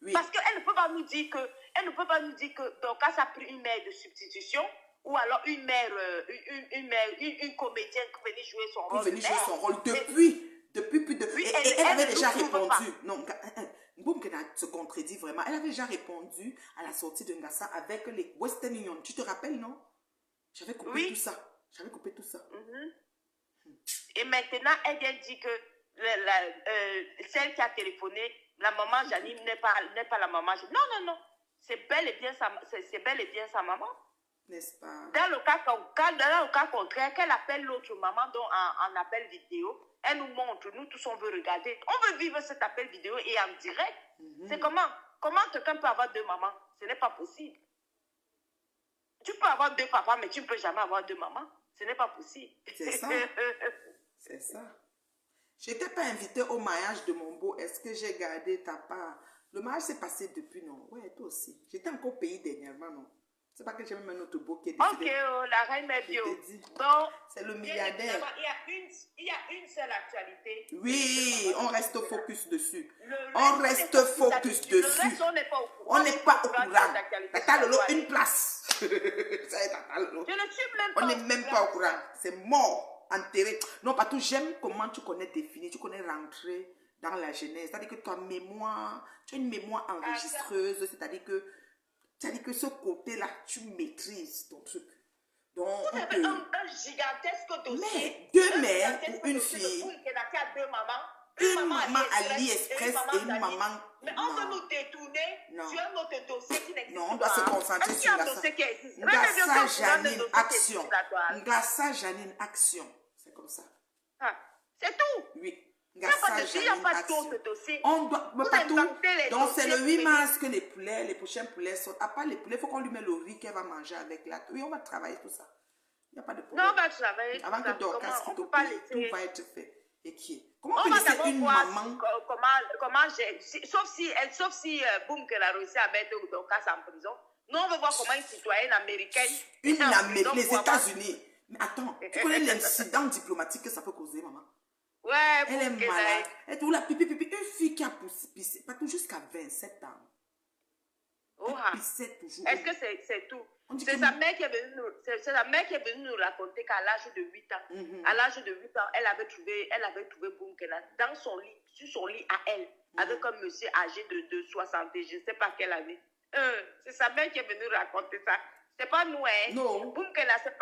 Oui. Parce qu'elle ne peut pas nous dire que Dorcas a pris une mère de substitution ou alors une mère, une comédienne qui venait jouer son rôle. Pour venir jouer son rôle depuis plus de... Oui, et elle elle avait ne déjà nous prouve pas. répondu. Non, Boumkena se contredit vraiment. Elle avait déjà répondu à la sortie de Ngassa avec les Western Union. Tu te rappelles, non? J'avais coupé tout ça. J'avais coupé tout ça. Et maintenant, elle vient dire que celle qui a téléphoné, la maman Janine n'est pas la maman Janine. Non. C'est bel et bien sa maman. N'est-ce pas? Dans le cas contraire, qu'elle appelle l'autre maman en appel vidéo, elle nous montre, nous tous on veut regarder. On veut vivre cet appel vidéo et en direct. C'est comment quelqu'un peut avoir deux mamans? Ce n'est pas possible. Tu peux avoir deux papas, mais tu ne peux jamais avoir deux mamans. Ce n'est pas possible. C'est ça. C'est ça. Je n'étais pas invitée au mariage de mon beau. Est-ce que j'ai gardé ta part? Le mariage s'est passé depuis, non? Ouais, toi aussi. J'étais encore au pays dernièrement, non? C'est pas que j'ai même un autre beau qui est décédé. Ok, la reine est bio. Donc, c'est le milliardaire. Il y a une seule actualité. Oui, on reste focus dessus. On reste focus dessus. Le reste, on n'est pas au courant. On n'est pas au courant. Tata Lolo, une place. Ça y est, Tata Lolo. Je ne suis même pas. On n'est même pas au courant. C'est mort, enterré. Non, partout, j'aime comment tu connais définir, tu connais rentrer dans la genèse. C'est-à-dire que ta mémoire, tu as une mémoire enregistreuse. C'est-à-dire que ce côté-là, tu maîtrises ton truc. Donc, vous avez un gigantesque dossier. Mais deux mères ou une fille. Deux mamans. Une maman AliExpress et une maman... Mais on veut nous détourner sur notre dossier qui n'existe pas. Non, on doit se concentrer sur Ngassa Janine, action. Ngassa Janine, action. C'est comme ça. C'est tout. Oui. Ngassa Janine, action. On doit... pas tout. Donc, c'est le 8 mars que les prochains poulets sortent. À part les poulets, il faut qu'on lui mette le riz qu'elle va manger avec la... Oui, on va travailler tout ça. Il n'y a pas de problème. Non, on va travailler. Avant que Dorcas quitte au pays, tout va être fait. Et qui est? Comment on peut laisser une maman? Sauf si Boum qu'elle a réussi à mettre Dorcas en prison. Nous, on veut voir comment une citoyenne américaine. Les États-Unis. Mais attends, tu connais l'incident diplomatique que ça peut causer, maman? Ouais, elle est malade. Elle est où la pipi. Une fille qui a pissé, pas tout jusqu'à 27 ans. Est-ce que c'est tout? C'est sa mère qui est venue nous raconter qu'à l'âge de 8 ans, elle avait trouvé Boumkena dans son lit, sur son lit à elle, avec un monsieur âgé de 60 et je ne sais pas quelle année. C'est sa mère qui est venue raconter ça. C'est pas nous, hein? Non. Boumkena, c'est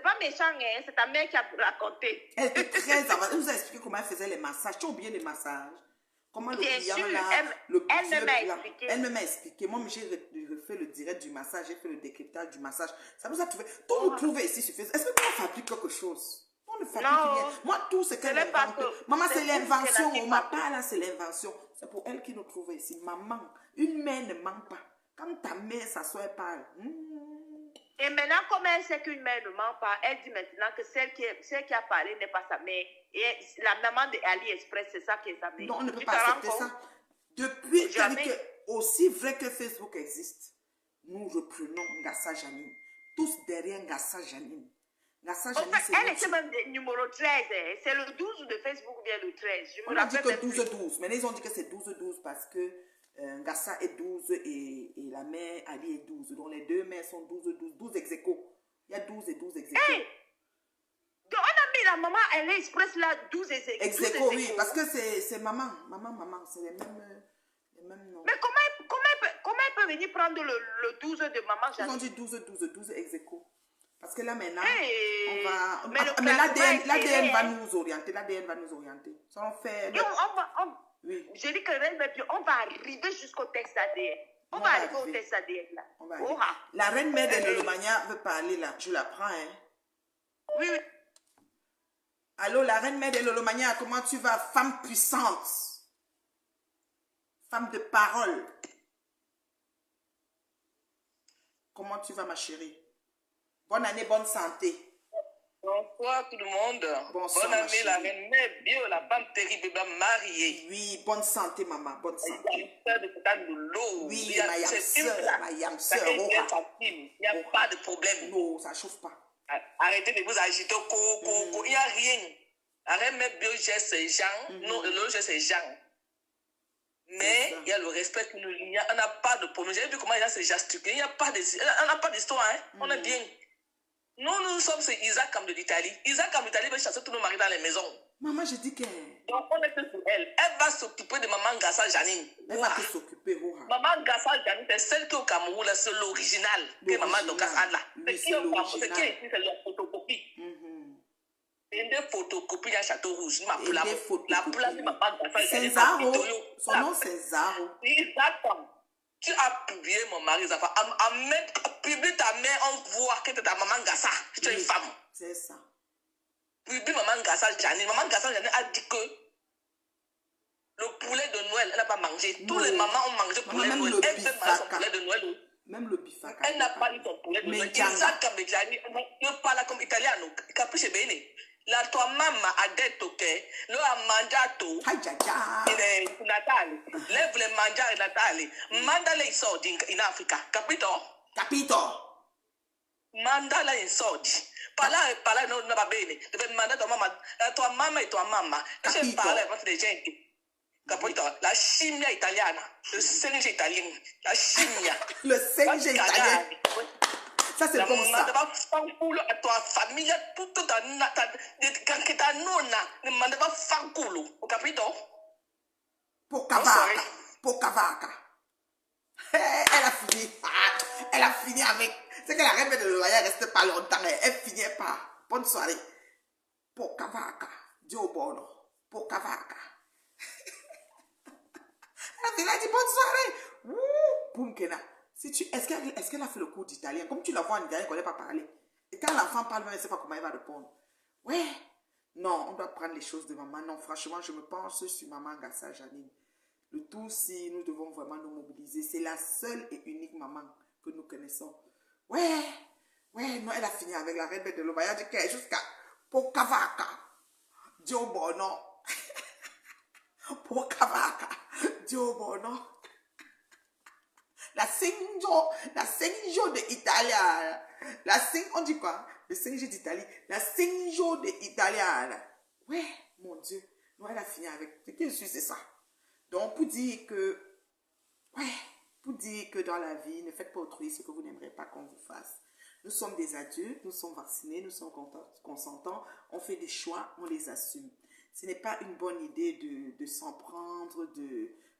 pas méchant, hein? C'est ta mère qui a raconté. Elle était très avancée. Elle nous a expliqué comment elle faisait les massages. Tu as oublié les massages? Comment le client là, elle me m'a expliqué. Moi, j'ai refait le direct du massage, j'ai fait le décryptage du massage. Ça nous a trouvé. Tout nous trouvait ici sur Facebook. Est-ce que on fabrique quelque chose? On ne fabrique rien. Moi, tout ce qu'elle invente. Maman, c'est l'invention. Ma part là, c'est l'invention. C'est pour elle qui nous trouvait ici. Maman, une mère ne ment pas. Quand ta mère s'assoit, elle parle. Et maintenant, comme elle sait qu'une mère ne ment pas, elle dit maintenant que celle qui a parlé n'est pas sa mère. Et la maman de AliExpress, c'est ça qui est sa mère. Non, on ne peut pas accepter ça. Depuis aussi vrai que Facebook existe, nous reprenons Ngassa Janine. Tous derrière Ngassa Janine. Ngassa Janine, c'est elle était même numéro 13. C'est le 12 de Facebook ou bien le 13. On a dit que 12-12. Mais ils ont dit que c'est 12-12 parce que Ngassa est 12 et la mère Ali est 12. Donc les deux mères sont 12-12. 12 ex-aequo. Il y a 12 et 12 ex-aequo. Hey! Donc on a mis la maman AliExpress là 12 ex-aequo. Ex-aequo, oui. Parce que c'est maman. Maman. C'est les mêmes noms. Mais comment elle peut venir prendre le 12 de maman Janine? Ils ont dit 12 ex-aequo. Parce que là maintenant, hey, on va... Mais l'ADN va nous orienter. L'ADN va nous orienter. Ça on fait... Oui. Je dis que on va arriver jusqu'au test ADN. On va arriver au test ADN là. La reine mère de Lolomania veut parler là. Je la prends, hein. Oui. Allô, la reine mère de Lolomania, comment tu vas? Femme puissante. Femme de parole. Comment tu vas, ma chérie? Bonne année, bonne santé. Bonsoir tout le monde. Bonsoir, Bonne ma année, la chérie. reine mère bio, la femme terrible, la mariée. Oui, bonne santé, maman, bonne Il y a santé. une sœur de Tata Lolo. Oui, Il y a ma yam c'est une sœur, place. ma yam Ça sœur. fait une Oha. facile. Il n'y a pas de problème. Non, ça chauffe pas. Arrêtez de vous agiter. Il n'y a rien. La reine mère bio gère ses gens. Non, Lolo gère ses gens. Mais il y a le respect que nous il y a. On n'a pas de problème. J'ai vu comment il y a ces gesticules. Il n'y a pas on n'a pas d'histoire. Hein? On est bien. Nous sommes chez Isaac comme de l'Italie. Isaac comme d'Italie veut chasser tous nos maris dans les maisons. Maman, je dis que... Donc on est que sur elle. Elle va s'occuper de maman Gassa Janine. Elle va te s'occuper, Oha. Maman Gassa Janine, c'est celle qui est au Cameroun, là, c'est l'original que maman Dokas a là. Oui, C'est qui est au Cameroun, l'original. c'est qui est ici, c'est la photocopie. Et des photocopies à Château Rouge. La place de maman Gassa Janine. C'est Zaro. Son nom, c'est Zaro. Exactement. Tu as publié mon mari, Zafa. Publie ta mère, on voit que c'est ta maman Gassa. Tu es une femme. C'est ça. Publie maman Gassa Janine. Maman Gassa Janine a dit que le poulet de Noël, elle n'a pas mangé. Tous les mamans ont mangé poulet de Noël. Elle fait manger son poulet de Noël. Même le bifaka. Elle n'a pas eu son poulet de Noël. Isaac Kabejani, ne parle comme italiano. Capisce bene. La tua mamma ha detto che lui ha mangiato il Natale. Lei vuole mangiare il Natale. Mandale i soldi in Africa, capito? Capito? Mandala in soldi. Parlare non va bene. Deve mandare tua mamma e tua mamma. Se parla con le gente. Capito? La scimmia italiana. Le singe italien. La scimmia. Le singe italien. Ça, c'est comme ça. La fanculo a tua famiglia, tutto anche ta nonna. Ne mandava fanculo. Ho capito? Pokavaka. Pokavaka. Elle a fini. Elle a fini avec... C'est que la reine de Loya ne restait pas longtemps. Elle finit par... Bonne soirée. Pokavaka. Dio bono. Pokavaka. Elle a dit bonne soirée. Boum, Kena. Est-ce qu'elle a fait le cours d'italien? Comme tu la vois en italien, elle ne connaît pas parler. Et quand l'enfant parle, elle ne sait pas comment elle va répondre. Ouais. Non, on doit prendre les choses de maman. Non, franchement, je me penche sur maman Gassa Janine. Le tout, si nous devons vraiment nous mobiliser, c'est la seule et unique maman que nous connaissons. Ouais. Ouais, non, elle a fini avec la reine de l'Obaya du Kay jusqu'à Pokavaka. Dio Bono. Pokavaka. Dio Bono. La Sinjo de Italia. On dit quoi? Le Sinjo d'Italie. La Sinjo de Italia. Ouais, mon Dieu. Non, elle a fini avec. C'est ça. Donc, pour dire que dans la vie, ne faites pas autrui ce que vous n'aimerez pas qu'on vous fasse. Nous sommes des adultes, nous sommes vaccinés, nous sommes consentants, on fait des choix, on les assume. Ce n'est pas une bonne idée de s'en prendre,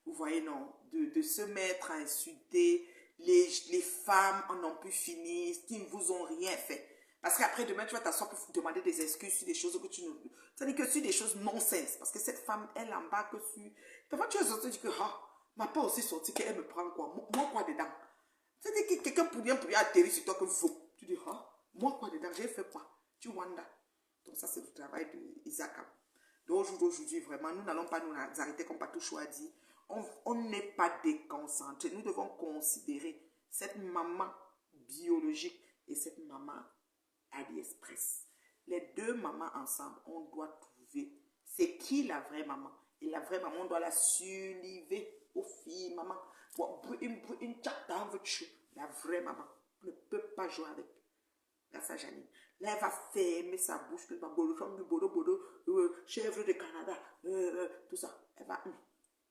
vous voyez, non, de se mettre à insulter les femmes en ont pu finir, qui ne vous ont rien fait. Parce qu'après demain, tu vas t'asseoir pour demander des excuses sur des choses que tu ne... C'est-à-dire que sur des choses non-sens. Parce que cette femme, elle embarque sur... Parfois, tu vas sortir et tu dis que, m'a pas aussi sorti qu'elle me prend quoi? Moi, quoi dedans? C'est-à-dire que quelqu'un pour bien atterrir sur toi que vous. Tu dis, moi, quoi dedans? J'ai fait quoi? Tu wanda. Donc, ça, c'est le travail d'Isaac. Donc, aujourd'hui, vraiment, nous n'allons pas nous arrêter comme Patouchou a dit. On n'est pas déconcentré. Nous devons considérer cette maman biologique et cette maman AliExpress. Les deux mamans ensemble, on doit trouver c'est qui la vraie maman. Et la vraie maman, on doit la surliver aux filles, maman. La vraie maman, on ne peut pas jouer avec Gassa Janine. Là, elle va fermer sa bouche, chèvre de Canada, tout ça. Elle va...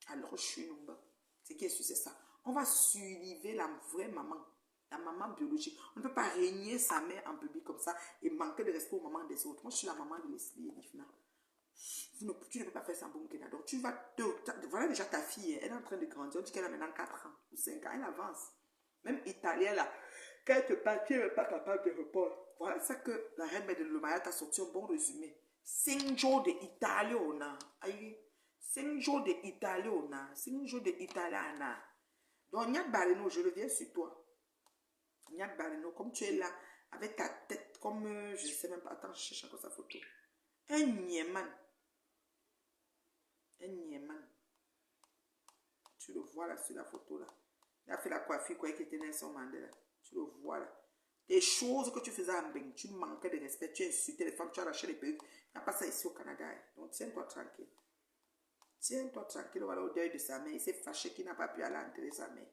Alors, je suis nombreux. C'est qui est sûr, c'est ça. On va surliver la vraie maman. La maman biologique. On ne peut pas régner sa mère en public comme ça et manquer de respect aux mamans des autres. Moi, je suis la maman de Leslie et Difna. Tu ne peux pas faire ça en bon Kenya. Donc, tu vas voilà déjà ta fille. Elle est en train de grandir. On dit qu'elle a maintenant 4 ans ou 5 ans. Elle avance. Même italienne, là. Quand elle te parle, tu n'es pas capable de répondre. Voilà ça que la reine de l'Omaya t'a sorti un bon résumé. 5 jours d'Italiana. Aïe. 5 jours d'Italiana. 5 jours d'Italiana. Donc, Nyat Barino, je reviens sur toi. Nyat Barino, comme tu es là, avec ta tête comme, je ne sais même pas, attends, je cherche encore sa photo. Un Nieman. Un Nieman. Tu le vois là sur la photo là. Il a fait la coiffure, quoi, qui était Nelson Mandela. Tu le vois là. des choses que tu faisais en Beng, tu manquais de respect, tu insultais les femmes, tu arrachais les perruques. Il n'y a pas ça ici au Canada. Hein. Donc tiens-toi tranquille. Tiens-toi tranquille, voilà au deuil de sa mère. Il s'est fâché qu'il n'a pas pu aller enterrer sa mère.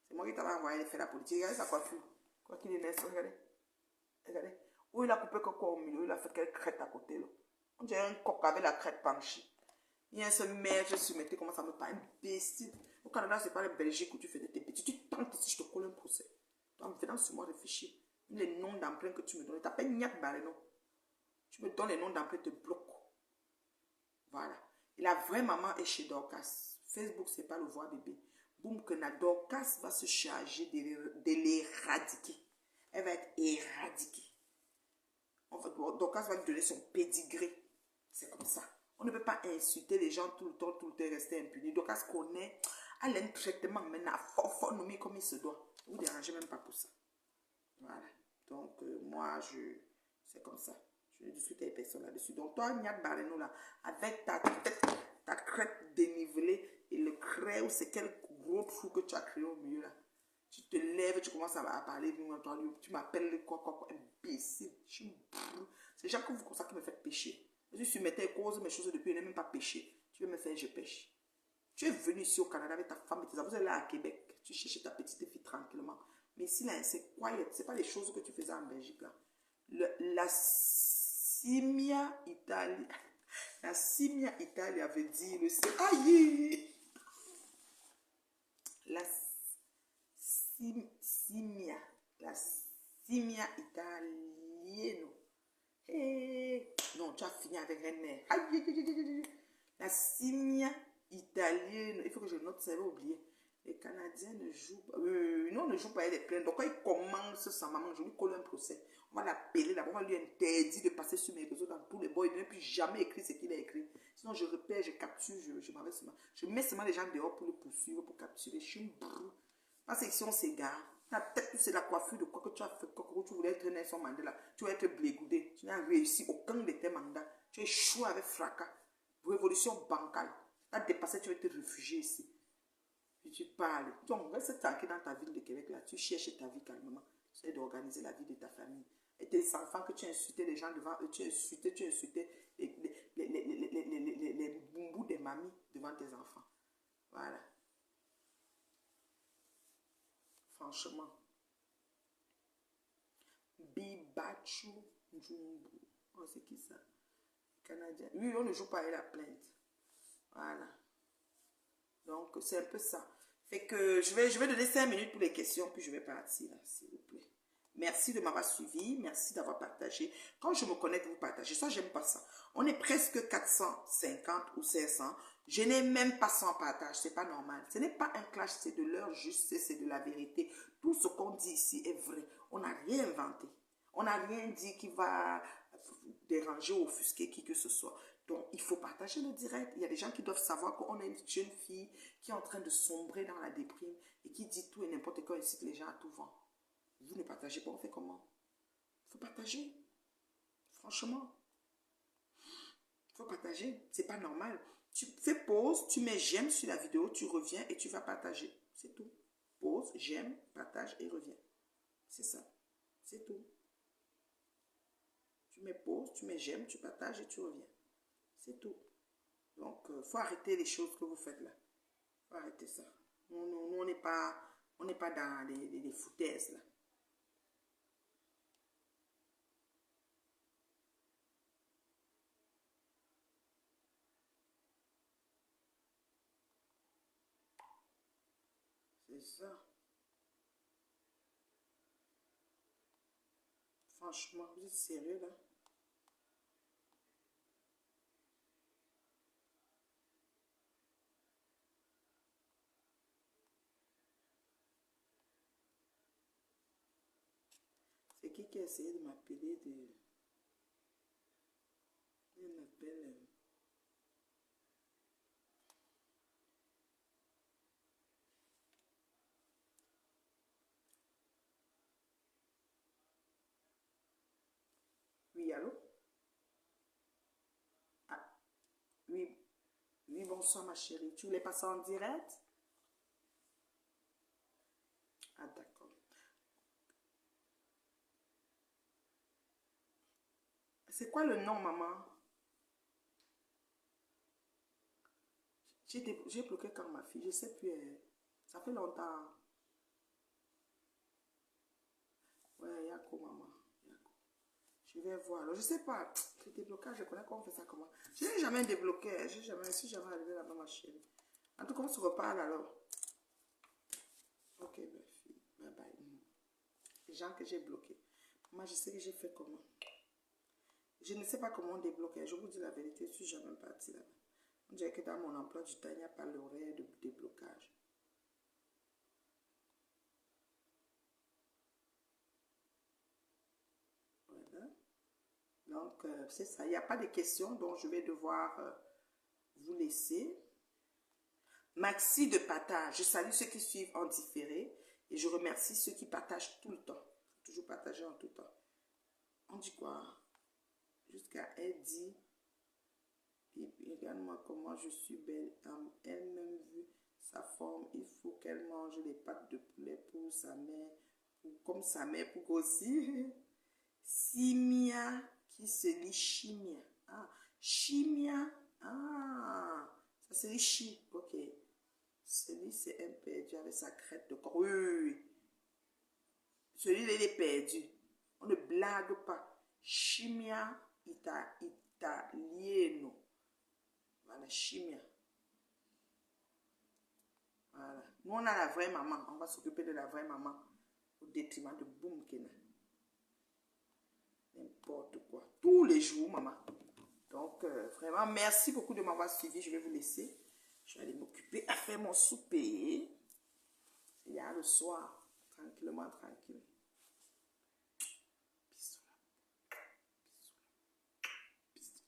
C'est moi qui t'avais envoyé faire la politique. Regardez sa coiffure. Quoi qu'il est naisse, regardez. Regardez. Où il a coupé quoi au milieu, il a fait quelle crête à côté. Là. On dirait un coq avec la crête penchée. Il y a ce mère, je suis mettée, comment ça me parle, imbécile. Au Canada, c'est pas la Belgique où tu faisais tes petits. Tu tentes ici, je te colle un procès. Donc, venant sur moi réfléchir. Les noms d'emprunt que tu me donnes. Tu t'appelles Niak Bareno. Tu me donnes les noms d'emprunt, te bloque. Voilà. Et la vraie maman est chez Dorcas. Facebook, c'est pas le voir bébé. Boum, que na Dorcas va se charger de l'éradiquer. Elle va être éradiquée. En fait, Dorcas va lui donner son pédigré. C'est comme ça. On ne peut pas insulter les gens tout le temps, rester impuni. Dorcas connaît, elle a un traitement maintenant fort nommé comme il se doit. Ne vous dérangez même pas pour ça. Voilà. Donc, moi, c'est comme ça. Je ne discute avec personne là-dessus. Donc, toi, Niak Bareno, là, avec ta tête, ta crête dénivelée et le creux, c'est quel gros trou que tu as créé au milieu, là. Tu te lèves, tu commences à parler, tu m'appelles quoi, imbécile. C'est déjà que vous, comme ça, qui me faites pécher. Je suis mettais cause mes choses depuis, je n'ai même pas péché. Tu veux me faire, je pêche. Tu es venu ici au Canada avec ta femme et tes enfants. Vous êtes là à Québec. Tu cherches ta petite fille tranquillement. Mais ici, là, c'est quiet. Ce n'est pas les choses que tu faisais en Belgique, là. La Simia Italia. La Simia Italia veut dire le... Aïe! La Simia. La Simia Italiano. Hey. Non, tu as fini avec un nez. La Simia Italienne. Il faut que je note, ça va oublier. Les Canadiens ne jouent pas. Non, on ne joue pas avec les plaintes. Donc, quand il commence sans maman, je lui colle un procès. On va l'appeler là-bas. On va lui interdire de passer sur mes réseaux dans tous les boys. Il n'a plus jamais écrit ce qu'il a écrit. Sinon, je repère, je capture, je mets seulement les gens dehors pour le poursuivre, pour capturer. Je suis une brûle. Parce que si on s'égare, ta tête, c'est la coiffure de quoi que tu as fait, quand tu voulais être Nelson Mandela, tu vas être blégoudé. Tu n'as réussi aucun de tes mandats. Tu as échoué avec fracas. Révolution bancale. Tu as dépassé, tu vas te réfugier ici. Puis tu parles. Donc, reste tranquille dans ta ville de Québec, là. Tu cherches ta vie calmement. Tu essaies d'organiser la vie de ta famille. Et tes enfants que tu insultais les gens devant eux, tu insultais les boubous des mamies devant tes enfants. Voilà. Franchement. Bibachu Njumbu. Oh, c'est qui ça? Canadien. Oui, on ne joue pas avec la plainte. Voilà. Donc, c'est un peu ça. Fait que je vais donner 5 minutes pour les questions, puis je vais partir, là, s'il vous plaît. Merci de m'avoir suivi. Merci d'avoir partagé. Quand je me connecte, vous partagez. Ça, j'aime pas ça. On est presque 450 ou 500. Je n'ai même pas 100 partages. C'est pas normal. Ce n'est pas un clash, c'est de l'heure juste, c'est de la vérité. Tout ce qu'on dit ici est vrai. On n'a rien inventé. On n'a rien dit qui va déranger ou offusquer qui que ce soit. Donc, il faut partager le direct. Il y a des gens qui doivent savoir qu'on a une jeune fille qui est en train de sombrer dans la déprime et qui dit tout et n'importe quoi, incite les gens à tout vent. Vous ne partagez pas, on fait comment? Il faut partager. Franchement. Il faut partager. C'est pas normal. Tu fais pause, tu mets j'aime sur la vidéo, tu reviens et tu vas partager. C'est tout. Pause, j'aime, partage et reviens. C'est ça. C'est tout. Tu mets pause, tu mets j'aime, tu partages et tu reviens. C'est tout. Donc, il faut arrêter les choses que vous faites là. Il faut arrêter ça. Nous, on n'est pas dans les foutaises là. C'est ça. Franchement, vous êtes sérieux là? C'est qui a essayé de m'appeler de... Il m'appelle... Oui, allô? Ah, oui. Oui, bonsoir ma chérie. Tu voulais passer en direct? Ah, d'accord. C'est quoi le nom, maman? J'ai bloqué quand ma fille, je sais plus. Ça fait longtemps. Ouais, Yako, maman. Yako. Je vais voir. Alors, je sais pas. Le déblocage, je connais comment on fait ça comment. Je n'ai jamais débloqué. Je suis jamais arrivé là-bas, ma chérie. En tout cas, on se reparle alors. Ok, belle fille. Bye bye. Les gens que j'ai bloqués. Moi, je sais que j'ai fait comment. Je ne sais pas comment débloquer. Je vous dis la vérité, je suis jamais partie là-bas. On dirait que dans mon emploi du temps, il n'y a pas l'horaire de déblocage. Voilà. Donc, c'est ça. Il n'y a pas de questions, donc je vais devoir vous laisser. Maxi de partage. Je salue ceux qui suivent en différé et je remercie ceux qui partagent tout le temps. Toujours partager en tout temps. On dit quoi? Jusqu'à elle dit, regarde-moi comment je suis belle. Elle-même vu sa forme, il faut qu'elle mange les pattes de poulet pour sa mère, comme sa mère pour grossir. Simia qui se lit chimia. Ah, chimia. Ah, ça se lit chi. Ok. Celui c'est un perdu avec sa crête de corps. Oui, oui, oui. Celui-là, il est perdu. On ne blague pas. Chimia italiano. Voilà, chimia. Voilà. Nous, on a la vraie maman. On va s'occuper de la vraie maman. Au détriment de Boumkena. N'importe quoi. Tous les jours, maman. Donc, vraiment, merci beaucoup de m'avoir suivi. Je vais vous laisser. Je vais aller m'occuper à faire mon souper. Il y a le soir. Tranquillement, tranquille. Bisous. Bisous.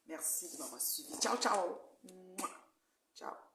Merci de m'avoir suivi. Ciao, ciao. Ciao.